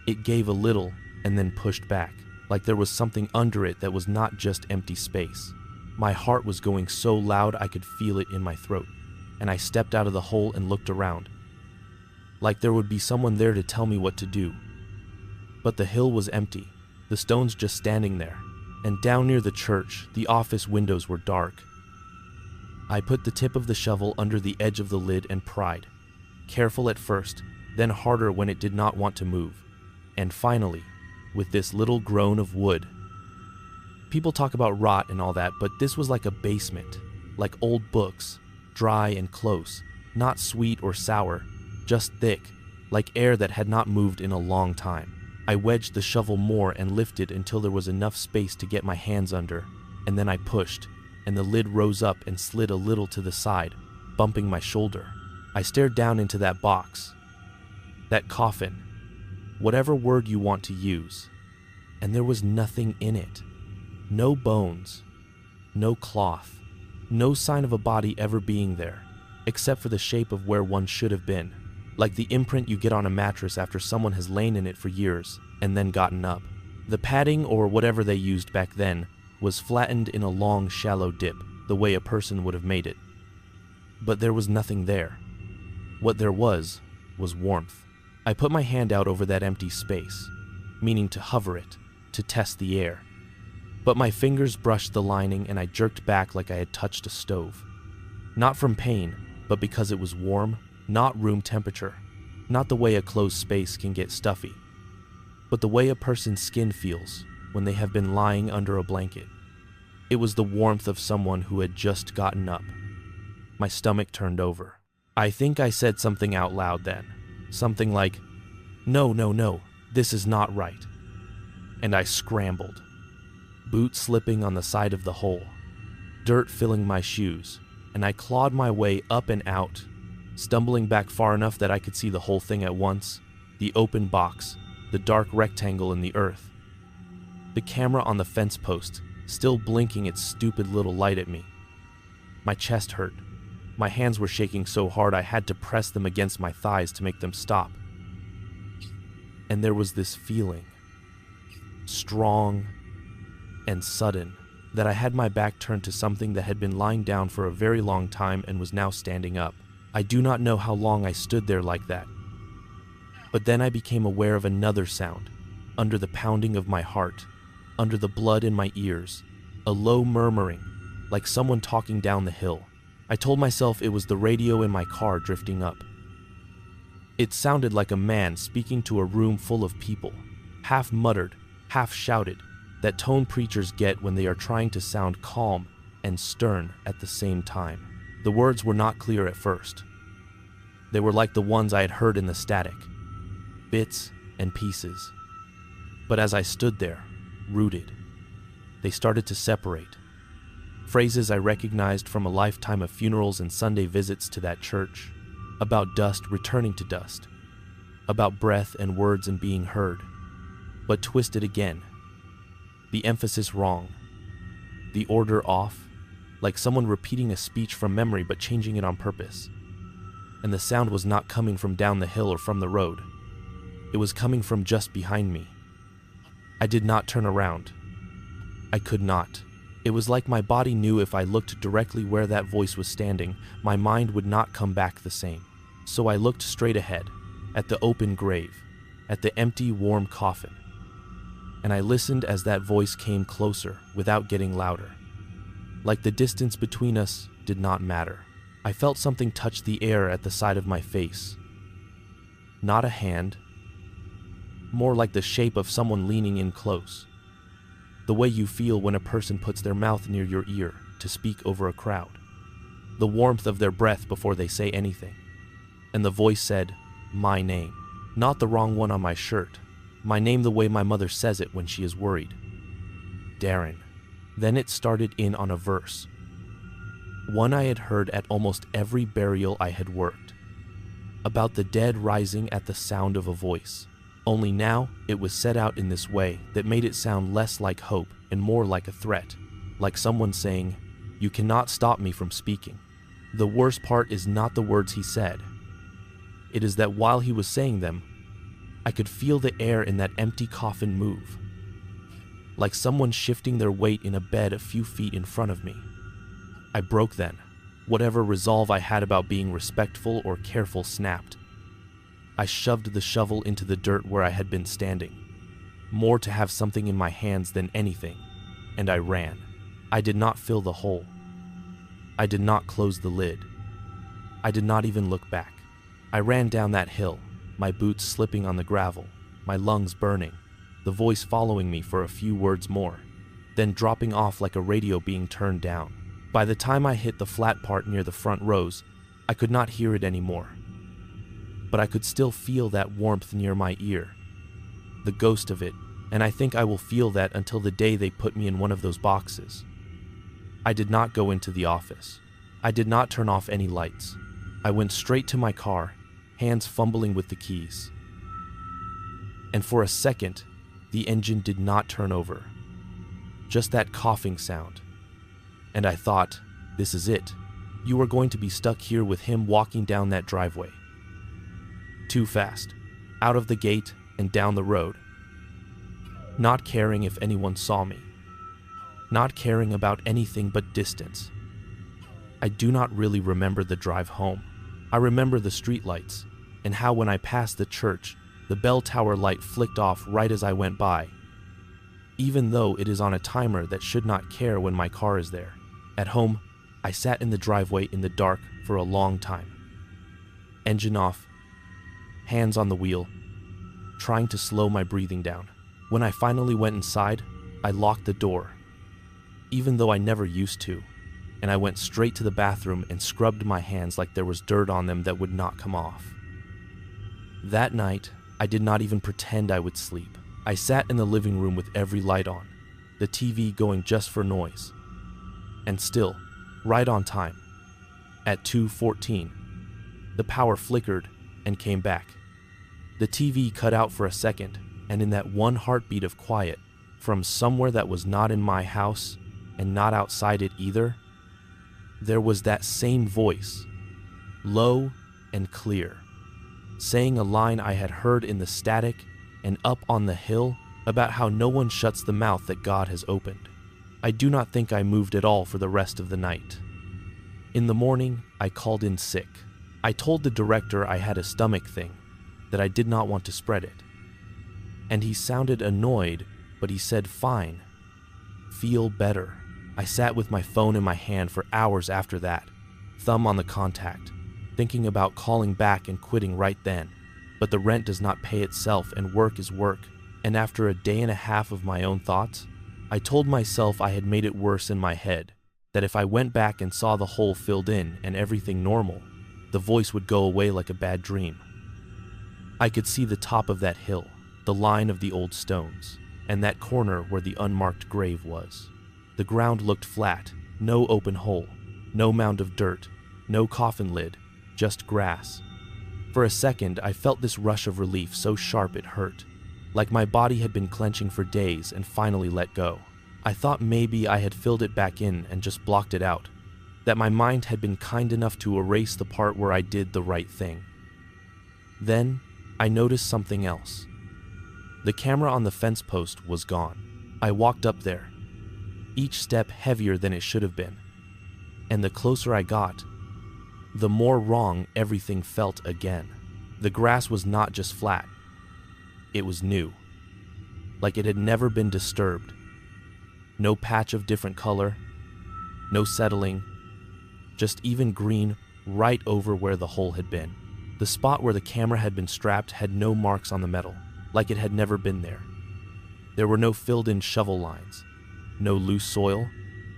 It gave a little and then pushed back, like there was something under it that was not just empty space. My heart was going so loud I could feel it in my throat, and I stepped out of the hole and looked around, like there would be someone there to tell me what to do. But the hill was empty, the stones just standing there, and down near the church, the office windows were dark. I put the tip of the shovel under the edge of the lid and pried, careful at first, then harder when it did not want to move, and finally, with this little groan of wood. People talk about rot and all that, but this was like a basement, like old books, dry and close, not sweet or sour, just thick, like air that had not moved in a long time. I wedged the shovel more and lifted until there was enough space to get my hands under, and then I pushed, and the lid rose up and slid a little to the side, bumping my shoulder. I stared down into that box, that coffin, whatever word you want to use, and there was nothing in it. No bones, no cloth, no sign of a body ever being there, except for the shape of where one should have been, like the imprint you get on a mattress after someone has lain in it for years and then gotten up. The padding, or whatever they used back then, was flattened in a long, shallow dip, the way a person would have made it. But there was nothing there. What there was warmth. I put my hand out over that empty space, meaning to hover it, to test the air. But my fingers brushed the lining and I jerked back like I had touched a stove. Not from pain, but because it was warm, not room temperature, not the way a closed space can get stuffy, but the way a person's skin feels when they have been lying under a blanket. It was the warmth of someone who had just gotten up. My stomach turned over. I think I said something out loud then, something like, no, this is not right. And I scrambled, boots slipping on the side of the hole, dirt filling my shoes, and I clawed my way up and out, stumbling back far enough that I could see the whole thing at once, the open box, the dark rectangle in the earth, the camera on the fence post, still blinking its stupid little light at me. My chest hurt. My hands were shaking so hard I had to press them against my thighs to make them stop. And there was this feeling, strong and sudden, that I had my back turned to something that had been lying down for a very long time and was now standing up. I do not know how long I stood there like that. But then I became aware of another sound, under the pounding of my heart, under the blood in my ears, a low murmuring, like someone talking down the hill. I told myself it was the radio in my car drifting up. It sounded like a man speaking to a room full of people, half muttered, half shouted, that tone preachers get when they are trying to sound calm and stern at the same time. The words were not clear at first. They were like the ones I had heard in the static, bits and pieces. But as I stood there, rooted, they started to separate. Phrases I recognized from a lifetime of funerals and Sunday visits to that church, about dust returning to dust, about breath and words and being heard, but twisted again, the emphasis wrong, the order off, like someone repeating a speech from memory but changing it on purpose. And the sound was not coming from down the hill or from the road. It was coming from just behind me. I did not turn around. I could not. It was like my body knew if I looked directly where that voice was standing, my mind would not come back the same. So I looked straight ahead, at the open grave, at the empty, warm coffin. And I listened as that voice came closer without getting louder. Like the distance between us did not matter. I felt something touch the air at the side of my face. Not a hand, more like the shape of someone leaning in close. The way you feel when a person puts their mouth near your ear to speak over a crowd. The warmth of their breath before they say anything. And the voice said, my name. Not the wrong one on my shirt. My name the way my mother says it when she is worried. Darren. Then it started in on a verse. One I had heard at almost every burial I had worked. About the dead rising at the sound of a voice. Only now it was set out in this way that made it sound less like hope and more like a threat. Like someone saying, you cannot stop me from speaking. The worst part is not the words he said. It is that while he was saying them, I could feel the air in that empty coffin move. Like someone shifting their weight in a bed a few feet in front of me. I broke then. Whatever resolve I had about being respectful or careful snapped. I shoved the shovel into the dirt where I had been standing. More to have something in my hands than anything. And I ran. I did not fill the hole. I did not close the lid. I did not even look back. I ran down that hill, my boots slipping on the gravel, my lungs burning, the voice following me for a few words more, then dropping off like a radio being turned down. By the time I hit the flat part near the front rows, I could not hear it anymore. But I could still feel that warmth near my ear, the ghost of it, and I think I will feel that until the day they put me in one of those boxes. I did not go into the office. I did not turn off any lights. I went straight to my car, hands fumbling with the keys. And for a second, the engine did not turn over. Just that coughing sound. And I thought, this is it. You are going to be stuck here with him walking down that driveway. Too fast. Out of the gate and down the road. Not caring if anyone saw me. Not caring about anything but distance. I do not really remember the drive home. I remember the streetlights, and how when I passed the church, the bell tower light flicked off right as I went by, even though it is on a timer that should not care when my car is there. At home, I sat in the driveway in the dark for a long time. Engine off, hands on the wheel, trying to slow my breathing down. When I finally went inside, I locked the door, even though I never used to, and I went straight to the bathroom and scrubbed my hands like there was dirt on them that would not come off. That night, I did not even pretend I would sleep. I sat in the living room with every light on, the TV going just for noise. And still, right on time, at 2:14, the power flickered and came back. The TV cut out for a second, and in that one heartbeat of quiet, from somewhere that was not in my house and not outside it either, there was that same voice, low and clear, saying a line I had heard in the static and up on the hill about how no one shuts the mouth that God has opened. I do not think I moved at all for the rest of the night. In the morning, I called in sick. I told the director I had a stomach thing, that I did not want to spread it. And he sounded annoyed, but he said, fine, feel better. I sat with my phone in my hand for hours after that, thumb on the contact, thinking about calling back and quitting right then. But the rent does not pay itself and work is work, and after a day and a half of my own thoughts, I told myself I had made it worse in my head, that if I went back and saw the hole filled in and everything normal, the voice would go away like a bad dream. I could see the top of that hill, the line of the old stones, and that corner where the unmarked grave was. The ground looked flat, no open hole, no mound of dirt, no coffin lid, just grass. For a second, I felt this rush of relief so sharp it hurt, like my body had been clenching for days and finally let go. I thought maybe I had filled it back in and just blocked it out, that my mind had been kind enough to erase the part where I did the right thing. Then, I noticed something else. The camera on the fence post was gone. I walked up there, each step heavier than it should have been, and the closer I got, the more wrong everything felt again. The grass was not just flat. It was new, like it had never been disturbed. No patch of different color, no settling, just even green right over where the hole had been. The spot where the camera had been strapped had no marks on the metal, like it had never been there. There were no filled-in shovel lines, no loose soil,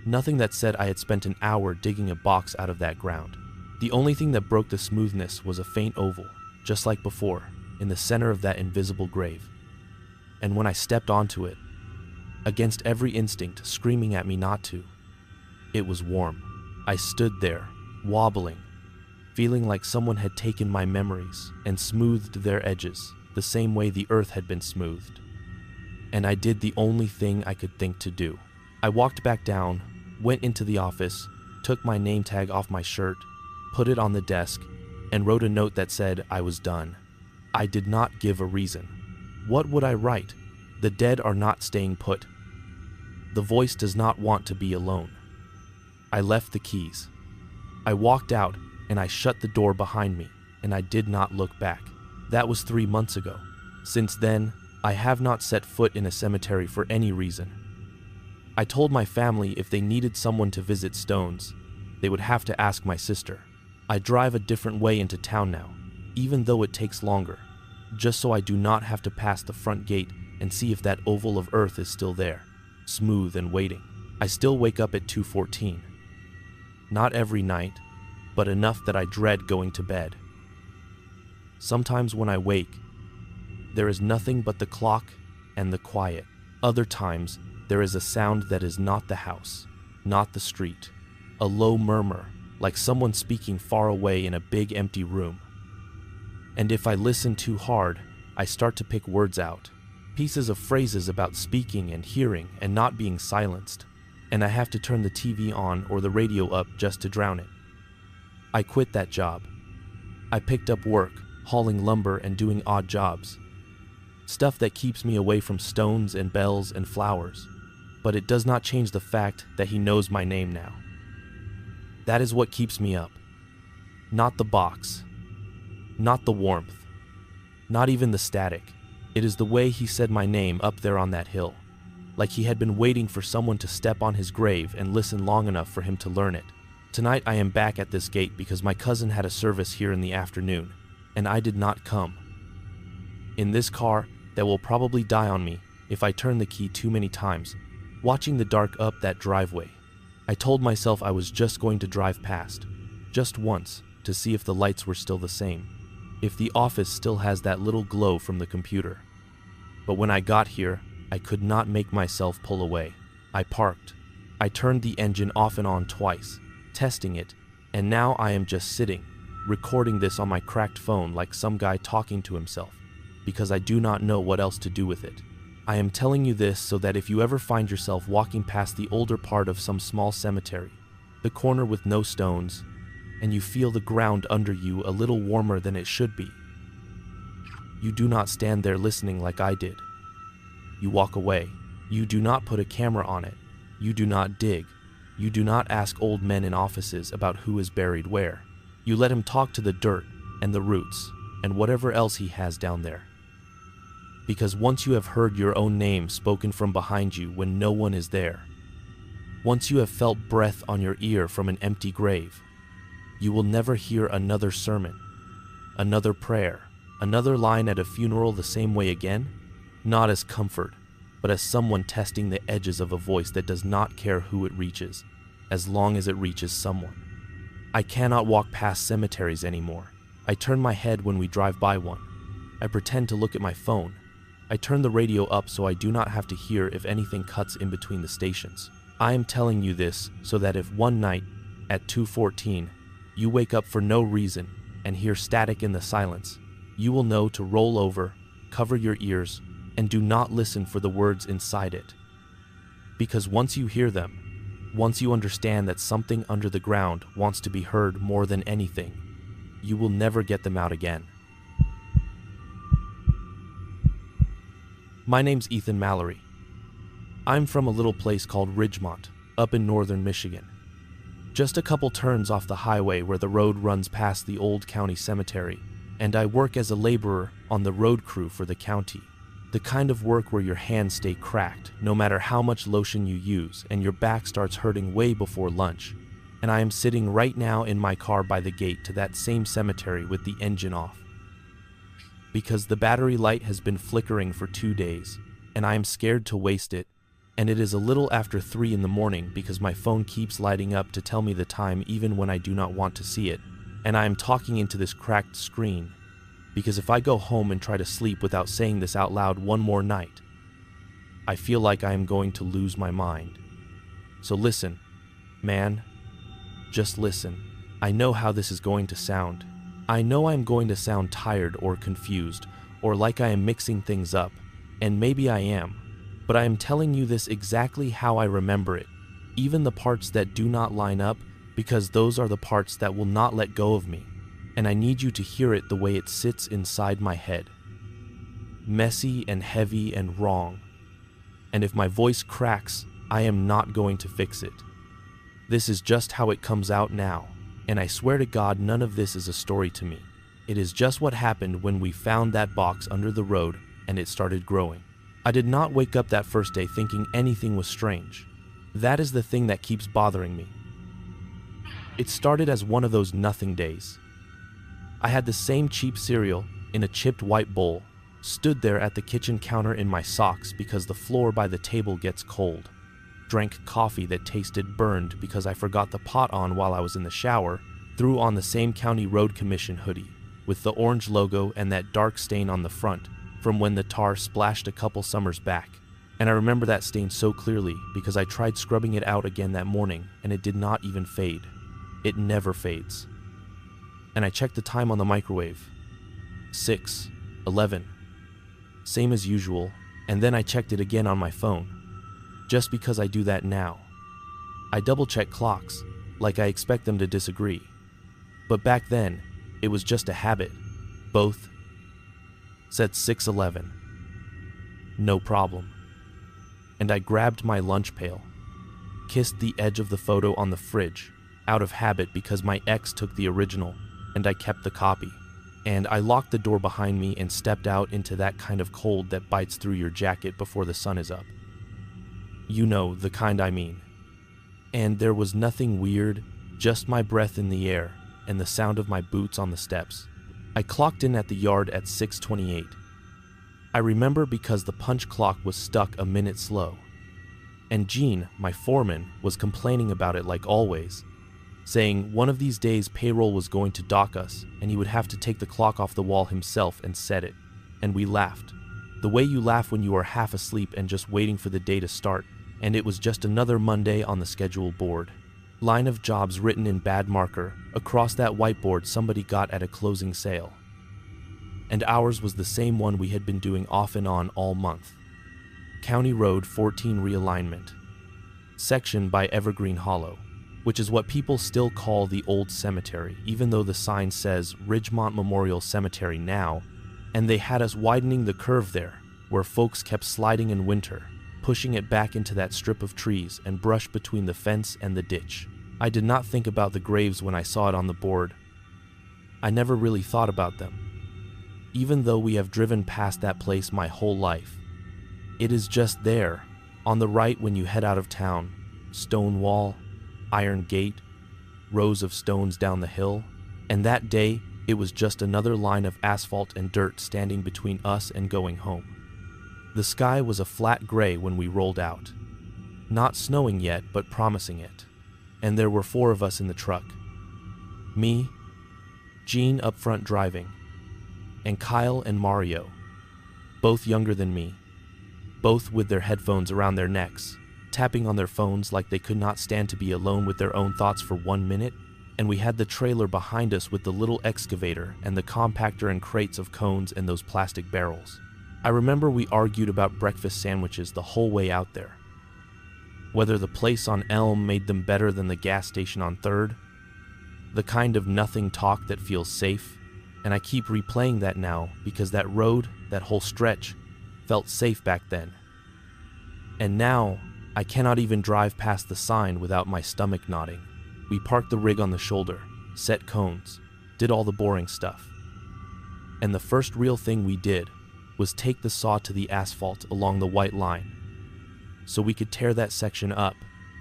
nothing that said I had spent an hour digging a box out of that ground. The only thing that broke the smoothness was a faint oval, just like before, in the center of that invisible grave. And when I stepped onto it, against every instinct screaming at me not to, it was warm. I stood there, wobbling, feeling like someone had taken my memories and smoothed their edges the same way the earth had been smoothed. And I did the only thing I could think to do. I walked back down, went into the office, took my name tag off my shirt, put it on the desk, and wrote a note that said I was done. I did not give a reason. What would I write? The dead are not staying put. The voice does not want to be alone. I left the keys. I walked out and I shut the door behind me, and I did not look back. That was 3 months ago. Since then, I have not set foot in a cemetery for any reason. I told my family if they needed someone to visit stones, they would have to ask my sister. I drive a different way into town now, even though it takes longer, just so I do not have to pass the front gate and see if that oval of earth is still there, smooth and waiting. I still wake up at 2:14. Not every night, but enough that I dread going to bed. Sometimes when I wake, there is nothing but the clock and the quiet. Other times, there is a sound that is not the house, not the street, a low murmur, like someone speaking far away in a big empty room. And if I listen too hard, I start to pick words out, pieces of phrases about speaking and hearing and not being silenced, and I have to turn the TV on or the radio up just to drown it. I quit that job. I picked up work, hauling lumber and doing odd jobs. Stuff that keeps me away from stones and bells and flowers, but it does not change the fact that he knows my name now. That is what keeps me up. Not the box, not the warmth, not even the static. It is the way he said my name up there on that hill, like he had been waiting for someone to step on his grave and listen long enough for him to learn it. Tonight I am back at this gate because my cousin had a service here in the afternoon, and I did not come. In this car that will probably die on me if I turn the key too many times, watching the dark up that driveway, I told myself I was just going to drive past, just once, to see if the lights were still the same, if the office still has that little glow from the computer. But when I got here, I could not make myself pull away. I parked. I turned the engine off and on twice, testing it, and now I am just sitting, recording this on my cracked phone like some guy talking to himself, because I do not know what else to do with it. I am telling you this so that if you ever find yourself walking past the older part of some small cemetery, the corner with no stones, and you feel the ground under you a little warmer than it should be, you do not stand there listening like I did. You walk away. You do not put a camera on it. You do not dig. You do not ask old men in offices about who is buried where. You let him talk to the dirt and the roots and whatever else he has down there. Because once you have heard your own name spoken from behind you when no one is there, once you have felt breath on your ear from an empty grave, you will never hear another sermon, another prayer, another line at a funeral the same way again, not as comfort, but as someone testing the edges of a voice that does not care who it reaches, as long as it reaches someone. I cannot walk past cemeteries anymore. I turn my head when we drive by one. I pretend to look at my phone. I turn the radio up so I do not have to hear if anything cuts in between the stations. I am telling you this so that if one night, at 2:14, you wake up for no reason and hear static in the silence, you will know to roll over, cover your ears, and do not listen for the words inside it. Because once you hear them, once you understand that something under the ground wants to be heard more than anything, you will never get them out again. My name's Ethan Mallory. I'm from a little place called Ridgemont, up in northern Michigan. Just a couple turns off the highway where the road runs past the old county cemetery, and I work as a laborer on the road crew for the county. The kind of work where your hands stay cracked no matter how much lotion you use and your back starts hurting way before lunch. And I am sitting right now in my car by the gate to that same cemetery with the engine off. Because the battery light has been flickering for 2 days, and I am scared to waste it, and it is a little after 3 in the morning because my phone keeps lighting up to tell me the time even when I do not want to see it, and I am talking into this cracked screen, because if I go home and try to sleep without saying this out loud one more night, I feel like I am going to lose my mind. So listen, man, just listen. I know how this is going to sound. I know I'm going to sound tired or confused, or like I am mixing things up, and maybe I am, but I am telling you this exactly how I remember it, even the parts that do not line up, because those are the parts that will not let go of me, and I need you to hear it the way it sits inside my head. Messy and heavy and wrong. And if my voice cracks, I am not going to fix it. This is just how it comes out now. And I swear to God, none of this is a story to me. It is just what happened when we found that box under the road and it started growing. I did not wake up that first day thinking anything was strange. That is the thing that keeps bothering me. It started as one of those nothing days. I had the same cheap cereal in a chipped white bowl, stood there at the kitchen counter in my socks because the floor by the table gets cold. Drank coffee that tasted burned because I forgot the pot on while I was in the shower, threw on the same county road commission hoodie with the orange logo and that dark stain on the front from when the tar splashed a couple summers back. And I remember that stain so clearly because I tried scrubbing it out again that morning and it did not even fade. It never fades. And I checked the time on the microwave. 6:11. Same as usual, and then I checked it again on my phone. Just because I do that now. I double-check clocks, like I expect them to disagree. But back then, it was just a habit. Both said 6:11. No problem. And I grabbed my lunch pail, kissed the edge of the photo on the fridge, out of habit because my ex took the original, and I kept the copy. And I locked the door behind me and stepped out into that kind of cold that bites through your jacket before the sun is up. You know, the kind I mean. And there was nothing weird, just my breath in the air and the sound of my boots on the steps. I clocked in at the yard at 6:28. I remember because the punch clock was stuck a minute slow. And Gene, my foreman, was complaining about it like always, saying one of these days payroll was going to dock us and he would have to take the clock off the wall himself and set it. And we laughed. The way you laugh when you are half asleep and just waiting for the day to start. And it was just another Monday on the schedule board. Line of jobs written in bad marker across that whiteboard somebody got at a closing sale. And ours was the same one we had been doing off and on all month. County Road 14 realignment. Section by Evergreen Hollow, which is what people still call the old cemetery, even though the sign says Ridgemont Memorial Cemetery now, and they had us widening the curve there, where folks kept sliding in winter, pushing it back into that strip of trees and brush between the fence and the ditch. I did not think about the graves when I saw it on the board. I never really thought about them. Even though we have driven past that place my whole life. It is just there, on the right when you head out of town. Stone wall, iron gate, rows of stones down the hill. And that day, it was just another line of asphalt and dirt standing between us and going home. The sky was a flat gray when we rolled out. Not snowing yet, but promising it. And there were 4 of us in the truck. Me, Gene up front driving, and Kyle and Mario, both younger than me, both with their headphones around their necks, tapping on their phones like they could not stand to be alone with their own thoughts for 1 minute, and we had the trailer behind us with the little excavator and the compactor and crates of cones and those plastic barrels. I remember we argued about breakfast sandwiches the whole way out there. Whether the place on Elm made them better than the gas station on 3rd. The kind of nothing talk that feels safe. And I keep replaying that now because that road, that whole stretch, felt safe back then. And now, I cannot even drive past the sign without my stomach nodding. We parked the rig on the shoulder, set cones, did all the boring stuff. And the first real thing we did was take the saw to the asphalt along the white line, so we could tear that section up,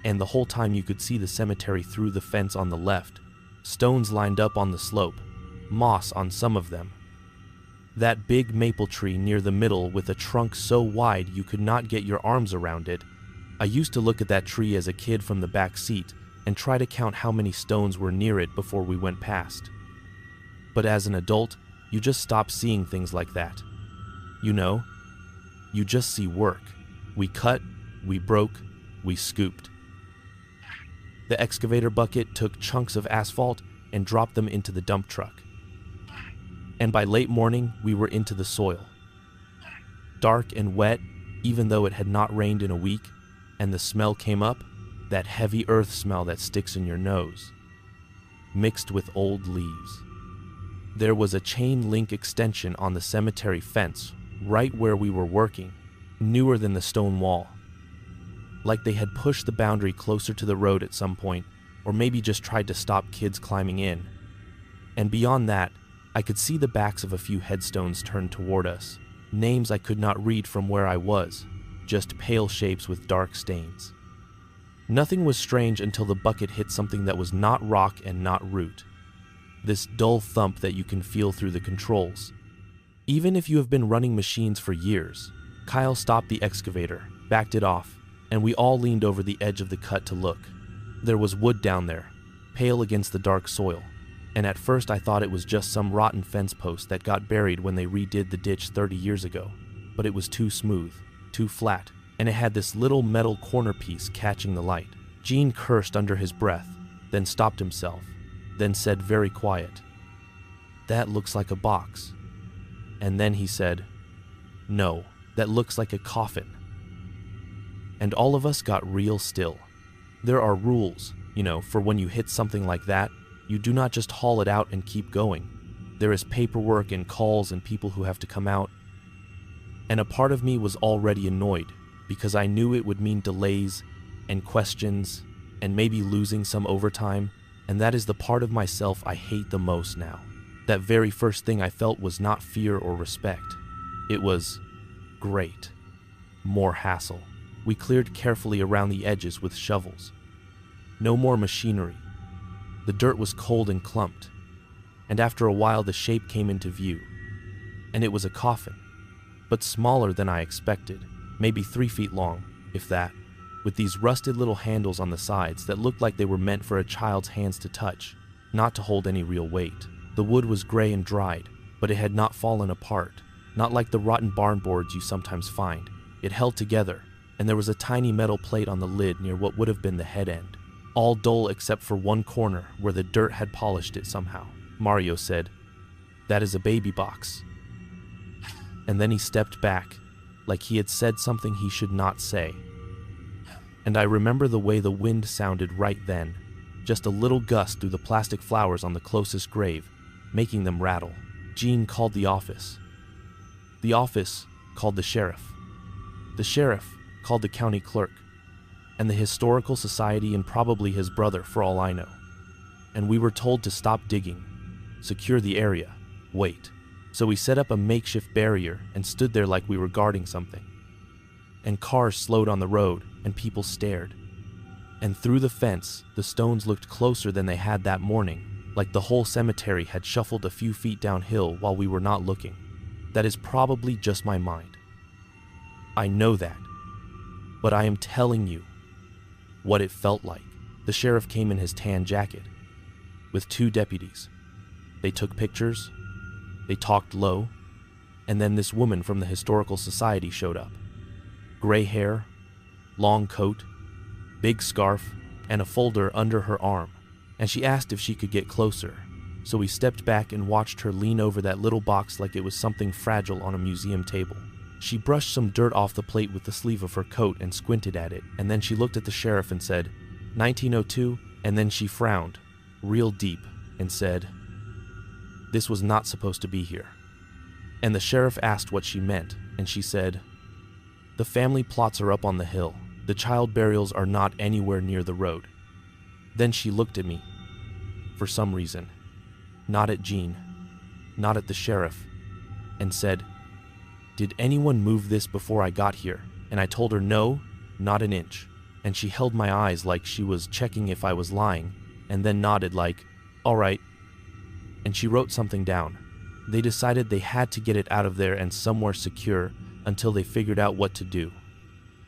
and the whole time you could see the cemetery through the fence on the left, stones lined up on the slope, moss on some of them. That big maple tree near the middle with a trunk so wide you could not get your arms around it. I used to look at that tree as a kid from the back seat and try to count how many stones were near it before we went past. But as an adult, you just stop seeing things like that. You know, you just see work. We cut, we broke, we scooped. The excavator bucket took chunks of asphalt and dropped them into the dump truck. And by late morning, we were into the soil. Dark and wet, even though it had not rained in a week, and the smell came up, that heavy earth smell that sticks in your nose, mixed with old leaves. There was a chain link extension on the cemetery fence right where we were working, newer than the stone wall. Like they had pushed the boundary closer to the road at some point, or maybe just tried to stop kids climbing in. And beyond that, I could see the backs of a few headstones turned toward us, names I could not read from where I was, just pale shapes with dark stains. Nothing was strange until the bucket hit something that was not rock and not root. This dull thump that you can feel through the controls. Even if you have been running machines for years, Kyle stopped the excavator, backed it off, and we all leaned over the edge of the cut to look. There was wood down there, pale against the dark soil, and at first I thought it was just some rotten fence post that got buried when they redid the ditch 30 years ago, but it was too smooth, too flat, and it had this little metal corner piece catching the light. Gene cursed under his breath, then stopped himself, then said very quiet, "That looks like a box." And then he said, "No, that looks like a coffin." And all of us got real still. There are rules, you know, for when you hit something like that, you do not just haul it out and keep going. There is paperwork and calls and people who have to come out. And a part of me was already annoyed because I knew it would mean delays and questions and maybe losing some overtime, and that is the part of myself I hate the most now. That very first thing I felt was not fear or respect. It was great. More hassle. We cleared carefully around the edges with shovels. No more machinery. The dirt was cold and clumped, and after a while the shape came into view. And it was a coffin, but smaller than I expected, maybe 3 feet long, if that, with these rusted little handles on the sides that looked like they were meant for a child's hands to touch, not to hold any real weight. The wood was gray and dried, but it had not fallen apart, not like the rotten barn boards you sometimes find. It held together, and there was a tiny metal plate on the lid near what would have been the head end, all dull except for one corner where the dirt had polished it somehow. Mario said, "That is a baby box." And then he stepped back, like he had said something he should not say. And I remember the way the wind sounded right then, just a little gust through the plastic flowers on the closest grave, making them rattle. Gene called the office. The office called the sheriff. The sheriff called the county clerk, and the historical society and probably his brother for all I know. And we were told to stop digging, secure the area, wait. So we set up a makeshift barrier and stood there like we were guarding something. And cars slowed on the road, and people stared. And through the fence, the stones looked closer than they had that morning, like the whole cemetery had shuffled a few feet downhill while we were not looking. That is probably just my mind. I know that. But I am telling you what it felt like. The sheriff came in his tan jacket, with 2 deputies. They took pictures, they talked low, and then this woman from the historical society showed up. Gray hair, long coat, big scarf, and a folder under her arm, and she asked if she could get closer. So we stepped back and watched her lean over that little box like it was something fragile on a museum table. She brushed some dirt off the plate with the sleeve of her coat and squinted at it, and then she looked at the sheriff and said, 1902, and then she frowned, real deep, and said, "This was not supposed to be here." And the sheriff asked what she meant, and she said, "The family plots are up on the hill. The child burials are not anywhere near the road." Then she looked at me, for some reason, not at Gene, not at the sheriff, and said, "Did anyone move this before I got here?" And I told her no, not an inch. And she held my eyes like she was checking if I was lying, and then nodded like, "All right." And she wrote something down. They decided they had to get it out of there and somewhere secure until they figured out what to do.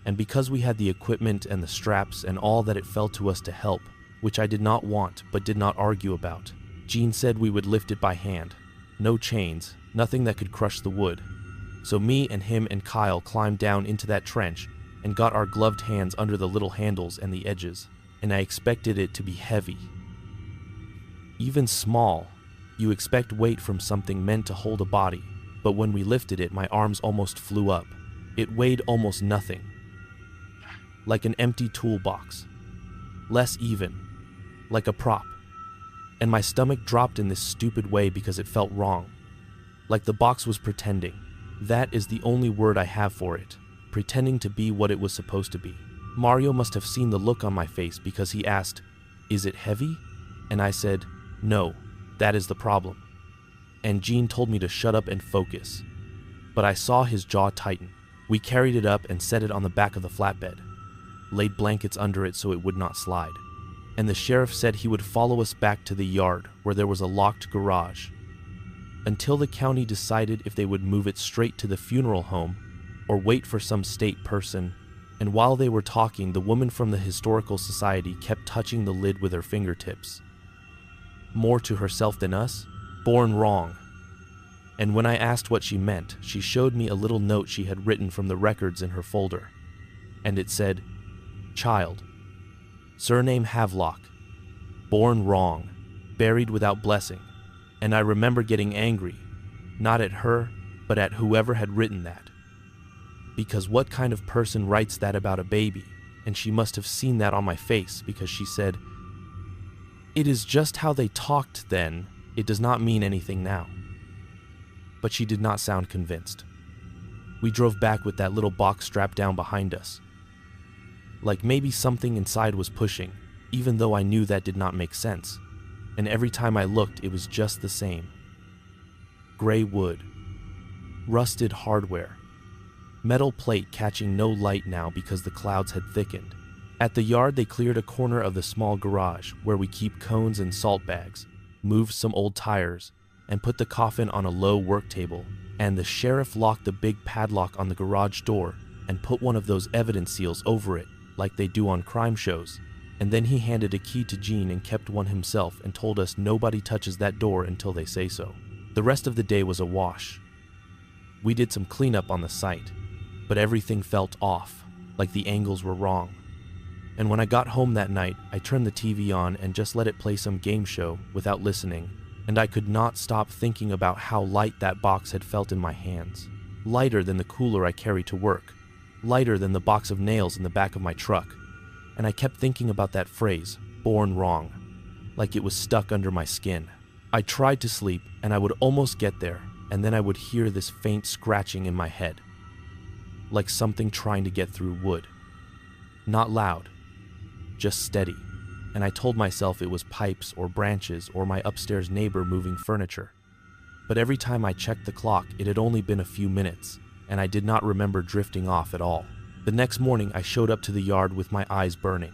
And because we had the equipment and the straps and all that, it fell to us to help, which I did not want but did not argue about. Jean said we would lift it by hand. No chains, nothing that could crush the wood. So me and him and Kyle climbed down into that trench and got our gloved hands under the little handles and the edges, and I expected it to be heavy. Even small, you expect weight from something meant to hold a body, but when we lifted it, my arms almost flew up. It weighed almost nothing. Like an empty toolbox. Less even. Like a prop. And my stomach dropped in this stupid way because it felt wrong. Like the box was pretending. That is the only word I have for it. Pretending to be what it was supposed to be. Mario must have seen the look on my face because he asked, "Is it heavy?" And I said, "No, that is the problem." And Jean told me to shut up and focus. But I saw his jaw tighten. We carried it up and set it on the back of the flatbed. Laid blankets under it so it would not slide. And the sheriff said he would follow us back to the yard where there was a locked garage. Until the county decided if they would move it straight to the funeral home or wait for some state person. And while they were talking, the woman from the historical society kept touching the lid with her fingertips. More to herself than us? Born wrong. And when I asked what she meant, she showed me a little note she had written from the records in her folder. And it said, "Child. Surname Havelock. Born wrong. Buried without blessing." And I remember getting angry, not at her, but at whoever had written that. Because what kind of person writes that about a baby? And she must have seen that on my face because she said, "It is just how they talked then. It does not mean anything now." But she did not sound convinced. We drove back with that little box strapped down behind us. Like maybe something inside was pushing, even though I knew that did not make sense. And every time I looked, it was just the same. Gray wood. Rusted hardware. Metal plate catching no light now because the clouds had thickened. At the yard, they cleared a corner of the small garage where we keep cones and salt bags, moved some old tires, and put the coffin on a low work table. And the sheriff locked the big padlock on the garage door and put one of those evidence seals over it, like they do on crime shows. And then he handed a key to Jean and kept one himself and told us nobody touches that door until they say so. The rest of the day was a wash. We did some cleanup on the site, but everything felt off, like the angles were wrong. And when I got home that night, I turned the TV on and just let it play some game show without listening, and I could not stop thinking about how light that box had felt in my hands. Lighter than the cooler I carry to work. Lighter than the box of nails in the back of my truck. And I kept thinking about that phrase, "born wrong," like it was stuck under my skin. I tried to sleep, and I would almost get there, and then I would hear this faint scratching in my head, like something trying to get through wood. Not loud, just steady, and I told myself it was pipes or branches or my upstairs neighbor moving furniture. But every time I checked the clock, it had only been a few minutes, and I did not remember drifting off at all. The next morning, I showed up to the yard with my eyes burning.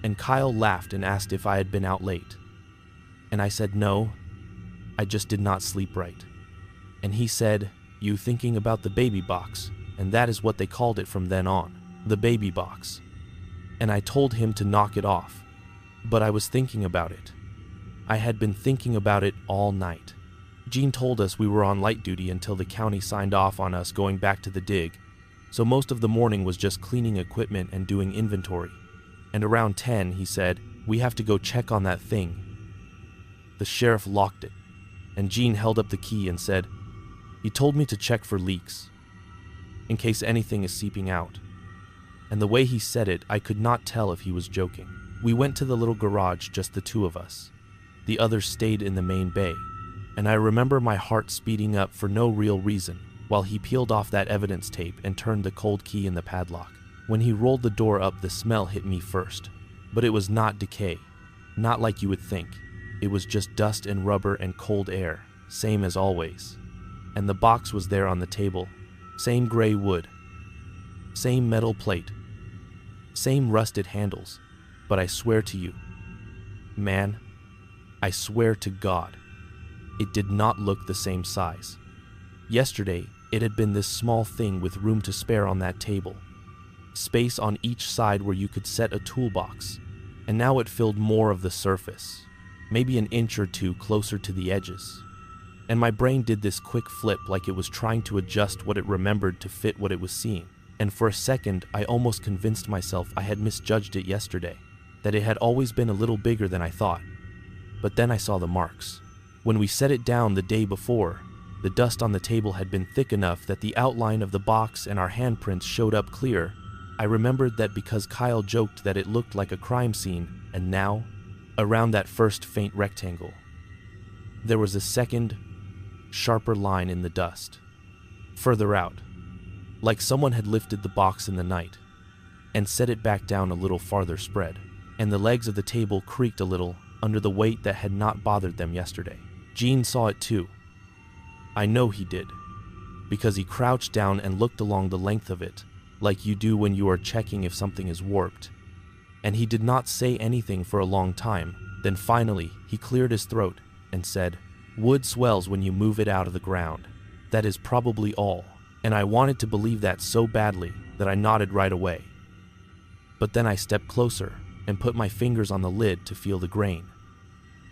And Kyle laughed and asked if I had been out late. And I said no, I just did not sleep right. And he said, "You thinking about the baby box?" And that is what they called it from then on, the baby box. And I told him to knock it off. But I was thinking about it. I had been thinking about it all night. Jean told us we were on light duty until the county signed off on us going back to the dig. So most of the morning was just cleaning equipment and doing inventory. And around 10, he said, "We have to go check on that thing." The sheriff locked it, and Jean held up the key and said, "He told me to check for leaks, in case anything is seeping out." And the way he said it, I could not tell if he was joking. We went to the little garage, just the two of us. The others stayed in the main bay, and I remember my heart speeding up for no real reason, while he peeled off that evidence tape and turned the cold key in the padlock. When he rolled the door up, the smell hit me first. But it was not decay. Not like you would think. It was just dust and rubber and cold air, same as always. And the box was there on the table, Same gray wood. Same metal plate. Same rusted handles. But I swear to you, man, I swear to God, it did not look the same size. Yesterday, it had been this small thing with room to spare on that table. Space on each side where you could set a toolbox. And now it filled more of the surface, maybe an inch or two closer to the edges. And my brain did this quick flip like it was trying to adjust what it remembered to fit what it was seeing. And for a second, I almost convinced myself I had misjudged it yesterday, that it had always been a little bigger than I thought. But then I saw the marks. When we set it down the day before, the dust on the table had been thick enough that the outline of the box and our handprints showed up clear. I remembered that because Kyle joked that it looked like a crime scene, and now, around that first faint rectangle, there was a second, sharper line in the dust. Further out, like someone had lifted the box in the night and set it back down a little farther spread, and the legs of the table creaked a little under the weight that had not bothered them yesterday. Gene saw it too. I know he did, because he crouched down and looked along the length of it, like you do when you are checking if something is warped. And he did not say anything for a long time. Then finally, he cleared his throat and said, "Wood swells when you move it out of the ground. That is probably all." And I wanted to believe that so badly that I nodded right away. But then I stepped closer and put my fingers on the lid to feel the grain.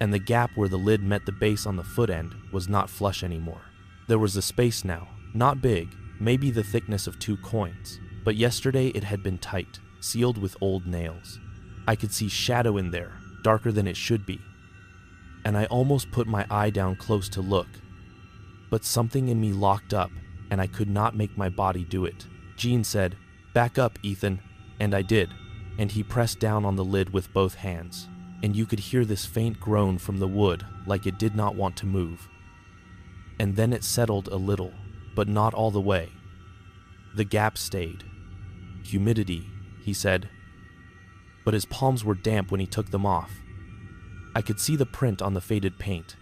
And the gap where the lid met the base on the foot end was not flush anymore. There was a space now, not big, maybe the thickness of 2 coins. But yesterday it had been tight, sealed with old nails. I could see shadow in there, darker than it should be. And I almost put my eye down close to look. But something in me locked up, and I could not make my body do it. Gene said, "Back up, Ethan," and I did. And he pressed down on the lid with both hands. And you could hear this faint groan from the wood, like it did not want to move. And then it settled a little, but not all the way. The gap stayed. "Humidity," he said. But his palms were damp when he took them off. I could see the print on the faded paint.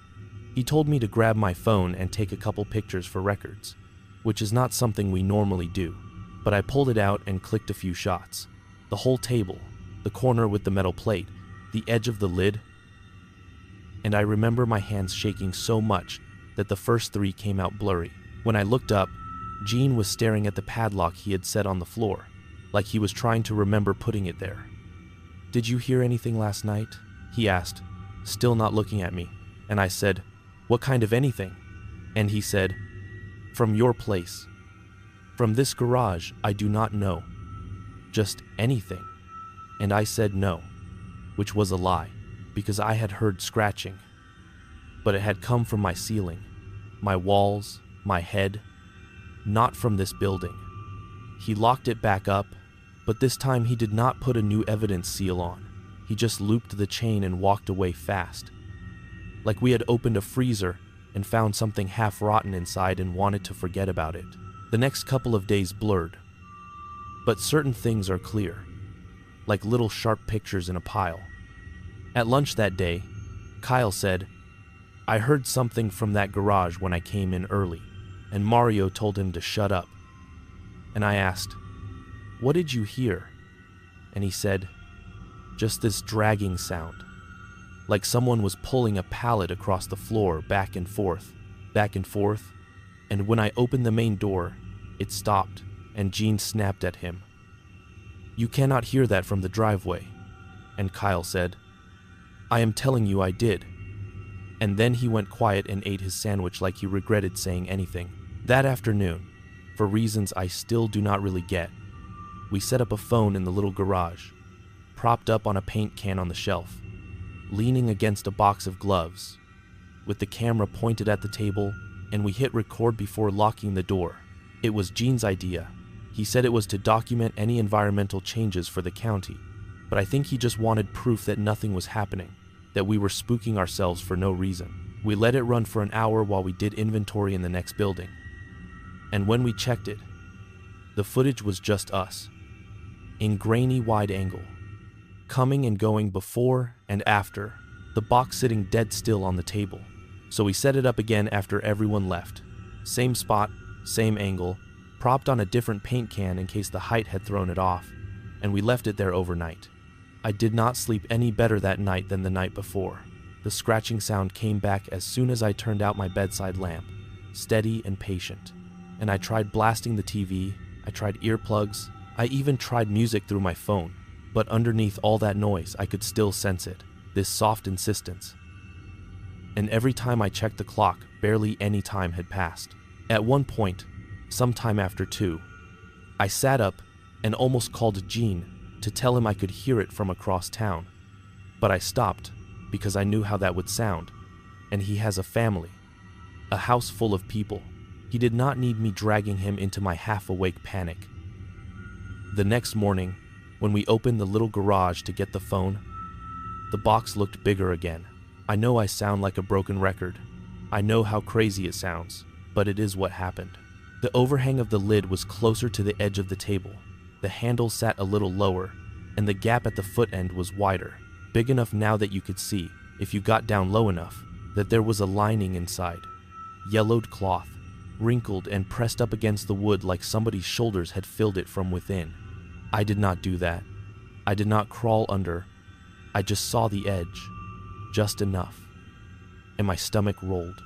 He told me to grab my phone and take a couple pictures for records, which is not something we normally do. But I pulled it out and clicked a few shots. The whole table, the corner with the metal plate, the edge of the lid. And I remember my hands shaking so much that the first 3 came out blurry. When I looked up, Gene was staring at the padlock he had set on the floor, like he was trying to remember putting it there. "Did you hear anything last night?" he asked, still not looking at me. And I said, "What kind of anything?" And he said, "From your place. From this garage, I do not know. Just anything." And I said no, which was a lie, because I had heard scratching. But it had come from my ceiling, my walls, my head, not from this building. He locked it back up, but this time he did not put a new evidence seal on. He just looped the chain and walked away fast, like we had opened a freezer and found something half rotten inside and wanted to forget about it. The next couple of days blurred, but certain things are clear, like little sharp pictures in a pile. At lunch that day, Kyle said, "I heard something from that garage when I came in early," and Mario told him to shut up. And I asked, "What did you hear?" And he said, "Just this dragging sound, like someone was pulling a pallet across the floor back and forth, and when I opened the main door, it stopped, and Gene snapped at him. 'You cannot hear that from the driveway.' And Kyle said, 'I am telling you I did.' And then he went quiet and ate his sandwich like he regretted saying anything. That afternoon, for reasons I still do not really get, we set up a phone in the little garage, propped up on a paint can on the shelf, leaning against a box of gloves, with the camera pointed at the table, and we hit record before locking the door. It was Gene's idea. He said it was to document any environmental changes for the county, but I think he just wanted proof that nothing was happening, that we were spooking ourselves for no reason. We let it run for an hour while we did inventory in the next building. And when we checked it, the footage was just us, in grainy wide angle, coming and going before and after, the box sitting dead still on the table. So we set it up again after everyone left. Same spot, same angle, propped on a different paint can in case the height had thrown it off, and we left it there overnight. I did not sleep any better that night than the night before. The scratching sound came back as soon as I turned out my bedside lamp, steady and patient. And I tried blasting the TV, I tried earplugs, I even tried music through my phone. But underneath all that noise, I could still sense it, this soft insistence. And every time I checked the clock, barely any time had passed. At one point, sometime after 2, I sat up and almost called Gene to tell him I could hear it from across town. But I stopped because I knew how that would sound, and he has a family, a house full of people. He did not need me dragging him into my half-awake panic. The next morning, when we opened the little garage to get the phone, the box looked bigger again. I know I sound like a broken record. I know how crazy it sounds, but it is what happened. The overhang of the lid was closer to the edge of the table. The handle sat a little lower, and the gap at the foot end was wider, big enough now that you could see, if you got down low enough, that there was a lining inside. Yellowed cloth, wrinkled and pressed up against the wood like somebody's shoulders had filled it from within. I did not do that. I did not crawl under. I just saw the edge, just enough, and my stomach rolled.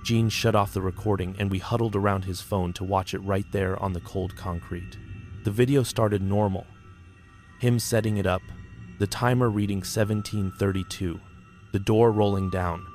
Gene shut off the recording and we huddled around his phone to watch it right there on the cold concrete. The video started normal, him setting it up, the timer reading 17:32, the door rolling down.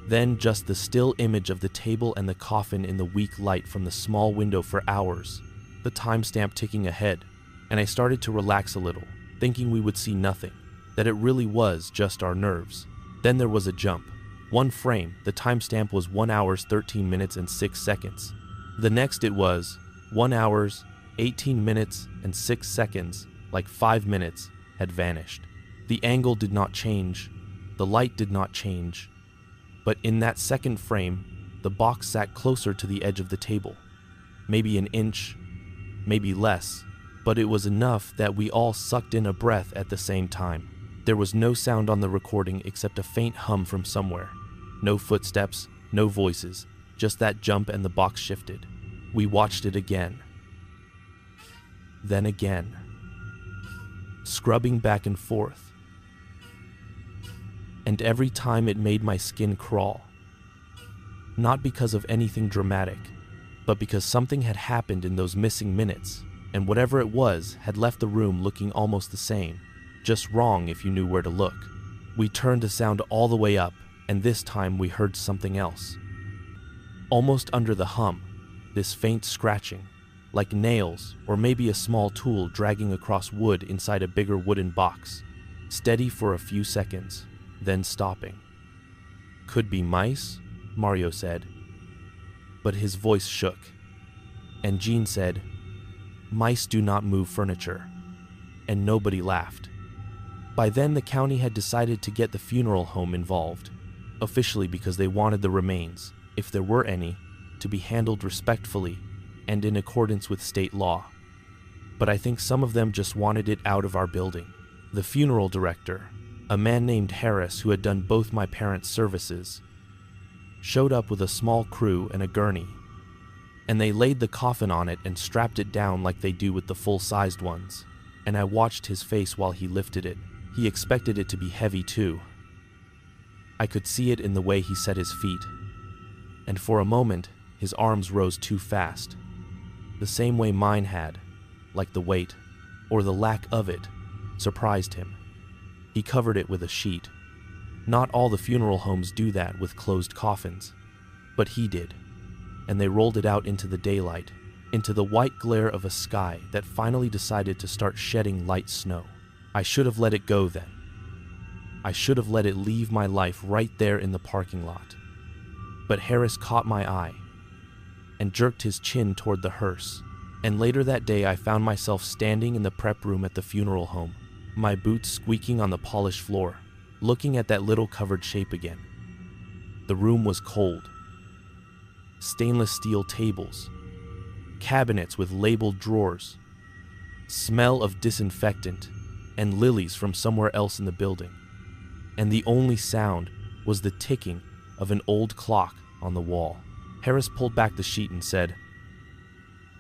Then just the still image of the table and the coffin in the weak light from the small window for hours, the timestamp ticking ahead, and I started to relax a little, thinking we would see nothing, that it really was just our nerves. Then there was a jump. One frame, the timestamp was 1 hour 13 minutes and 6 seconds. The next it was 1 hour 18 minutes and 6 seconds, like 5 minutes, had vanished. The angle did not change, the light did not change, but in that second frame, the box sat closer to the edge of the table. Maybe an inch, maybe less, but it was enough that we all sucked in a breath at the same time. There was no sound on the recording except a faint hum from somewhere. No footsteps, no voices, just that jump and the box shifted. We watched it again. Then again. Scrubbing back and forth. And every time it made my skin crawl. Not because of anything dramatic, but because something had happened in those missing minutes, and whatever it was had left the room looking almost the same, just wrong if you knew where to look. We turned the sound all the way up, and this time we heard something else. Almost under the hum, this faint scratching, like nails or maybe a small tool dragging across wood inside a bigger wooden box, steady for a few seconds, then stopping. Could be mice, Mario said, but his voice shook, and Gene said, "Mice do not move furniture," and nobody laughed. By then the county had decided to get the funeral home involved, officially because they wanted the remains, if there were any, to be handled respectfully and in accordance with state law. But I think some of them just wanted it out of our building. The funeral director, a man named Harris who had done both my parents' services, showed up with a small crew and a gurney, and they laid the coffin on it and strapped it down like they do with the full-sized ones, and I watched his face while he lifted it. He expected it to be heavy too. I could see it in the way he set his feet, and for a moment, his arms rose too fast, the same way mine had, like the weight, or the lack of it, surprised him. He covered it with a sheet. Not all the funeral homes do that with closed coffins, but he did, and they rolled it out into the daylight, into the white glare of a sky that finally decided to start shedding light snow. I should have let it go then. I should have let it leave my life right there in the parking lot. But Harris caught my eye and jerked his chin toward the hearse, and later that day I found myself standing in the prep room at the funeral home, my boots squeaking on the polished floor, looking at that little covered shape again. The room was cold. Stainless steel tables, cabinets with labeled drawers, smell of disinfectant, and lilies from somewhere else in the building. And the only sound was the ticking of an old clock on the wall. Harris pulled back the sheet and said,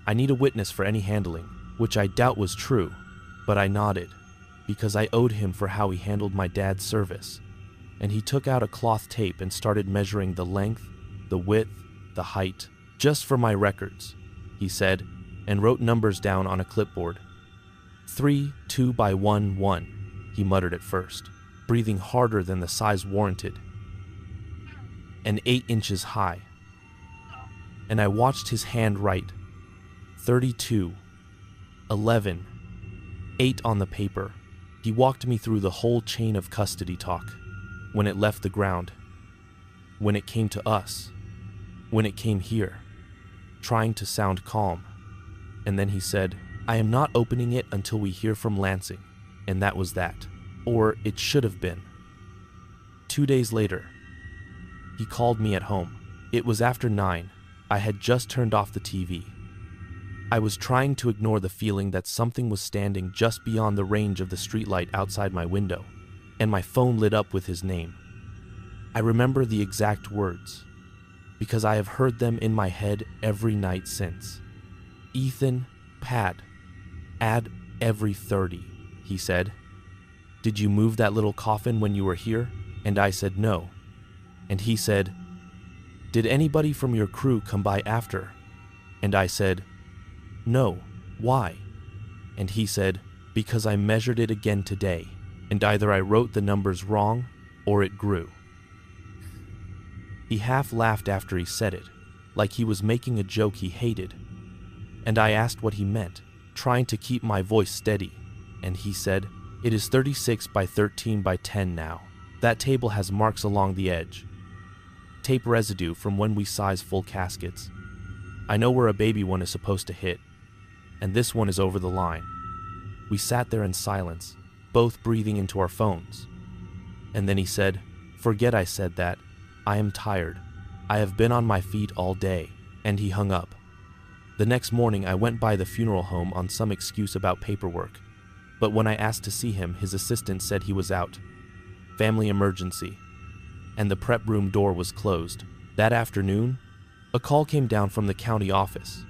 I need a witness for any handling, which I doubt was true, but I nodded, because I owed him for how he handled my dad's service. And he took out a cloth tape and started measuring the length, the width, the height, just for my records, he said, and wrote numbers down on a clipboard. 3, 2 by 1, 1, he muttered at first, breathing harder than the size warranted, and 8 inches high. And I watched his hand write 32, 11, 8 on the paper. He walked me through the whole chain of custody talk. When it left the ground, when it came to us, when it came here, trying to sound calm. And then he said, I am not opening it until we hear from Lansing. And that was that. Or it should have been. 2 days later, he called me at home. It was after 9. I had just turned off the TV. I was trying to ignore the feeling that something was standing just beyond the range of the streetlight outside my window, and my phone lit up with his name. I remember the exact words, because I have heard them in my head every night since. Ethan, Pat, add every 30, he said. Did you move that little coffin when you were here? And I said no. And he said, did anybody from your crew come by after? And I said, no. Why? And he said, because I measured it again today, and either I wrote the numbers wrong or it grew. He half laughed after he said it, like he was making a joke he hated. And I asked what he meant, trying to keep my voice steady, and he said, it is 36 by 13 by 10 now. That table has marks along the edge. Tape residue from when we size full caskets. I know where a baby one is supposed to hit, and this one is over the line. We sat there in silence, both breathing into our phones. And then he said, forget I said that. I am tired. I have been on my feet all day. And he hung up. The next morning I went by the funeral home on some excuse about paperwork, but when I asked to see him, his assistant said he was out. Family emergency. And the prep room door was closed. That afternoon, a call came down from the county office.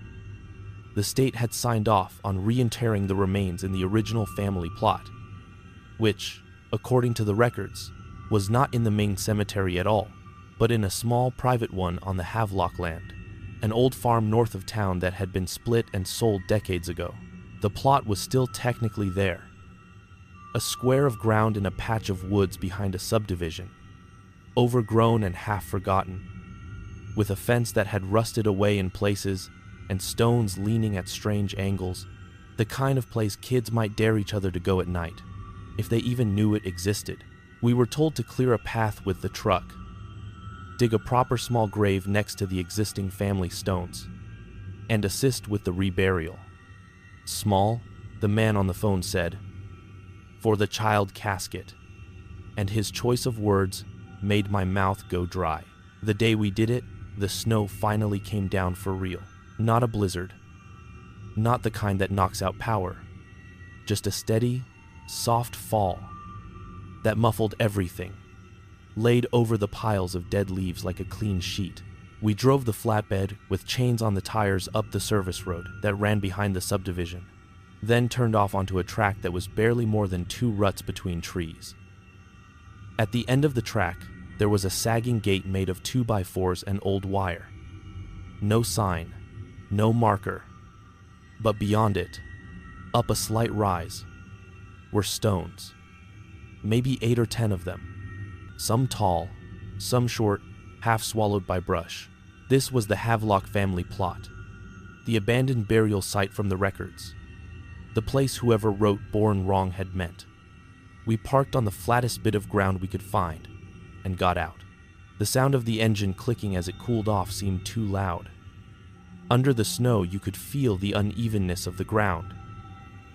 The state had signed off on reinterring the remains in the original family plot, which, according to the records, was not in the main cemetery at all, but in a small private one on the Havelock land, an old farm north of town that had been split and sold decades ago. The plot was still technically there. A square of ground in a patch of woods behind a subdivision, overgrown and half forgotten, with a fence that had rusted away in places and stones leaning at strange angles, the kind of place kids might dare each other to go at night, if they even knew it existed. We were told to clear a path with the truck, dig a proper small grave next to the existing family stones, and assist with the reburial. Small, the man on the phone said, for the child casket, and his choice of words made my mouth go dry. The day we did it, the snow finally came down for real. Not a blizzard, not the kind that knocks out power, just a steady, soft fall that muffled everything, laid over the piles of dead leaves like a clean sheet. We drove the flatbed with chains on the tires up the service road that ran behind the subdivision, then turned off onto a track that was barely more than 2 ruts between trees. At the end of the track, there was a sagging gate made of 2x4s and old wire. No sign, no marker, but beyond it, up a slight rise, were stones, maybe 8 or 10 of them, some tall, some short, half swallowed by brush. This was the Havelock family plot, the abandoned burial site from the records, the place whoever wrote "born wrong" had meant. We parked on the flattest bit of ground we could find and got out. The sound of the engine clicking as it cooled off seemed too loud. Under the snow, you could feel the unevenness of the ground,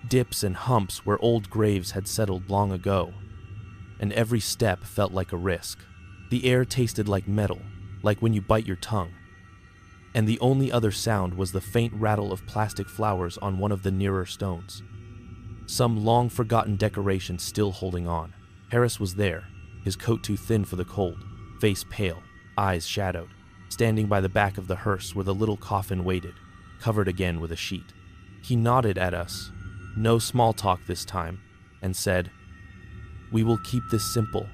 dips and humps where old graves had settled long ago, and every step felt like a risk. The air tasted like metal, like when you bite your tongue, and the only other sound was the faint rattle of plastic flowers on one of the nearer stones. Some long-forgotten decoration still holding on. Harris was there, his coat too thin for the cold, face pale, eyes shadowed, standing by the back of the hearse where the little coffin waited. covered again with a sheet. He nodded at us, no small talk this time, and said, "We will keep this simple.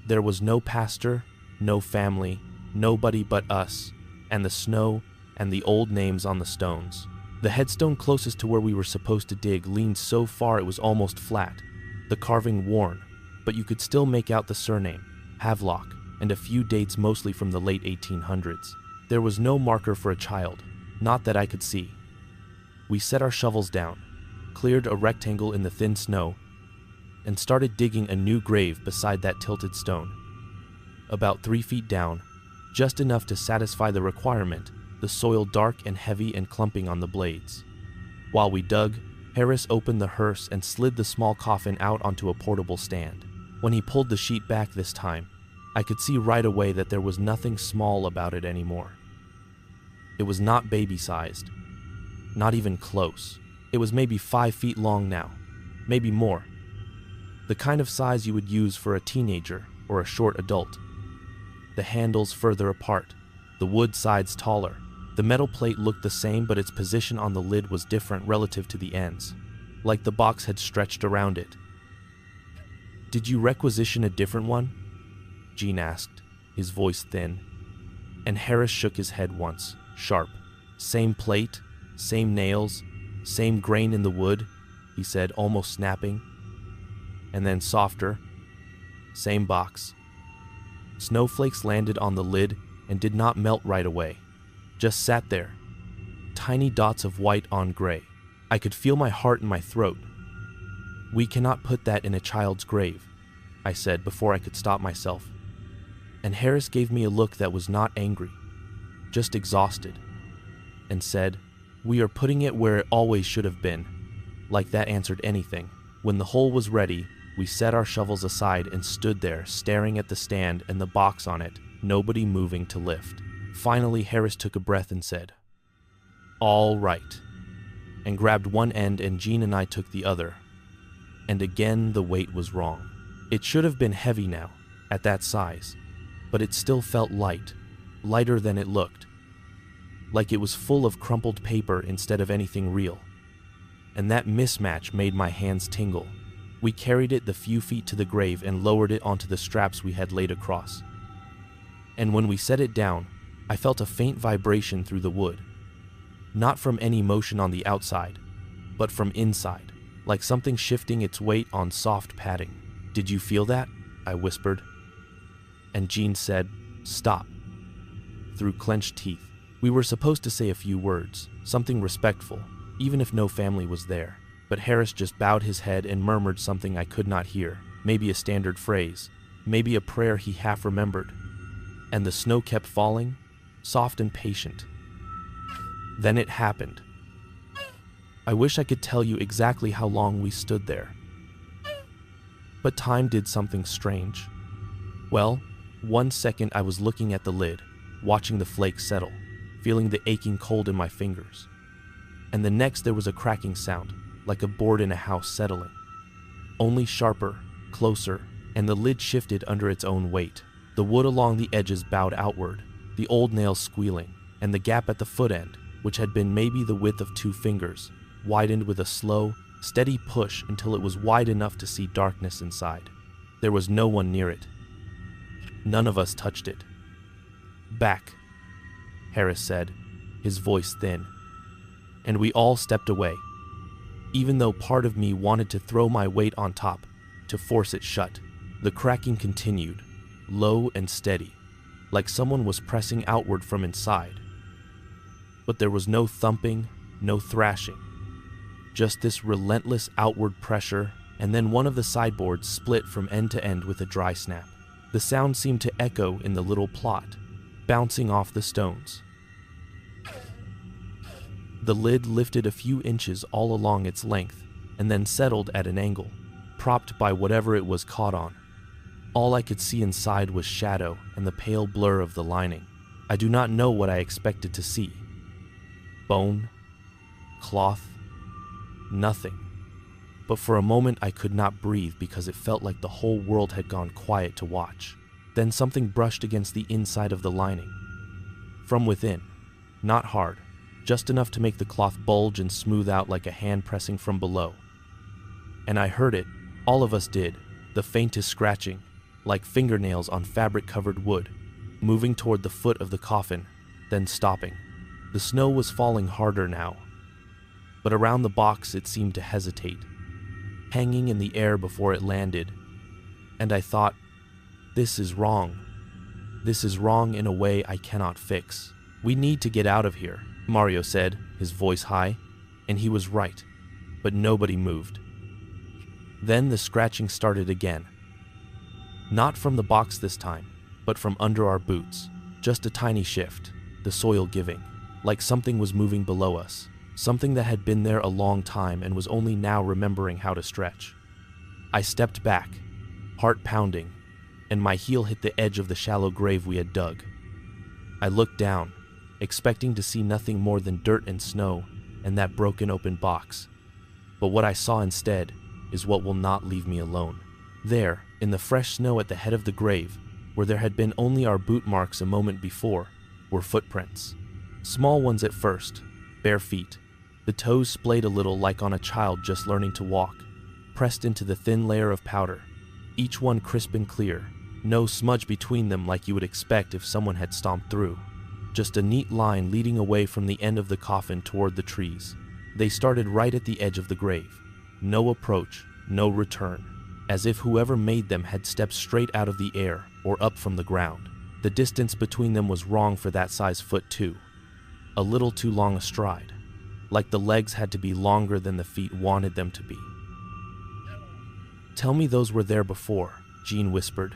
There was no pastor, no family, nobody but us, and the snow and the old names on the stones. The headstone closest to where we were supposed to dig leaned so far it was almost flat, the carving worn, but you could still make out the surname, Havelock, and a few dates mostly from the late 1800s. There was no marker for a child, not that I could see. We set our shovels down, cleared a rectangle in the thin snow, and started digging a new grave beside that tilted stone. About 3 feet down, just enough to satisfy the requirement, the soil dark and heavy and clumping on the blades. While we dug, Harris opened the hearse and slid the small coffin out onto a portable stand. When he pulled the sheet back this time, I could see right away that there was nothing small about it anymore. It was not baby-sized, not even close. It was maybe 5 feet long now, maybe more. The kind of size you would use for a teenager or a short adult. The handles further apart, the wood sides taller. The metal plate looked the same, but its position on the lid was different relative to the ends, like the box had stretched around it. "Did you requisition a different one?" Gene asked, his voice thin. And Harris shook his head once, sharp. "Same plate, same nails, same grain in the wood," he said, almost snapping. And then softer, "Same box." Snowflakes landed on the lid and did not melt right away, just sat there, tiny dots of white on gray. I could feel my heart in my throat. "We cannot put that in a child's grave," I said before I could stop myself. And Harris gave me a look that was not angry, just exhausted, and said, "We are putting it where it always should have been." Like that answered anything. When the hole was ready, we set our shovels aside and stood there, staring at the stand and the box on it, nobody moving to lift. Finally, Harris took a breath and said, "All right," and grabbed one end, and Gene and I took the other. And again, the weight was wrong. It should have been heavy now, at that size, but it still felt light, lighter than it looked, like it was full of crumpled paper instead of anything real. And that mismatch made my hands tingle. We carried it the few feet to the grave and lowered it onto the straps we had laid across. And when we set it down, I felt a faint vibration through the wood. Not from any motion on the outside, but from inside, like something shifting its weight on soft padding. "Did you feel that?" I whispered. And Gene said, "Stop," through clenched teeth. We were supposed to say a few words, something respectful, even if no family was there. But Harris just bowed his head and murmured something I could not hear, maybe a standard phrase, maybe a prayer he half remembered. And the snow kept falling, soft and patient. Then it happened. I wish I could tell you exactly how long we stood there. But time did something strange. Well, 1 second I was looking at the lid, watching the flakes settle, feeling the aching cold in my fingers. And the next there was a cracking sound, like a board in a house settling. Only sharper, closer, and the lid shifted under its own weight. The wood along the edges bowed outward, the old nails squealing, and the gap at the foot end, which had been maybe the width of 2 fingers, widened with a slow, steady push until it was wide enough to see darkness inside. There was no one near it. None of us touched it. "Back," Harris said, his voice thin. And we all stepped away, even though part of me wanted to throw my weight on top, to force it shut. The cracking continued, low and steady, like someone was pressing outward from inside. But there was no thumping, no thrashing, just this relentless outward pressure, and then one of the sideboards split from end to end with a dry snap. The sound seemed to echo in the little plot, bouncing off the stones. The lid lifted a few inches all along its length, and then settled at an angle, propped by whatever it was caught on. All I could see inside was shadow and the pale blur of the lining. I do not know what I expected to see. Bone, cloth, nothing. But for a moment I could not breathe because it felt like the whole world had gone quiet to watch. Then something brushed against the inside of the lining. From within, not hard, just enough to make the cloth bulge and smooth out like a hand pressing from below. And I heard it, all of us did, the faintest scratching, like fingernails on fabric-covered wood, moving toward the foot of the coffin, then stopping. The snow was falling harder now, but around the box it seemed to hesitate, hanging in the air before it landed. And I thought, this is wrong. This is wrong in a way I cannot fix. We need to get out of here, Mario said, his voice high, and he was right, but nobody moved. Then the scratching started again. Not from the box this time, but from under our boots. Just a tiny shift, the soil giving, like something was moving below us, something that had been there a long time and was only now remembering how to stretch. I stepped back, heart pounding, and my heel hit the edge of the shallow grave we had dug. I looked down, expecting to see nothing more than dirt and snow and that broken open box. But what I saw instead is what will not leave me alone. There, in the fresh snow at the head of the grave, where there had been only our boot marks a moment before, were footprints. Small ones at first, bare feet, the toes splayed a little like on a child just learning to walk, pressed into the thin layer of powder, each one crisp and clear, no smudge between them like you would expect if someone had stomped through. Just a neat line leading away from the end of the coffin toward the trees. They started right at the edge of the grave. No approach, no return, as if whoever made them had stepped straight out of the air or up from the ground. The distance between them was wrong for that size foot too. A little too long a stride, like the legs had to be longer than the feet wanted them to be. Tell me those were there before, Jean whispered,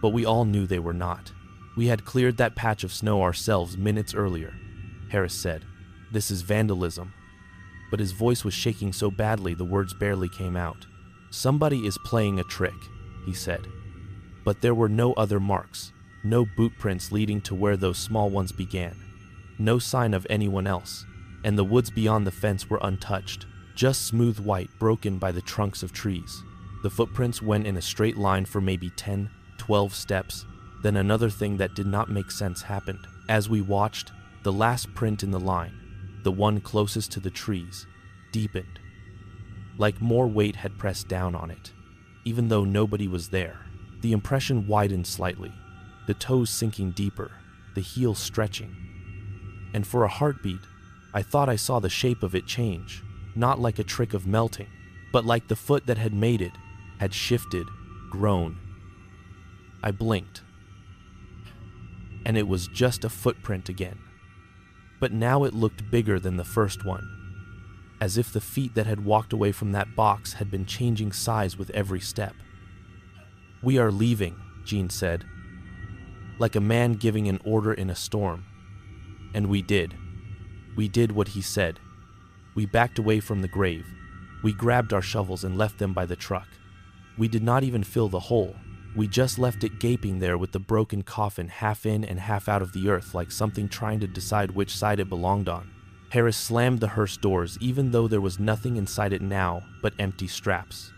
but we all knew they were not. We had cleared that patch of snow ourselves minutes earlier, Harris said. This is vandalism. But his voice was shaking so badly the words barely came out. Somebody is playing a trick, he said. But there were no other marks, no boot prints leading to where those small ones began. No sign of anyone else, and the woods beyond the fence were untouched, just smooth white broken by the trunks of trees. The footprints went in a straight line for maybe 10, 12 steps, then another thing that did not make sense happened. As we watched, the last print in the line, the one closest to the trees, deepened, like more weight had pressed down on it, even though nobody was there. The impression widened slightly, the toes sinking deeper, the heel stretching. And for a heartbeat, I thought I saw the shape of it change, not like a trick of melting, but like the foot that had made it had shifted, grown. I blinked, and it was just a footprint again. But now it looked bigger than the first one, as if the feet that had walked away from that box had been changing size with every step. We are leaving, Jean said, like a man giving an order in a storm. And we did. We did what he said. We backed away from the grave. We grabbed our shovels and left them by the truck. We did not even fill the hole. We just left it gaping there with the broken coffin half in and half out of the earth like something trying to decide which side it belonged on. Harris slammed the hearse doors even though there was nothing inside it now but empty straps.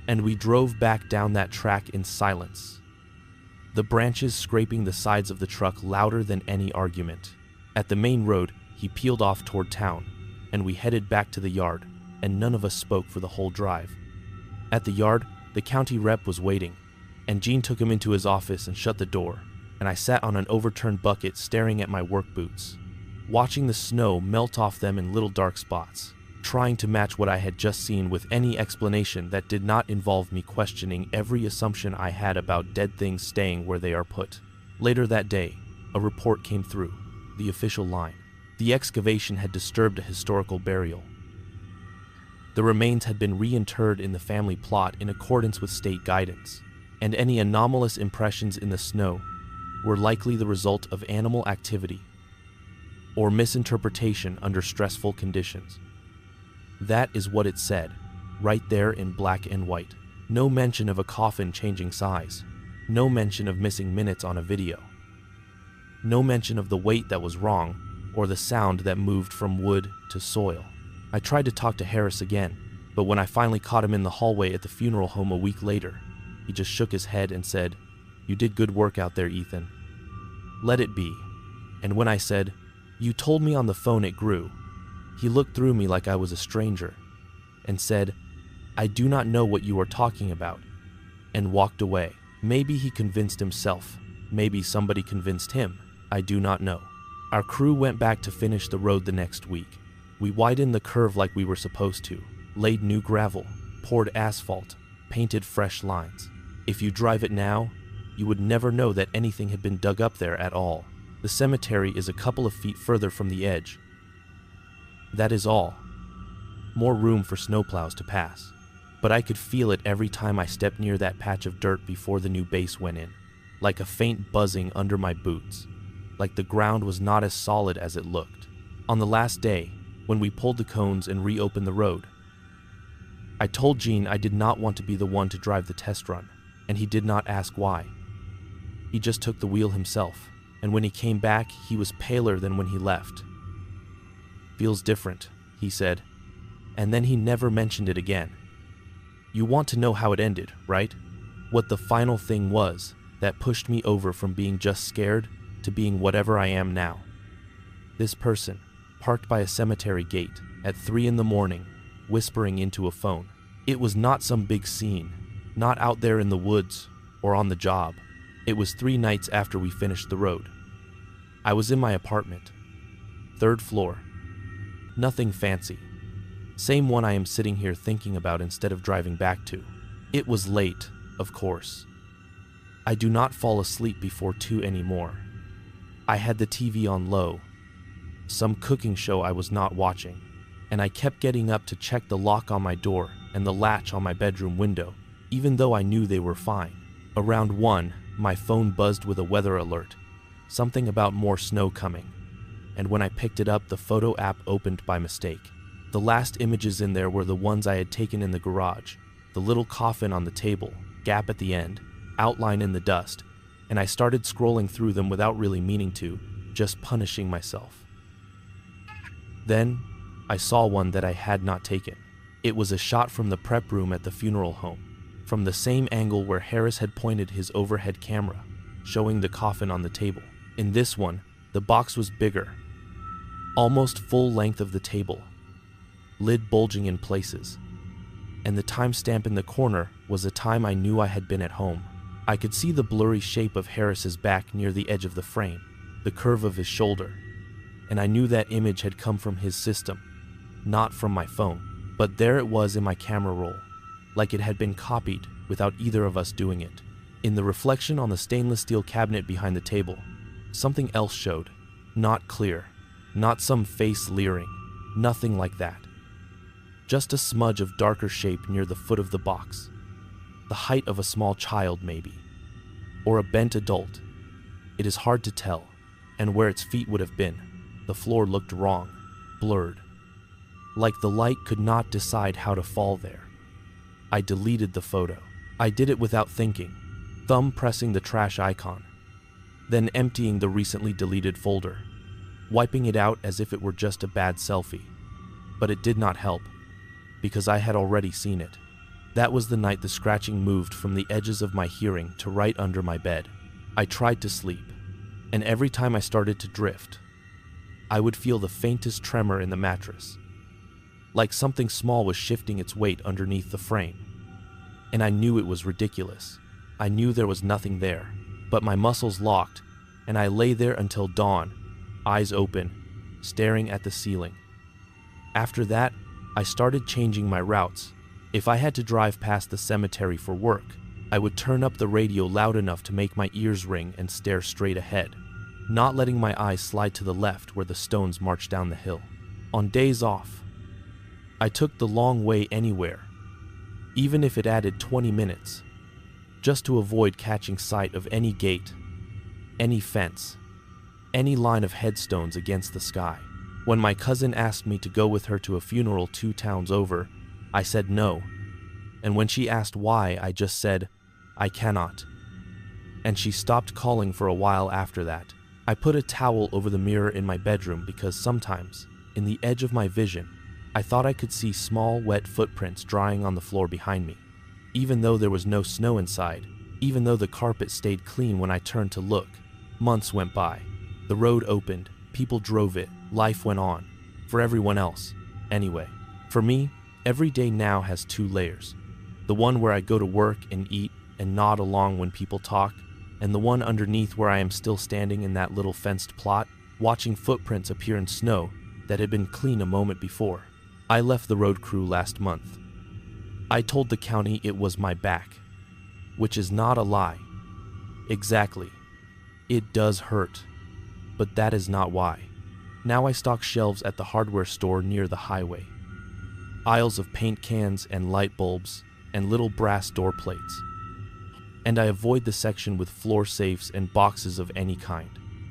And we drove back down that track in silence, the branches scraping the sides of the truck louder than any argument. At the main road, he peeled off toward town, and we headed back to the yard, and none of us spoke for the whole drive. At the yard, the county rep was waiting, and Jean took him into his office and shut the door, and I sat on an overturned bucket staring at my work boots, watching the snow melt off them in little dark spots, trying to match what I had just seen with any explanation that did not involve me questioning every assumption I had about dead things staying where they are put. Later that day, a report came through, the official line. The excavation had disturbed a historical burial. The remains had been reinterred in the family plot in accordance with state guidance, and any anomalous impressions in the snow were likely the result of animal activity or misinterpretation under stressful conditions. That is what it said, right there in black and white. No mention of a coffin changing size. No mention of missing minutes on a video. No mention of the weight that was wrong or the sound that moved from wood to soil. I tried to talk to Harris again, but when I finally caught him in the hallway at the funeral home a week later, he just shook his head and said, "You did good work out there, Ethan. Let it be." And when I said, You told me on the phone it grew. He looked through me like I was a stranger and said, I do not know what you are talking about, and walked away. Maybe he convinced himself. Maybe somebody convinced him. I do not know. Our crew went back to finish the road the next week. We widened the curve like we were supposed to, laid new gravel, poured asphalt, painted fresh lines. If you drive it now, you would never know that anything had been dug up there at all. The cemetery is a couple of feet further from the edge. That is all. More room for snowplows to pass. But I could feel it every time I stepped near that patch of dirt before the new base went in, like a faint buzzing under my boots, like the ground was not as solid as it looked. On the last day, when we pulled the cones and reopened the road, I told Gene I did not want to be the one to drive the test run, and he did not ask why. He just took the wheel himself, and when he came back, he was paler than when he left. Feels different, he said, and then he never mentioned it again. You want to know how it ended, right? What the final thing was that pushed me over from being just scared to being whatever I am now. This person, parked by a cemetery gate at 3 a.m, whispering into a phone. It was not some big scene, not out there in the woods or on the job. It was 3 nights after we finished the road. I was in my apartment, 3rd floor. Nothing fancy. Same one I am sitting here thinking about instead of driving back to. It was late, of course. I do not fall asleep before 2 anymore. I had the TV on low, some cooking show I was not watching, and I kept getting up to check the lock on my door and the latch on my bedroom window, even though I knew they were fine. Around 1, my phone buzzed with a weather alert, something about more snow coming, and when I picked it up, the photo app opened by mistake. The last images in there were the ones I had taken in the garage, the little coffin on the table, gap at the end, outline in the dust, and I started scrolling through them without really meaning to, just punishing myself. Then, I saw one that I had not taken. It was a shot from the prep room at the funeral home, from the same angle where Harris had pointed his overhead camera, showing the coffin on the table. In this one, the box was bigger, almost full length of the table, lid bulging in places, and the timestamp in the corner was a time I knew I had been at home. I could see the blurry shape of Harris's back near the edge of the frame, the curve of his shoulder, and I knew that image had come from his system, not from my phone. But there it was in my camera roll, like it had been copied without either of us doing it. In the reflection on the stainless steel cabinet behind the table, something else showed, not clear, not some face leering, nothing like that. Just a smudge of darker shape near the foot of the box. The height of a small child, maybe. Or a bent adult. It is hard to tell, and where its feet would have been, the floor looked wrong, blurred. Like the light could not decide how to fall there. I deleted the photo. I did it without thinking, thumb pressing the trash icon, then emptying the recently deleted folder, wiping it out as if it were just a bad selfie. But it did not help, because I had already seen it. That was the night the scratching moved from the edges of my hearing to right under my bed. I tried to sleep, and every time I started to drift, I would feel the faintest tremor in the mattress, like something small was shifting its weight underneath the frame. And I knew it was ridiculous. I knew there was nothing there, but my muscles locked, and I lay there until dawn, eyes open, staring at the ceiling. After that, I started changing my routes. If I had to drive past the cemetery for work, I would turn up the radio loud enough to make my ears ring and stare straight ahead, not letting my eyes slide to the left where the stones marched down the hill. On days off, I took the long way anywhere, even if it added 20 minutes, just to avoid catching sight of any gate, any fence, any line of headstones against the sky. When my cousin asked me to go with her to a funeral 2 towns over, I said no, and when she asked why, I just said, I cannot. And she stopped calling for a while after that. I put a towel over the mirror in my bedroom because sometimes, in the edge of my vision, I thought I could see small, wet footprints drying on the floor behind me. Even though there was no snow inside, even though the carpet stayed clean when I turned to look, months went by. The road opened, People drove it, life went on. For everyone else, anyway. For me, every day now has two layers. The one where I go to work and eat and nod along when people talk, and the one underneath where I am still standing in that little fenced plot, watching footprints appear in snow that had been clean a moment before. I left the road crew last month. I told the county it was my back, which is not a lie. Exactly. It does hurt, but that is not why. Now I stock shelves at the hardware store near the highway. Aisles of paint cans and light bulbs and little brass door plates. And I avoid the section with floor safes and boxes of any kind.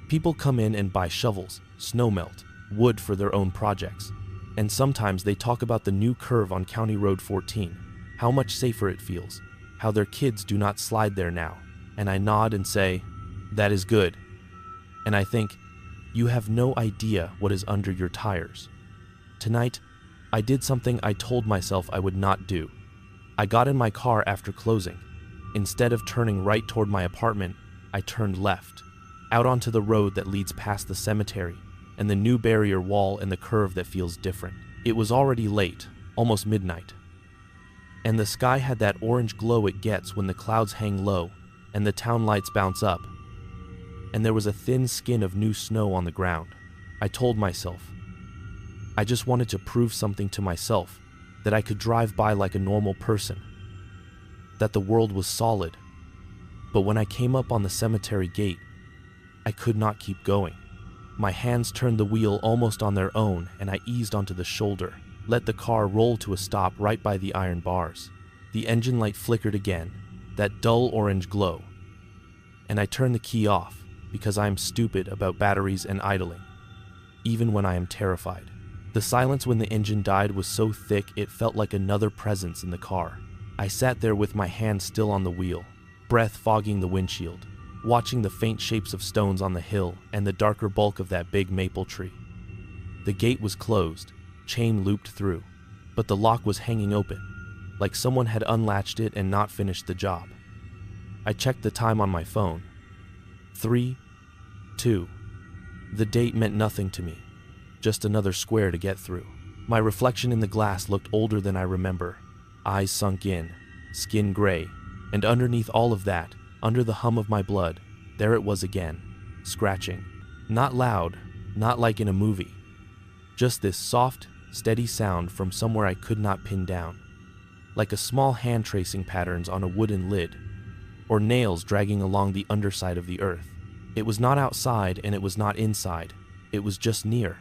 People come in and buy shovels, snow melt, wood for their own projects. And sometimes they talk about the new curve on County Road 14, how much safer it feels, how their kids do not slide there now. And I nod and say, that is good. And I think, you have no idea what is under your tires. Tonight, I did something I told myself I would not do. I got in my car after closing. Instead of turning right toward my apartment, I turned left, out onto the road that leads past the cemetery and the new barrier wall and the curve that feels different. It was already late, almost midnight. And the sky had that orange glow it gets when the clouds hang low and the town lights bounce up. And there was a thin skin of new snow on the ground. I told myself, I just wanted to prove something to myself, that I could drive by like a normal person, that the world was solid. But when I came up on the cemetery gate, I could not keep going. My hands turned the wheel almost on their own, and I eased onto the shoulder, let the car roll to a stop right by the iron bars. The engine light flickered again, that dull orange glow, and I turned the key off, because I am stupid about batteries and idling, even when I am terrified. The silence when the engine died was so thick it felt like another presence in the car. I sat there with my hand still on the wheel, breath fogging the windshield, watching the faint shapes of stones on the hill and the darker bulk of that big maple tree. The gate was closed, chain looped through, but the lock was hanging open, like someone had unlatched it and not finished the job. I checked the time on my phone. 3:02. The date meant nothing to me, just another square to get through. My reflection in the glass looked older than I remember, eyes sunk in, skin gray, and underneath all of that, under the hum of my blood, there it was again, scratching. Not loud, not like in a movie, just this soft, steady sound from somewhere I could not pin down, like a small hand tracing patterns on a wooden lid, or nails dragging along the underside of the earth. It was not outside and it was not inside, it was just near.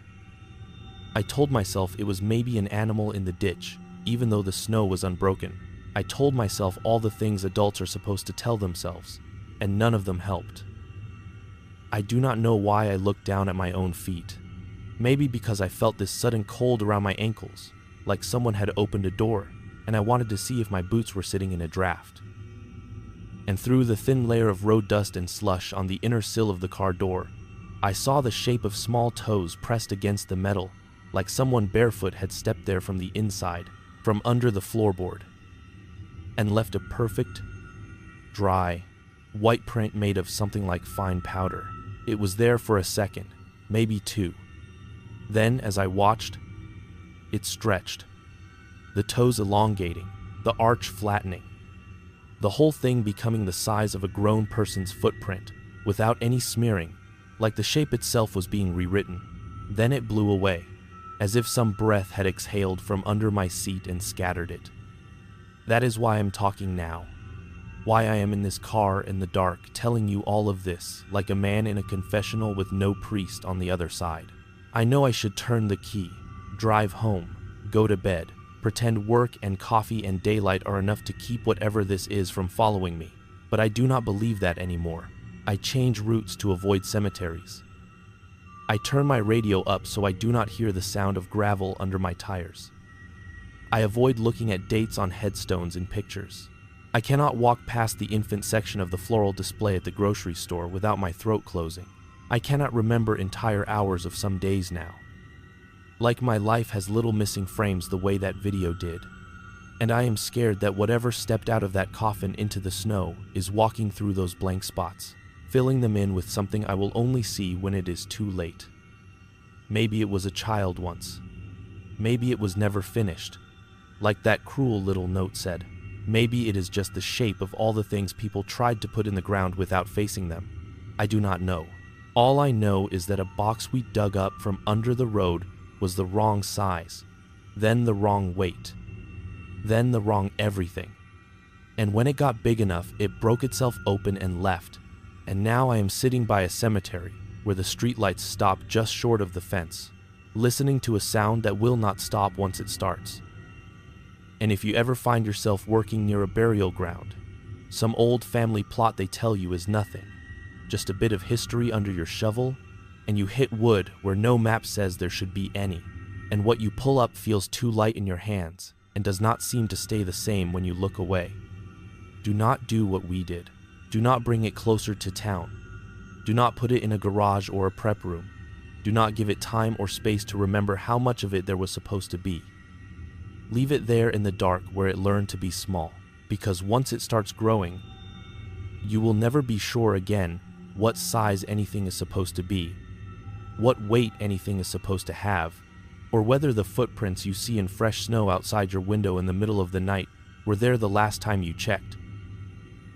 I told myself it was maybe an animal in the ditch, even though the snow was unbroken. I told myself all the things adults are supposed to tell themselves, and none of them helped. I do not know why I looked down at my own feet. Maybe because I felt this sudden cold around my ankles, like someone had opened a door, and I wanted to see if my boots were sitting in a draft. And through the thin layer of road dust and slush on the inner sill of the car door, I saw the shape of small toes pressed against the metal, like someone barefoot had stepped there from the inside, from under the floorboard, and left a perfect, dry, white print made of something like fine powder. It was there for a second, maybe two. Then, as I watched, it stretched, the toes elongating, the arch flattening, the whole thing becoming the size of a grown person's footprint, without any smearing, like the shape itself was being rewritten. Then it blew away, as if some breath had exhaled from under my seat and scattered it. That is why I'm talking now, why I am in this car in the dark telling you all of this, like a man in a confessional with no priest on the other side. I know I should turn the key, drive home, go to bed, pretend work and coffee and daylight are enough to keep whatever this is from following me, but I do not believe that anymore. I change routes to avoid cemeteries. I turn my radio up so I do not hear the sound of gravel under my tires. I avoid looking at dates on headstones and pictures. I cannot walk past the infant section of the floral display at the grocery store without my throat closing. I cannot remember entire hours of some days now. Like my life has little missing frames the way that video did. And I am scared that whatever stepped out of that coffin into the snow is walking through those blank spots, filling them in with something I will only see when it is too late. Maybe it was a child once. Maybe it was never finished. Like that cruel little note said. Maybe it is just the shape of all the things people tried to put in the ground without facing them. I do not know. All I know is that a box we dug up from under the road was the wrong size, then the wrong weight, then the wrong everything. And when it got big enough, it broke itself open and left. And now I am sitting by a cemetery where the streetlights stop just short of the fence, listening to a sound that will not stop once it starts. And if you ever find yourself working near a burial ground, some old family plot they tell you is nothing, just a bit of history under your shovel, and you hit wood where no map says there should be any, and what you pull up feels too light in your hands and does not seem to stay the same when you look away. Do not do what we did. Do not bring it closer to town. Do not put it in a garage or a prep room. Do not give it time or space to remember how much of it there was supposed to be. Leave it there in the dark where it learned to be small, because once it starts growing, you will never be sure again what size anything is supposed to be, what weight anything is supposed to have, or whether the footprints you see in fresh snow outside your window in the middle of the night were there the last time you checked,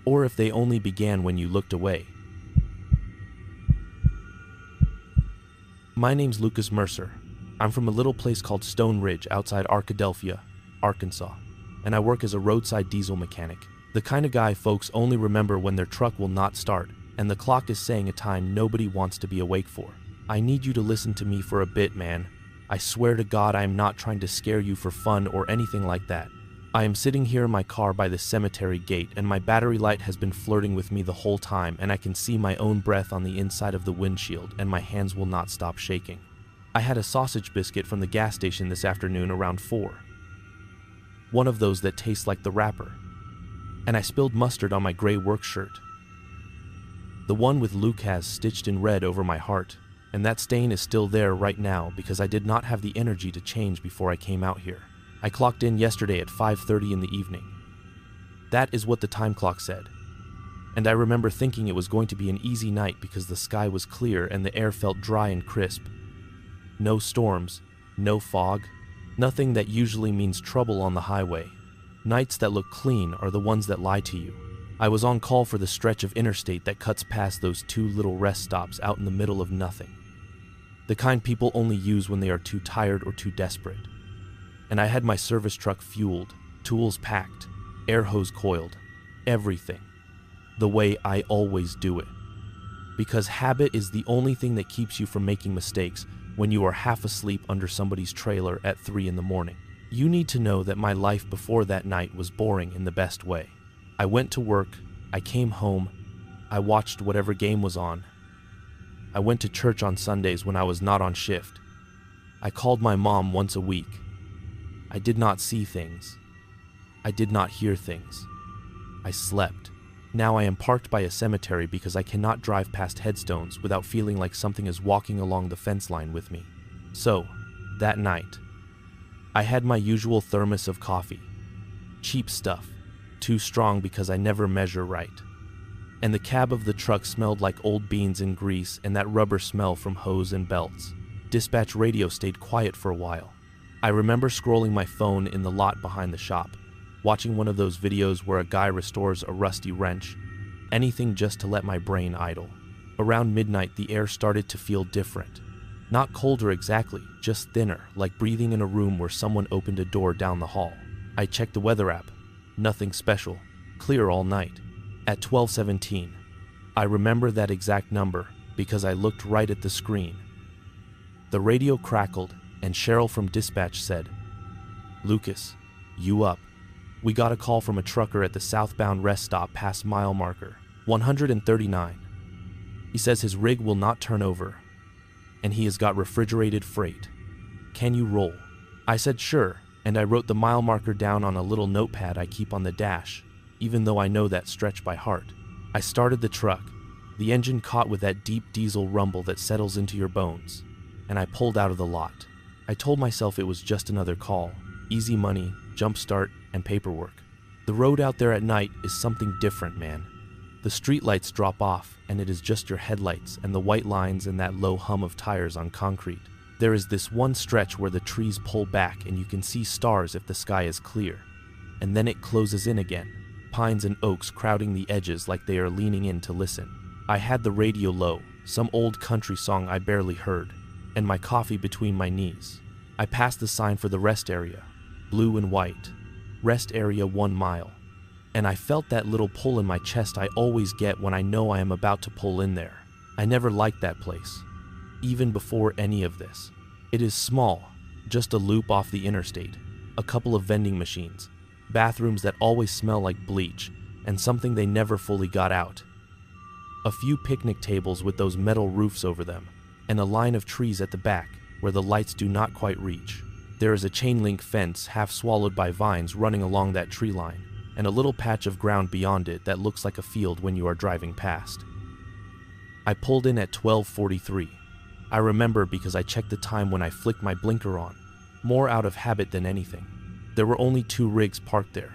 or if they only began when you looked away. My name's Lucas Mercer. I'm from a little place called Stone Ridge outside Arkadelphia, Arkansas, and I work as a roadside diesel mechanic, the kind of guy folks only remember when their truck will not start and the clock is saying a time nobody wants to be awake for. I need you to listen to me for a bit, man. I swear to God I am not trying to scare you for fun or anything like that. I am sitting here in my car by the cemetery gate, and my battery light has been flirting with me the whole time, and I can see my own breath on the inside of the windshield, and my hands will not stop shaking. I had a sausage biscuit from the gas station this afternoon around 4. One of those that taste like the wrapper. And I spilled mustard on my gray work shirt. The one with Luke has stitched in red over my heart, and that stain is still there right now because I did not have the energy to change before I came out here. I clocked in yesterday at 5:30 in the evening. That is what the time clock said. And I remember thinking it was going to be an easy night because the sky was clear and the air felt dry and crisp. No storms, no fog, nothing that usually means trouble on the highway. Nights that look clean are the ones that lie to you. I was on call for the stretch of interstate that cuts past those 2 little rest stops out in the middle of nothing. The kind people only use when they are too tired or too desperate. And I had my service truck fueled, tools packed, air hose coiled, everything. The way I always do it. Because habit is the only thing that keeps you from making mistakes when you are half asleep under somebody's trailer at 3 in the morning. You need to know that my life before that night was boring in the best way. I went to work, I came home, I watched whatever game was on. I went to church on Sundays when I was not on shift. I called my mom once a week. I did not see things. I did not hear things. I slept. Now I am parked by a cemetery because I cannot drive past headstones without feeling like something is walking along the fence line with me. So, that night, I had my usual thermos of coffee. Cheap stuff, too strong because I never measure right. And the cab of the truck smelled like old beans and grease and that rubber smell from hose and belts. Dispatch radio stayed quiet for a while. I remember scrolling my phone in the lot behind the shop, watching one of those videos where a guy restores a rusty wrench, anything just to let my brain idle. Around midnight, the air started to feel different. Not colder exactly, just thinner, like breathing in a room where someone opened a door down the hall. I checked the weather app. Nothing special. Clear all night. At 12:17. I remember that exact number because I looked right at the screen. The radio crackled, and Cheryl from dispatch said, "Lucas, you up? We got a call from a trucker at the southbound rest stop past mile marker 139. He says his rig will not turn over, and he has got refrigerated freight. Can you roll?" I said sure, and I wrote the mile marker down on a little notepad I keep on the dash, even though I know that stretch by heart. I started the truck, the engine caught with that deep diesel rumble that settles into your bones, and I pulled out of the lot. I told myself it was just another call, easy money, jump start, and paperwork. The road out there at night is something different, man. The streetlights drop off, and it is just your headlights and the white lines and that low hum of tires on concrete. There is this one stretch where the trees pull back and you can see stars if the sky is clear. And then it closes in again, pines and oaks crowding the edges like they are leaning in to listen. I had the radio low, some old country song I barely heard, and my coffee between my knees. I passed the sign for the rest area, blue and white, rest area 1 mile. And I felt that little pull in my chest I always get when I know I am about to pull in there. I never liked that place, even before any of this. It is small, just a loop off the interstate, a couple of vending machines, bathrooms that always smell like bleach, and something they never fully got out. A few picnic tables with those metal roofs over them, and a line of trees at the back where the lights do not quite reach. There is a chain link fence half swallowed by vines running along that tree line, and a little patch of ground beyond it that looks like a field when you are driving past. I pulled in at 12:43. I remember because I checked the time when I flicked my blinker on, more out of habit than anything. There were only 2 rigs parked there.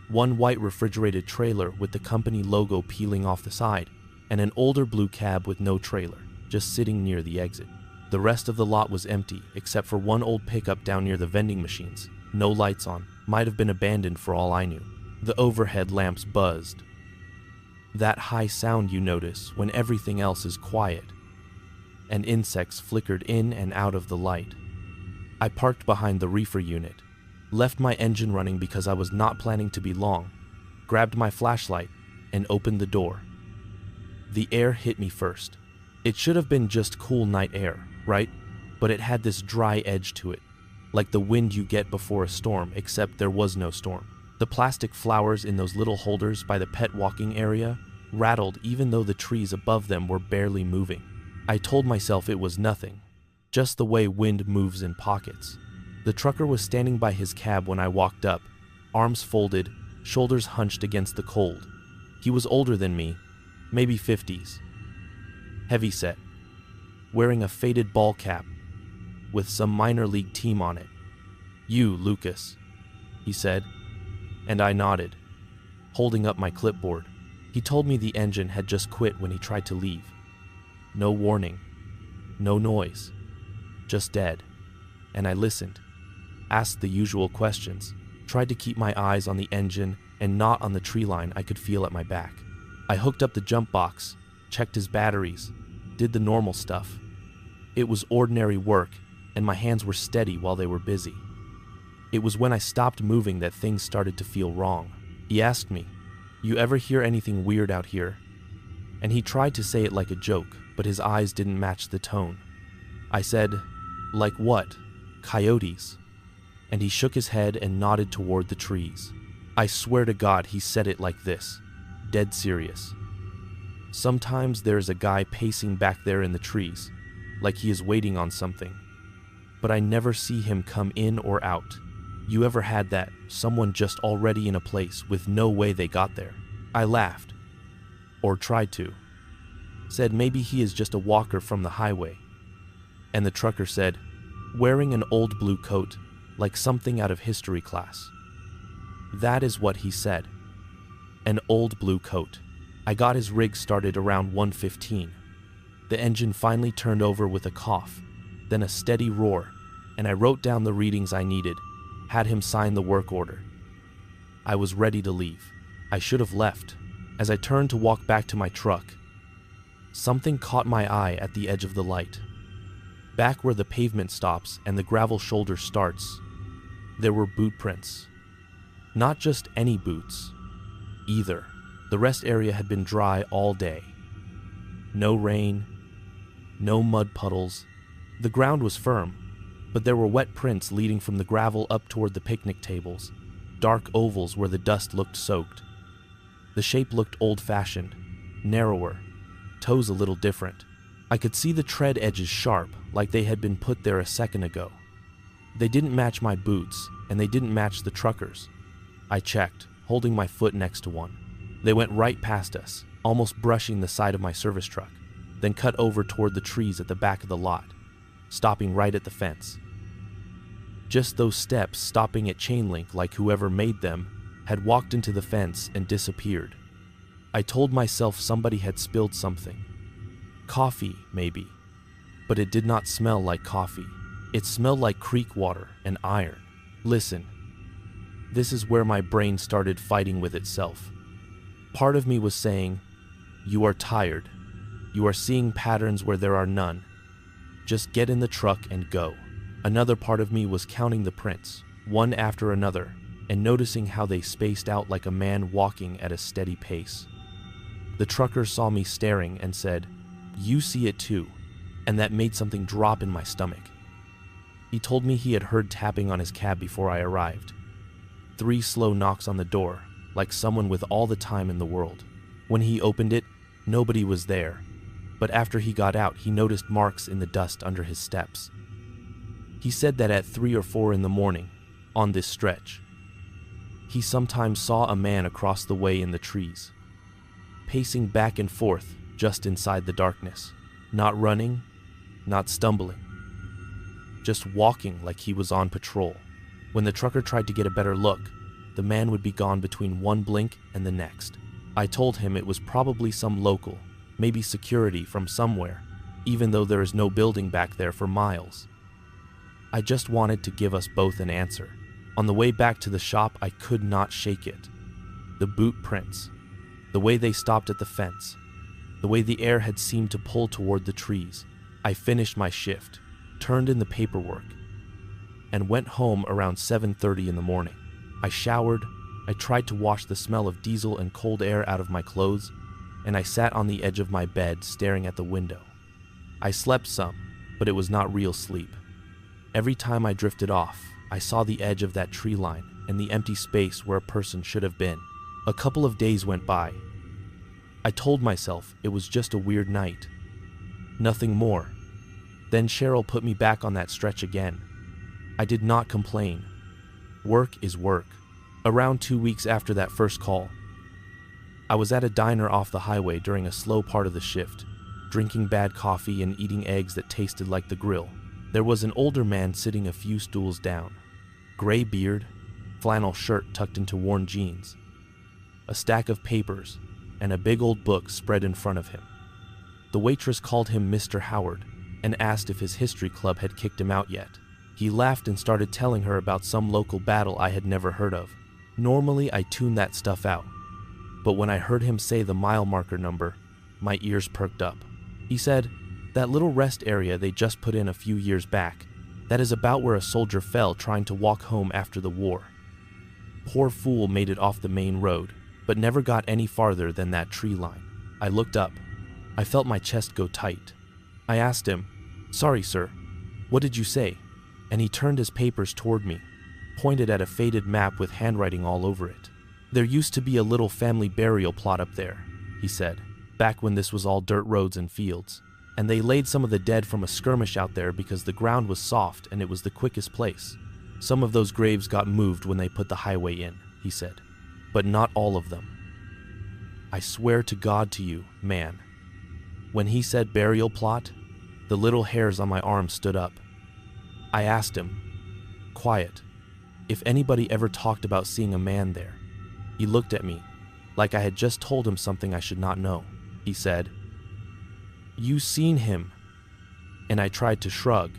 One white refrigerated trailer with the company logo peeling off the side, and an older blue cab with no trailer, just sitting near the exit. The rest of the lot was empty, except for one old pickup down near the vending machines. No lights on, might have been abandoned for all I knew. The overhead lamps buzzed. That high sound you notice when everything else is quiet. And insects flickered in and out of the light. I parked behind the reefer unit, left my engine running because I was not planning to be long, grabbed my flashlight, and opened the door. The air hit me first. It should have been just cool night air, right? But it had this dry edge to it, like the wind you get before a storm, except there was no storm. The plastic flowers in those little holders by the pet walking area rattled even though the trees above them were barely moving. I told myself it was nothing, just the way wind moves in pockets. The trucker was standing by his cab when I walked up, arms folded, shoulders hunched against the cold. He was older than me, maybe 50s. Heavyset, wearing a faded ball cap with some minor league team on it. "You, Lucas," he said, and I nodded, holding up my clipboard. He told me the engine had just quit when he tried to leave. No warning, no noise, just dead. And I listened, asked the usual questions, tried to keep my eyes on the engine and not on the tree line I could feel at my back. I hooked up the jump box, checked his batteries, did the normal stuff. It was ordinary work, and my hands were steady while they were busy. It was when I stopped moving that things started to feel wrong. He asked me, "You ever hear anything weird out here?" And he tried to say it like a joke, but his eyes didn't match the tone. I said, "Like what? Coyotes?" And he shook his head and nodded toward the trees. I swear to God he said it like this, dead serious. "Sometimes there's a guy pacing back there in the trees, like he is waiting on something. But I never see him come in or out. You ever had that, someone just already in a place with no way they got there?" I laughed, or tried to. Said maybe he is just a walker from the highway. And the trucker said, wearing an old blue coat, like something out of history class. That is what he said. An old blue coat. I got his rig started around 1:15. The engine finally turned over with a cough, then a steady roar, and I wrote down the readings I needed, had him sign the work order. I was ready to leave. I should have left. As I turned to walk back to my truck, something caught my eye at the edge of the light. Back where the pavement stops and the gravel shoulder starts, there were boot prints. Not just any boots, either. The rest area had been dry all day. No rain, no mud puddles. The ground was firm, but there were wet prints leading from the gravel up toward the picnic tables, dark ovals where the dust looked soaked. The shape looked old-fashioned, narrower, toes a little different. I could see the tread edges sharp, like they had been put there a second ago. They didn't match my boots, and they didn't match the truckers. I checked, holding my foot next to one. They went right past us, almost brushing the side of my service truck, then cut over toward the trees at the back of the lot, stopping right at the fence. Just those steps stopping at chain link like whoever made them had walked into the fence and disappeared. I told myself somebody had spilled something. Coffee, maybe. But it did not smell like coffee. It smelled like creek water and iron. Listen, this is where my brain started fighting with itself. Part of me was saying, you are tired. You are seeing patterns where there are none. Just get in the truck and go. Another part of me was counting the prints, one after another, and noticing how they spaced out like a man walking at a steady pace. The trucker saw me staring and said, "You see it too," and that made something drop in my stomach. He told me he had heard tapping on his cab before I arrived. 3 slow knocks on the door, like someone with all the time in the world. When he opened it, nobody was there, but after he got out, he noticed marks in the dust under his steps. He said that at 3 or 4 in the morning, on this stretch, he sometimes saw a man across the way in the trees, pacing back and forth just inside the darkness, not running, not stumbling, just walking like he was on patrol. When the trucker tried to get a better look, the man would be gone between one blink and the next. I told him it was probably some local, maybe security from somewhere, even though there is no building back there for miles. I just wanted to give us both an answer. On the way back to the shop, I could not shake it. The boot prints, the way they stopped at the fence, the way the air had seemed to pull toward the trees. I finished my shift, turned in the paperwork, and went home around 7:30 in the morning. I showered, I tried to wash the smell of diesel and cold air out of my clothes, and I sat on the edge of my bed staring at the window. I slept some, but it was not real sleep. Every time I drifted off, I saw the edge of that tree line and the empty space where a person should have been. A couple of days went by. I told myself it was just a weird night. Nothing more. Then Cheryl put me back on that stretch again. I did not complain. Work is work. Around 2 weeks after that first call, I was at a diner off the highway during a slow part of the shift, drinking bad coffee and eating eggs that tasted like the grill. There was an older man sitting a few stools down, gray beard, flannel shirt tucked into worn jeans, a stack of papers, and a big old book spread in front of him. The waitress called him Mr. Howard and asked if his history club had kicked him out yet. He laughed and started telling her about some local battle I had never heard of. Normally, I tune that stuff out, but when I heard him say the mile marker number, my ears perked up. He said, "That little rest area they just put in a few years back, that is about where a soldier fell trying to walk home after the war. Poor fool made it off the main road, but never got any farther than that tree line." I looked up. I felt my chest go tight. I asked him, "Sorry, sir, what did you say?" And he turned his papers toward me, pointed at a faded map with handwriting all over it. "There used to be a little family burial plot up there," he said, "back when this was all dirt roads and fields. And they laid some of the dead from a skirmish out there because the ground was soft and it was the quickest place. Some of those graves got moved when they put the highway in," he said, "but not all of them. I swear to God to you, man." When he said burial plot, the little hairs on my arm stood up. I asked him, quiet, if anybody ever talked about seeing a man there. He looked at me, like I had just told him something I should not know. He said, "You seen him?" And I tried to shrug,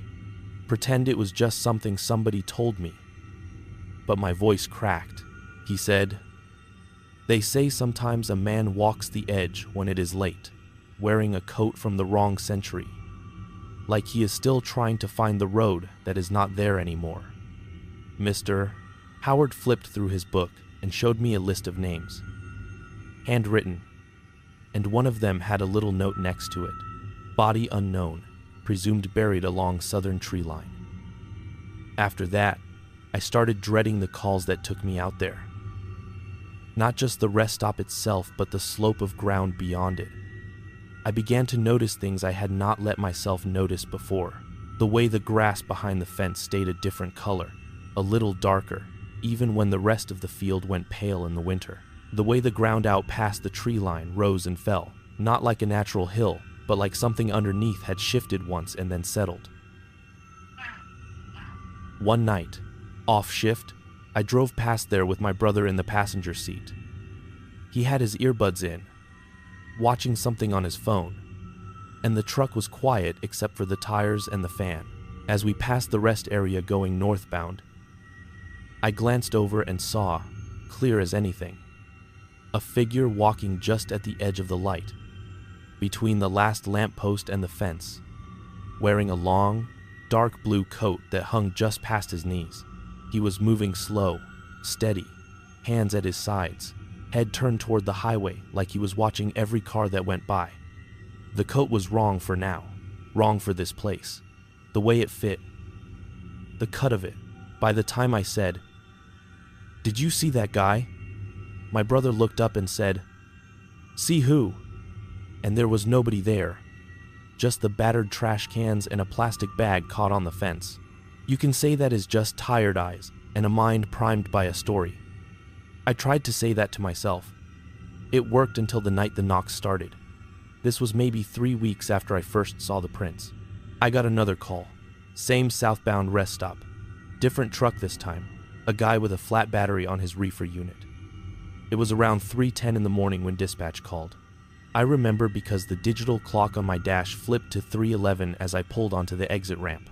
pretend it was just something somebody told me. But my voice cracked. He said, "They say sometimes a man walks the edge when it is late, wearing a coat from the wrong century, like he is still trying to find the road that is not there anymore." Mr. Howard flipped through his book and showed me a list of names, handwritten, and one of them had a little note next to it, "Body unknown, presumed buried along southern tree line." After that, I started dreading the calls that took me out there. Not just the rest stop itself, but the slope of ground beyond it. I began to notice things I had not let myself notice before. The way the grass behind the fence stayed a different color, a little darker, even when the rest of the field went pale in the winter. The way the ground out past the tree line rose and fell, not like a natural hill, but like something underneath had shifted once and then settled. One night, off shift, I drove past there with my brother in the passenger seat. He had his earbuds in, watching something on his phone, and the truck was quiet except for the tires and the fan. As we passed the rest area going northbound, I glanced over and saw, clear as anything, a figure walking just at the edge of the light, between the last lamppost and the fence, wearing a long, dark blue coat that hung just past his knees. He was moving slow, steady, hands at his sides, head turned toward the highway like he was watching every car that went by. The coat was wrong for now, wrong for this place. The way it fit, the cut of it. By the time I said, "Did you see that guy?" my brother looked up and said, "See who?" And there was nobody there, just the battered trash cans and a plastic bag caught on the fence. You can say that is just tired eyes and a mind primed by a story. I tried to say that to myself. It worked until the night the knocks started. This was maybe 3 weeks after I first saw the prints. I got another call. Same southbound rest stop. Different truck this time. A guy with a flat battery on his reefer unit. It was around 3:10 in the morning when dispatch called. I remember because the digital clock on my dash flipped to 3:11 as I pulled onto the exit ramp.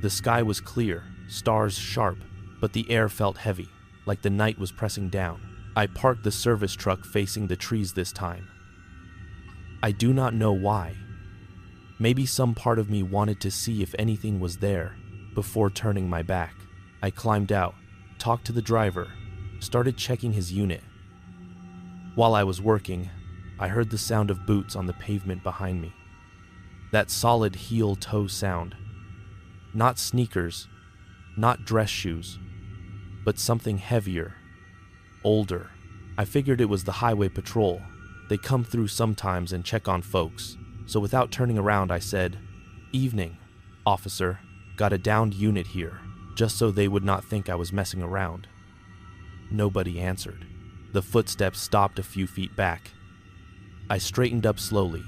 The sky was clear, stars sharp, but the air felt heavy, like the night was pressing down. I parked the service truck facing the trees this time. I do not know why. Maybe some part of me wanted to see if anything was there before turning my back. I climbed out, talked to the driver, started checking his unit. While I was working, I heard the sound of boots on the pavement behind me. That solid heel-toe sound. Not sneakers, not dress shoes, but something heavier, older. I figured it was the highway patrol. They come through sometimes and check on folks. So without turning around, I said, "Evening, officer. Got a downed unit here," just so they would not think I was messing around. Nobody answered. The footsteps stopped a few feet back. I straightened up slowly,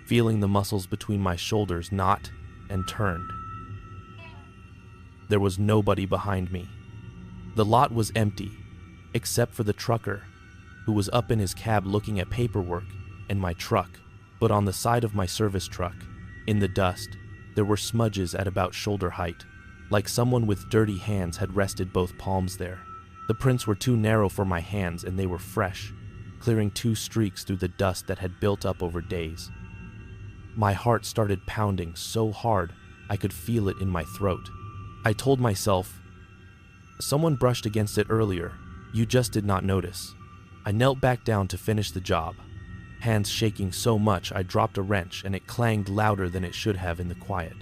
feeling the muscles between my shoulders knot, and turned. There was nobody behind me. The lot was empty, except for the trucker, who was up in his cab looking at paperwork, and my truck. But on the side of my service truck, in the dust, there were smudges at about shoulder height, like someone with dirty hands had rested both palms there. The prints were too narrow for my hands and they were fresh, clearing 2 streaks through the dust that had built up over days. My heart started pounding so hard I could feel it in my throat. I told myself, "Someone brushed against it earlier, you just did not notice." I knelt back down to finish the job, hands shaking so much I dropped a wrench and it clanged louder than it should have in the quiet.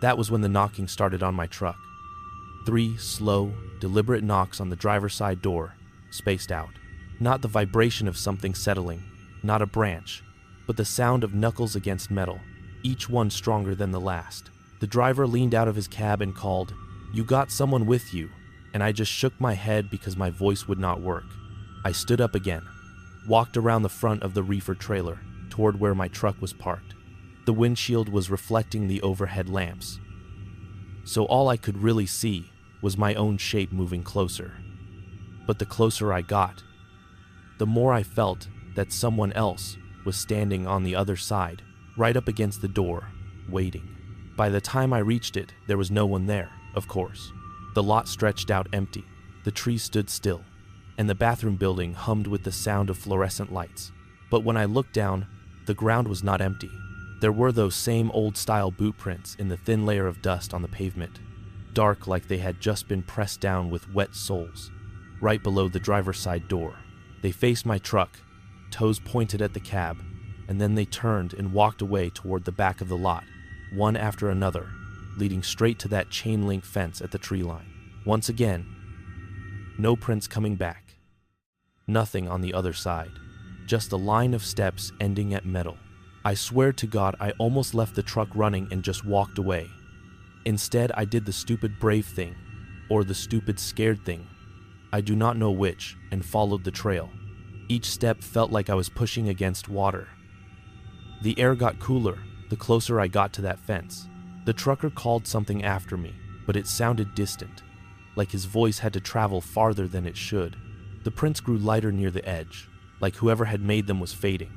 That was when the knocking started on my truck. 3 slow, deliberate knocks on the driver's side door, spaced out. Not the vibration of something settling, not a branch, but the sound of knuckles against metal, each one stronger than the last. The driver leaned out of his cab and called, "You got someone with you," and I just shook my head because my voice would not work. I stood up again, walked around the front of the reefer trailer toward where my truck was parked. The windshield was reflecting the overhead lamps, so all I could really see was my own shape moving closer. But the closer I got, the more I felt that someone else was standing on the other side, right up against the door, waiting. By the time I reached it, there was no one there, of course. The lot stretched out empty, the trees stood still, and the bathroom building hummed with the sound of fluorescent lights. But when I looked down, the ground was not empty. There were those same old-style boot prints in the thin layer of dust on the pavement, dark like they had just been pressed down with wet soles, right below the driver's side door. They faced my truck, toes pointed at the cab, and then they turned and walked away toward the back of the lot, one after another, leading straight to that chain-link fence at the tree line. Once again, no prints coming back. Nothing on the other side, just a line of steps ending at metal. I swear to God I almost left the truck running and just walked away. Instead, I did the stupid brave thing, or the stupid scared thing. I do not know which, and followed the trail. Each step felt like I was pushing against water. The air got cooler the closer I got to that fence. The trucker called something after me, but it sounded distant, like his voice had to travel farther than it should. The prints grew lighter near the edge, like whoever had made them was fading.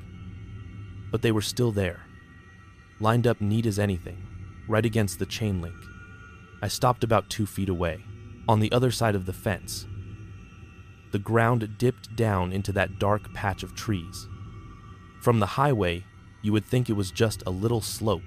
But they were still there, lined up neat as anything. right against the chain link. I stopped about 2 feet away, on the other side of the fence. The ground dipped down into that dark patch of trees. From the highway, you would think it was just a little slope,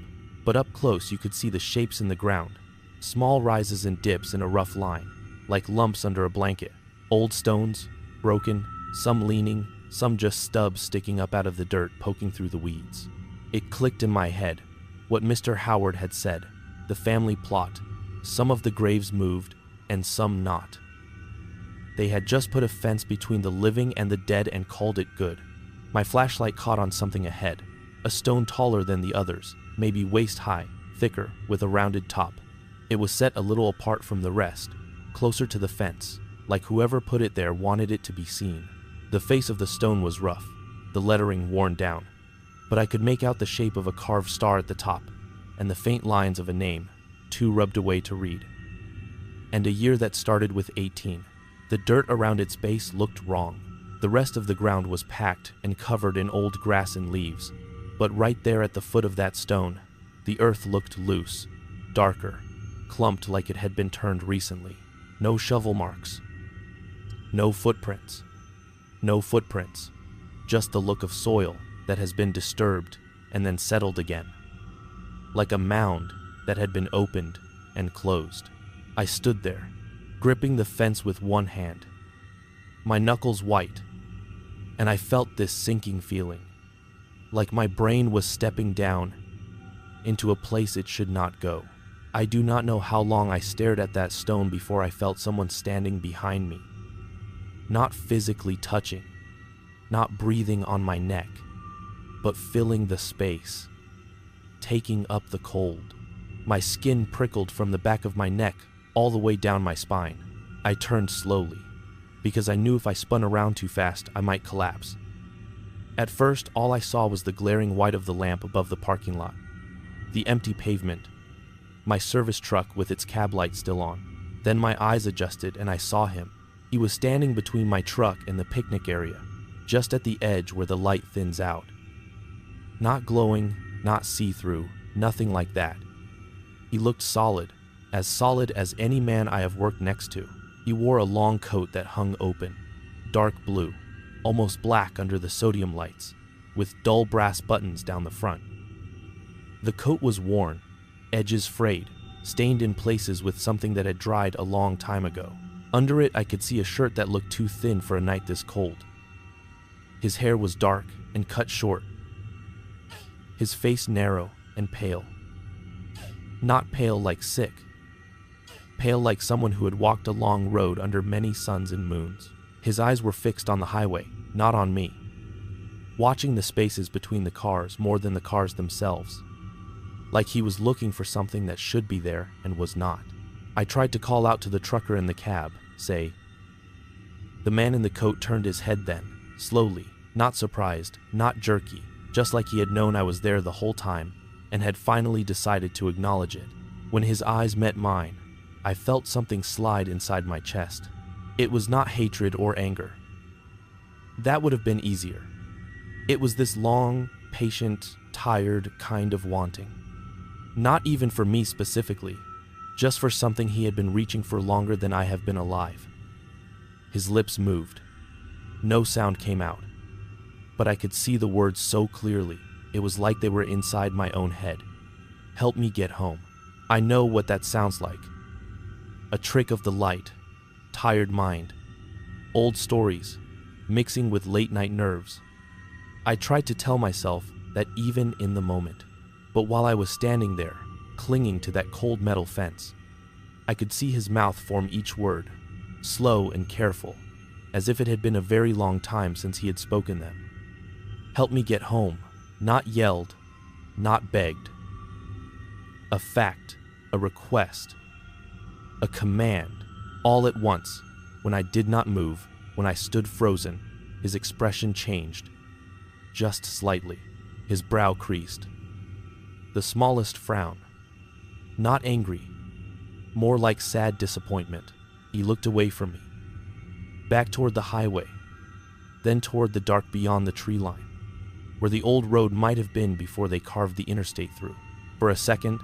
but up close you could see the shapes in the ground, small rises and dips in a rough line, like lumps under a blanket. Old stones, broken, some leaning, some just stubs sticking up out of the dirt poking through the weeds. It clicked in my head, what Mr. Howard had said, the family plot. Some of the graves moved, and some not. They had just put a fence between the living and the dead and called it good. My flashlight caught on something ahead, a stone taller than the others, maybe waist high, thicker, with a rounded top. It was set a little apart from the rest, closer to the fence, like whoever put it there wanted it to be seen. The face of the stone was rough, the lettering worn down, but I could make out the shape of a carved star at the top, and the faint lines of a name, too rubbed away to read. And a year that started with 18. The dirt around its base looked wrong. The rest of the ground was packed and covered in old grass and leaves, but right there at the foot of that stone, the earth looked loose, darker, clumped like it had been turned recently. No shovel marks. No footprints. No footprints. Just the look of soil that has been disturbed and then settled again. Like a mound that had been opened and closed. I stood there, gripping the fence with one hand, my knuckles white, and I felt this sinking feeling, like my brain was stepping down into a place it should not go. I do not know how long I stared at that stone before I felt someone standing behind me, not physically touching, not breathing on my neck, but filling the space, taking up the cold. My skin prickled from the back of my neck all the way down my spine. I turned slowly, because I knew if I spun around too fast, I might collapse. At first, all I saw was the glaring white of the lamp above the parking lot, the empty pavement, my service truck with its cab light still on. Then my eyes adjusted and I saw him. He was standing between my truck and the picnic area, just at the edge where the light thins out. Not glowing, not see-through, nothing like that. He looked solid as any man I have worked next to. He wore a long coat that hung open, dark blue, almost black under the sodium lights, with dull brass buttons down the front. The coat was worn, edges frayed, stained in places with something that had dried a long time ago. Under it I could see a shirt that looked too thin for a night this cold. His hair was dark and cut short, his face narrow and pale. Not pale like sick, pale like someone who had walked a long road under many suns and moons. His eyes were fixed on the highway, not on me, watching the spaces between the cars more than the cars themselves, like he was looking for something that should be there and was not. I tried to call out to the trucker in the cab, say. The man in the coat turned his head then, slowly, not surprised, not jerky, just like he had known I was there the whole time and had finally decided to acknowledge it. When his eyes met mine, I felt something slide inside my chest. It was not hatred or anger. That would have been easier. It was this long, patient, tired kind of wanting. Not even for me specifically, just for something he had been reaching for longer than I have been alive. His lips moved. No sound came out, but I could see the words so clearly, it was like they were inside my own head. Help me get home. I know what that sounds like. A trick of the light, tired mind, old stories, mixing with late-night nerves. I tried to tell myself that even in the moment, but while I was standing there, clinging to that cold metal fence, I could see his mouth form each word, slow and careful, as if it had been a very long time since he had spoken them. Help me get home, not yelled, not begged. A fact, a request, a command, all at once. When I did not move, when I stood frozen, his expression changed, just slightly. His brow creased. The smallest frown, not angry, more like sad disappointment. He looked away from me, back toward the highway, then toward the dark beyond the tree line, where the old road might have been before they carved the interstate through. For a second,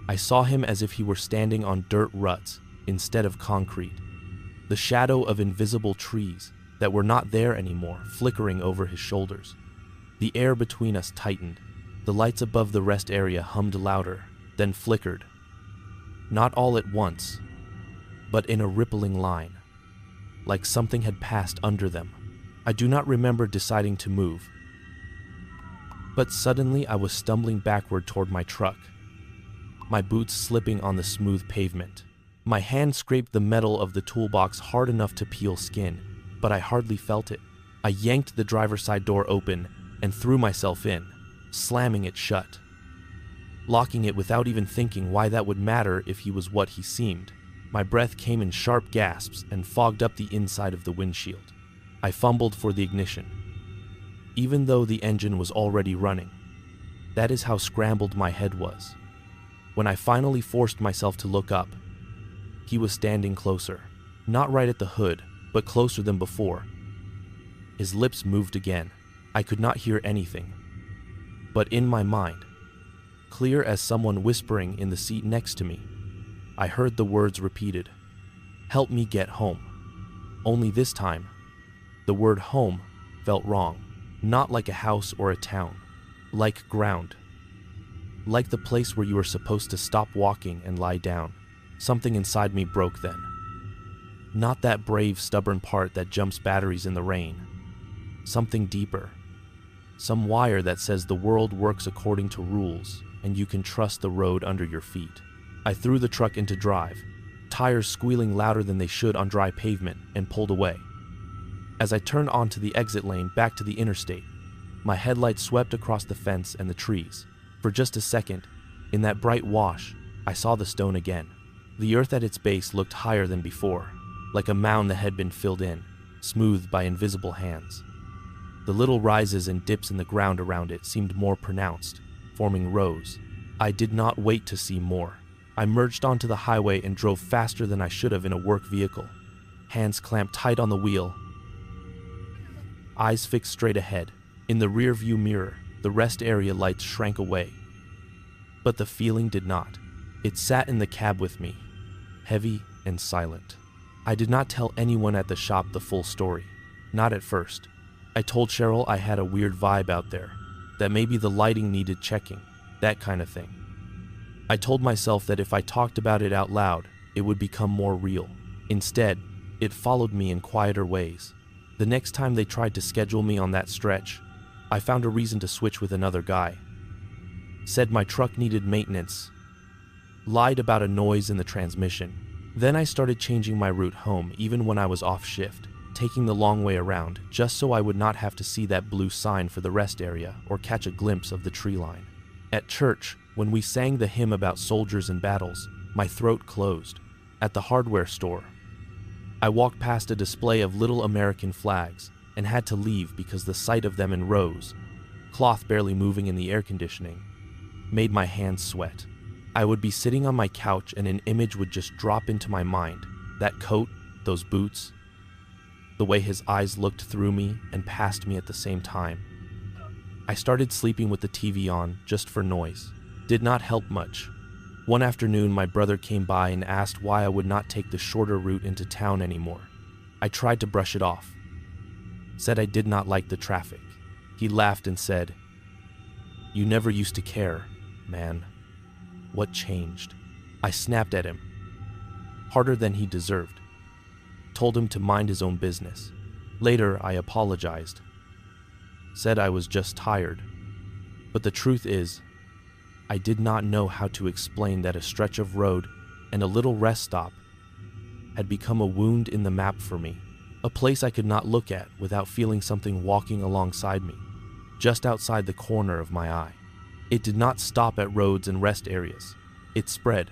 I saw him as if he were standing on dirt ruts instead of concrete. The shadow of invisible trees that were not there anymore flickering over his shoulders. The air between us tightened. The lights above the rest area hummed louder, then flickered. Not all at once, but in a rippling line, like something had passed under them. I do not remember deciding to move, but suddenly I was stumbling backward toward my truck, my boots slipping on the smooth pavement. My hand scraped the metal of the toolbox hard enough to peel skin, but I hardly felt it. I yanked the driver's side door open and threw myself in, slamming it shut, locking it without even thinking why that would matter if he was what he seemed. My breath came in sharp gasps and fogged up the inside of the windshield. I fumbled for the ignition, even though the engine was already running. That is how scrambled my head was. When I finally forced myself to look up, he was standing closer, not right at the hood, but closer than before. His lips moved again. I could not hear anything, but in my mind, clear as someone whispering in the seat next to me, I heard the words repeated, "Help me get home." Only this time, the word home felt wrong, not like a house or a town, like ground, like the place where you were supposed to stop walking and lie down. Something inside me broke then. Not that brave, stubborn part that jumps batteries in the rain. Something deeper. Some wire that says the world works according to rules and you can trust the road under your feet. I threw the truck into drive, tires squealing louder than they should on dry pavement, and pulled away. As I turned onto the exit lane back to the interstate, my headlights swept across the fence and the trees. For just a second, in that bright wash, I saw the stone again. The earth at its base looked higher than before, like a mound that had been filled in, smoothed by invisible hands. The little rises and dips in the ground around it seemed more pronounced, forming rows. I did not wait to see more. I merged onto the highway and drove faster than I should have in a work vehicle, hands clamped tight on the wheel, eyes fixed straight ahead. In the rear-view mirror, the rest area lights shrank away, but the feeling did not. It sat in the cab with me, heavy and silent. I did not tell anyone at the shop the full story, not at first. I told Cheryl I had a weird vibe out there, that maybe the lighting needed checking, that kind of thing. I told myself that if I talked about it out loud, it would become more real. Instead, it followed me in quieter ways. The next time they tried to schedule me on that stretch, I found a reason to switch with another guy. Said my truck needed maintenance, lied about a noise in the transmission. Then I started changing my route home even when I was off shift, taking the long way around just so I would not have to see that blue sign for the rest area or catch a glimpse of the tree line. At church, when we sang the hymn about soldiers and battles, my throat closed. At the hardware store, I walked past a display of little American flags and had to leave because the sight of them in rows, cloth barely moving in the air conditioning, made my hands sweat. I would be sitting on my couch and an image would just drop into my mind. That coat, those boots, the way his eyes looked through me and past me at the same time. I started sleeping with the TV on just for noise. Did not help much. One afternoon, my brother came by and asked why I would not take the shorter route into town anymore. I tried to brush it off. Said I did not like the traffic. He laughed and said, "You never used to care, man. What changed?" I snapped at him, harder than he deserved. Told him to mind his own business. Later, I apologized. Said I was just tired. But the truth is, I did not know how to explain that a stretch of road and a little rest stop had become a wound in the map for me, a place I could not look at without feeling something walking alongside me, just outside the corner of my eye. It did not stop at roads and rest areas. It spread.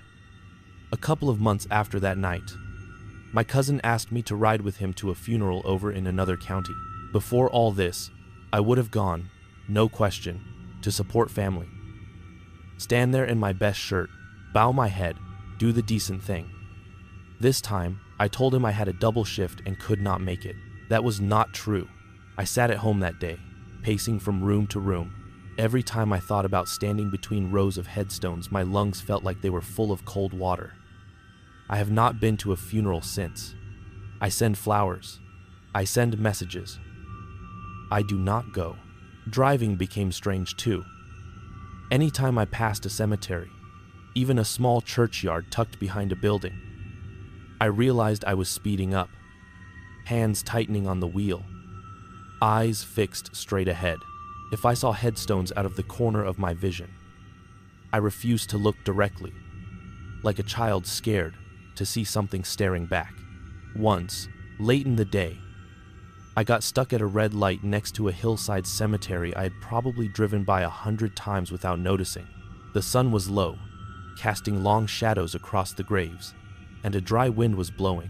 A couple of months after that night, my cousin asked me to ride with him to a funeral over in another county. Before all this, I would have gone, no question, to support family. Stand there in my best shirt, bow my head, do the decent thing. This time, I told him I had a double shift and could not make it. That was not true. I sat at home that day, pacing from room to room, Every time I thought about standing between rows of headstones, my lungs felt like they were full of cold water. I have not been to a funeral since. I send flowers. I send messages. I do not go. Driving became strange too. Anytime I passed a cemetery, even a small churchyard tucked behind a building, I realized I was speeding up, hands tightening on the wheel, eyes fixed straight ahead. If I saw headstones out of the corner of my vision, I refused to look directly, like a child scared to see something staring back. Once, late in the day, I got stuck at a red light next to a hillside cemetery I had probably driven by 100 times without noticing. The sun was low, casting long shadows across the graves, and a dry wind was blowing,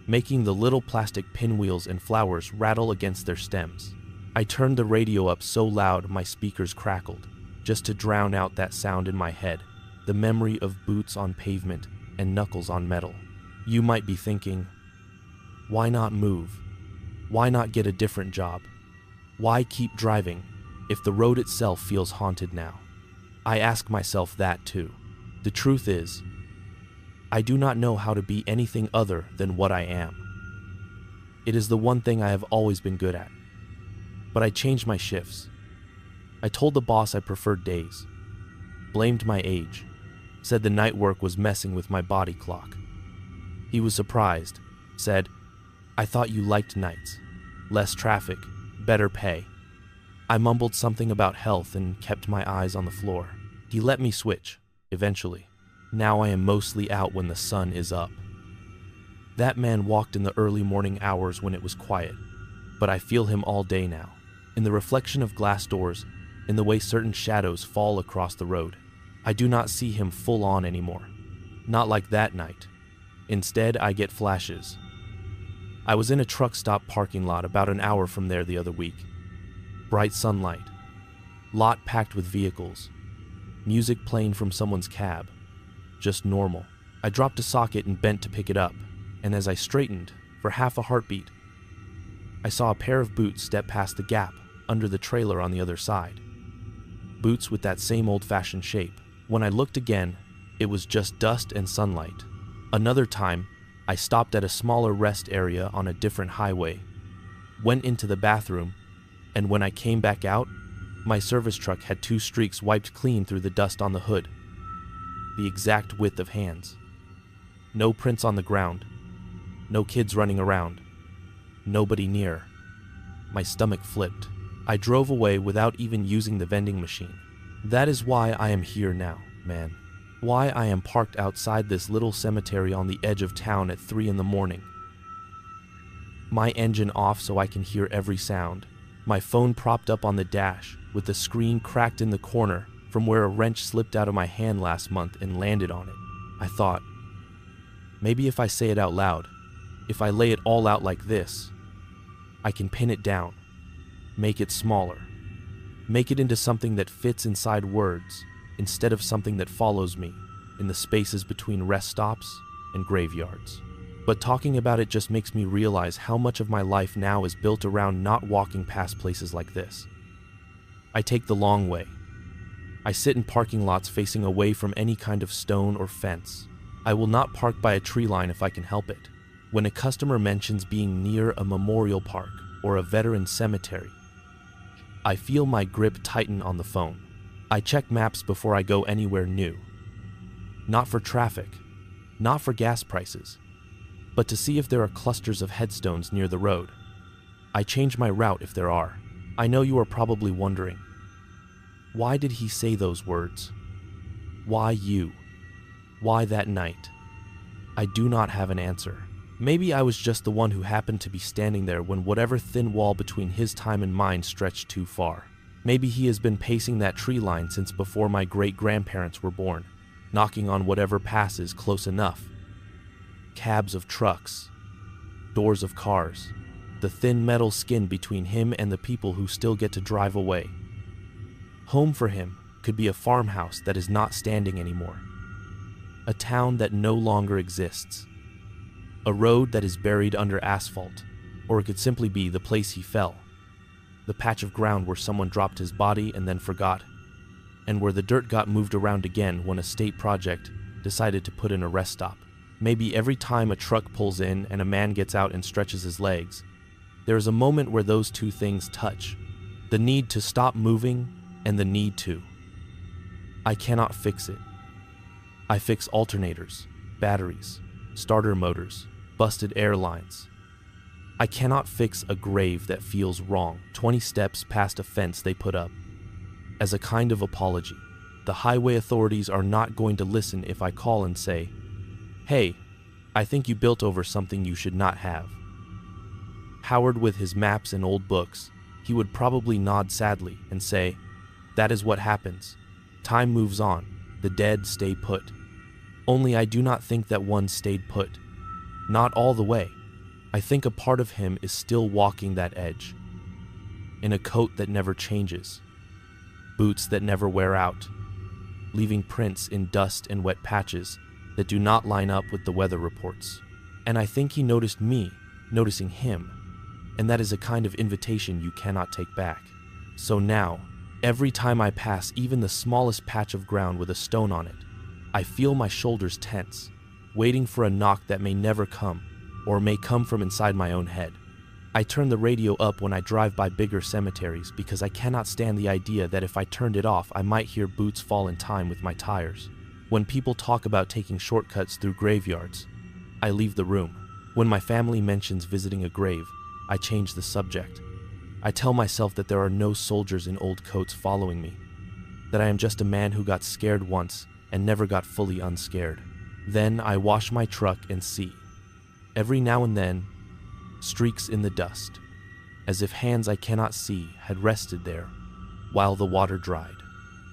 making the little plastic pinwheels and flowers rattle against their stems. I turned the radio up so loud my speakers crackled, just to drown out that sound in my head, the memory of boots on pavement and knuckles on metal. You might be thinking, why not move? Why not get a different job? Why keep driving if the road itself feels haunted now? I ask myself that too. The truth is, I do not know how to be anything other than what I am. It is the one thing I have always been good at. But I changed my shifts. I told the boss I preferred days, blamed my age, said the night work was messing with my body clock. He was surprised, said, I thought you liked nights. Less traffic, better pay. I mumbled something about health and kept my eyes on the floor. He let me switch, eventually. Now I am mostly out when the sun is up. That man walked in the early morning hours when it was quiet, but I feel him all day now, in the reflection of glass doors, in the way certain shadows fall across the road. I do not see him full on anymore. Not like that night. Instead, I get flashes. I was in a truck stop parking lot about an hour from there the other week. Bright sunlight. Lot packed with vehicles. Music playing from someone's cab. Just normal. I dropped a socket and bent to pick it up, and as I straightened, for half a heartbeat, I saw a pair of boots step past the gap under the trailer on the other side. Boots with that same old-fashioned shape. When I looked again, it was just dust and sunlight. Another time, I stopped at a smaller rest area on a different highway, went into the bathroom, and when I came back out, my service truck had 2 streaks wiped clean through the dust on the hood. The exact width of hands. No prints on the ground. No kids running around. Nobody near. My stomach flipped. I drove away without even using the vending machine. That is why I am here now, man. Why I am parked outside this little cemetery on the edge of town at 3 in the morning. My engine off so I can hear every sound. My phone propped up on the dash, with the screen cracked in the corner from where a wrench slipped out of my hand last month and landed on it. I thought, maybe if I say it out loud, if I lay it all out like this, I can pin it down, make it smaller, make it into something that fits inside words instead of something that follows me in the spaces between rest stops and graveyards. But talking about it just makes me realize how much of my life now is built around not walking past places like this. I take the long way. I sit in parking lots facing away from any kind of stone or fence. I will not park by a tree line if I can help it. When a customer mentions being near a memorial park or a veteran cemetery, I feel my grip tighten on the phone. I check maps before I go anywhere new. Not for traffic, not for gas prices, but to see if there are clusters of headstones near the road. I change my route if there are. I know you are probably wondering, why did he say those words? Why you? Why that night? I do not have an answer. Maybe I was just the one who happened to be standing there when whatever thin wall between his time and mine stretched too far. Maybe he has been pacing that tree line since before my great-grandparents were born, knocking on whatever passes close enough. Cabs of trucks, doors of cars, the thin metal skin between him and the people who still get to drive away. Home for him could be a farmhouse that is not standing anymore, a town that no longer exists, a road that is buried under asphalt, or it could simply be the place he fell, the patch of ground where someone dropped his body and then forgot and where the dirt got moved around again when a state project decided to put in a rest stop. Maybe every time a truck pulls in and a man gets out and stretches his legs, there is a moment where those two things touch. The need to stop moving and the need to. I cannot fix it. I fix alternators, batteries, starter motors, busted airlines. I cannot fix a grave that feels wrong 20 steps past a fence they put up. As a kind of apology, the highway authorities are not going to listen if I call and say, "Hey, I think you built over something you should not have." Howard, with his maps and old books, he would probably nod sadly and say, "That is what happens. Time moves on. The dead stay put." Only I do not think that one stayed put. Not all the way. I think a part of him is still walking that edge. In a coat that never changes. Boots that never wear out. Leaving prints in dust and wet patches that do not line up with the weather reports. And I think he noticed me, noticing him. And that is a kind of invitation you cannot take back. So now, every time I pass even the smallest patch of ground with a stone on it, I feel my shoulders tense, waiting for a knock that may never come, or may come from inside my own head. I turn the radio up when I drive by bigger cemeteries because I cannot stand the idea that if I turned it off, I might hear boots fall in time with my tires. When people talk about taking shortcuts through graveyards, I leave the room. When my family mentions visiting a grave, I change the subject. I tell myself that there are no soldiers in old coats following me, that I am just a man who got scared once and never got fully unscared. Then I wash my truck and see, every now and then, streaks in the dust, as if hands I cannot see had rested there while the water dried.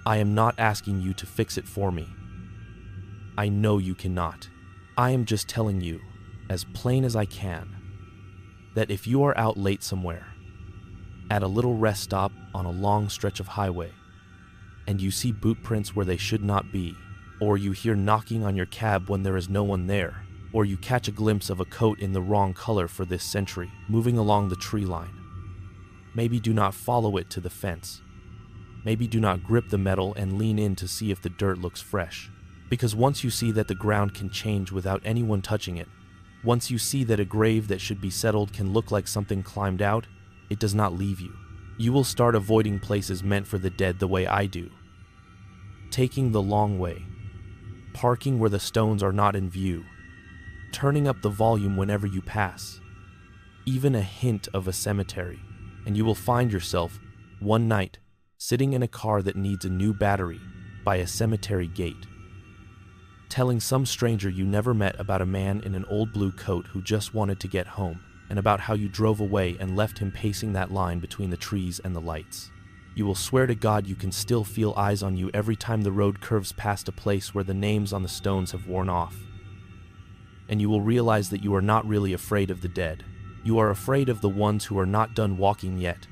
I am not asking you to fix it for me. I know you cannot. I am just telling you, as plain as I can, that if you are out late somewhere, at a little rest stop on a long stretch of highway, and you see boot prints where they should not be, or you hear knocking on your cab when there is no one there, or you catch a glimpse of a coat in the wrong color for this century moving along the tree line, maybe do not follow it to the fence. Maybe do not grip the metal and lean in to see if the dirt looks fresh. Because once you see that the ground can change without anyone touching it, once you see that a grave that should be settled can look like something climbed out, it does not leave you. You will start avoiding places meant for the dead the way I do. Taking the long way. Parking where the stones are not in view. Turning up the volume whenever you pass. Even a hint of a cemetery, and you will find yourself, one night, sitting in a car that needs a new battery by a cemetery gate, telling some stranger you never met about a man in an old blue coat who just wanted to get home, and about how you drove away and left him pacing that line between the trees and the lights. You will swear to God you can still feel eyes on you every time the road curves past a place where the names on the stones have worn off. And you will realize that you are not really afraid of the dead. You are afraid of the ones who are not done walking yet,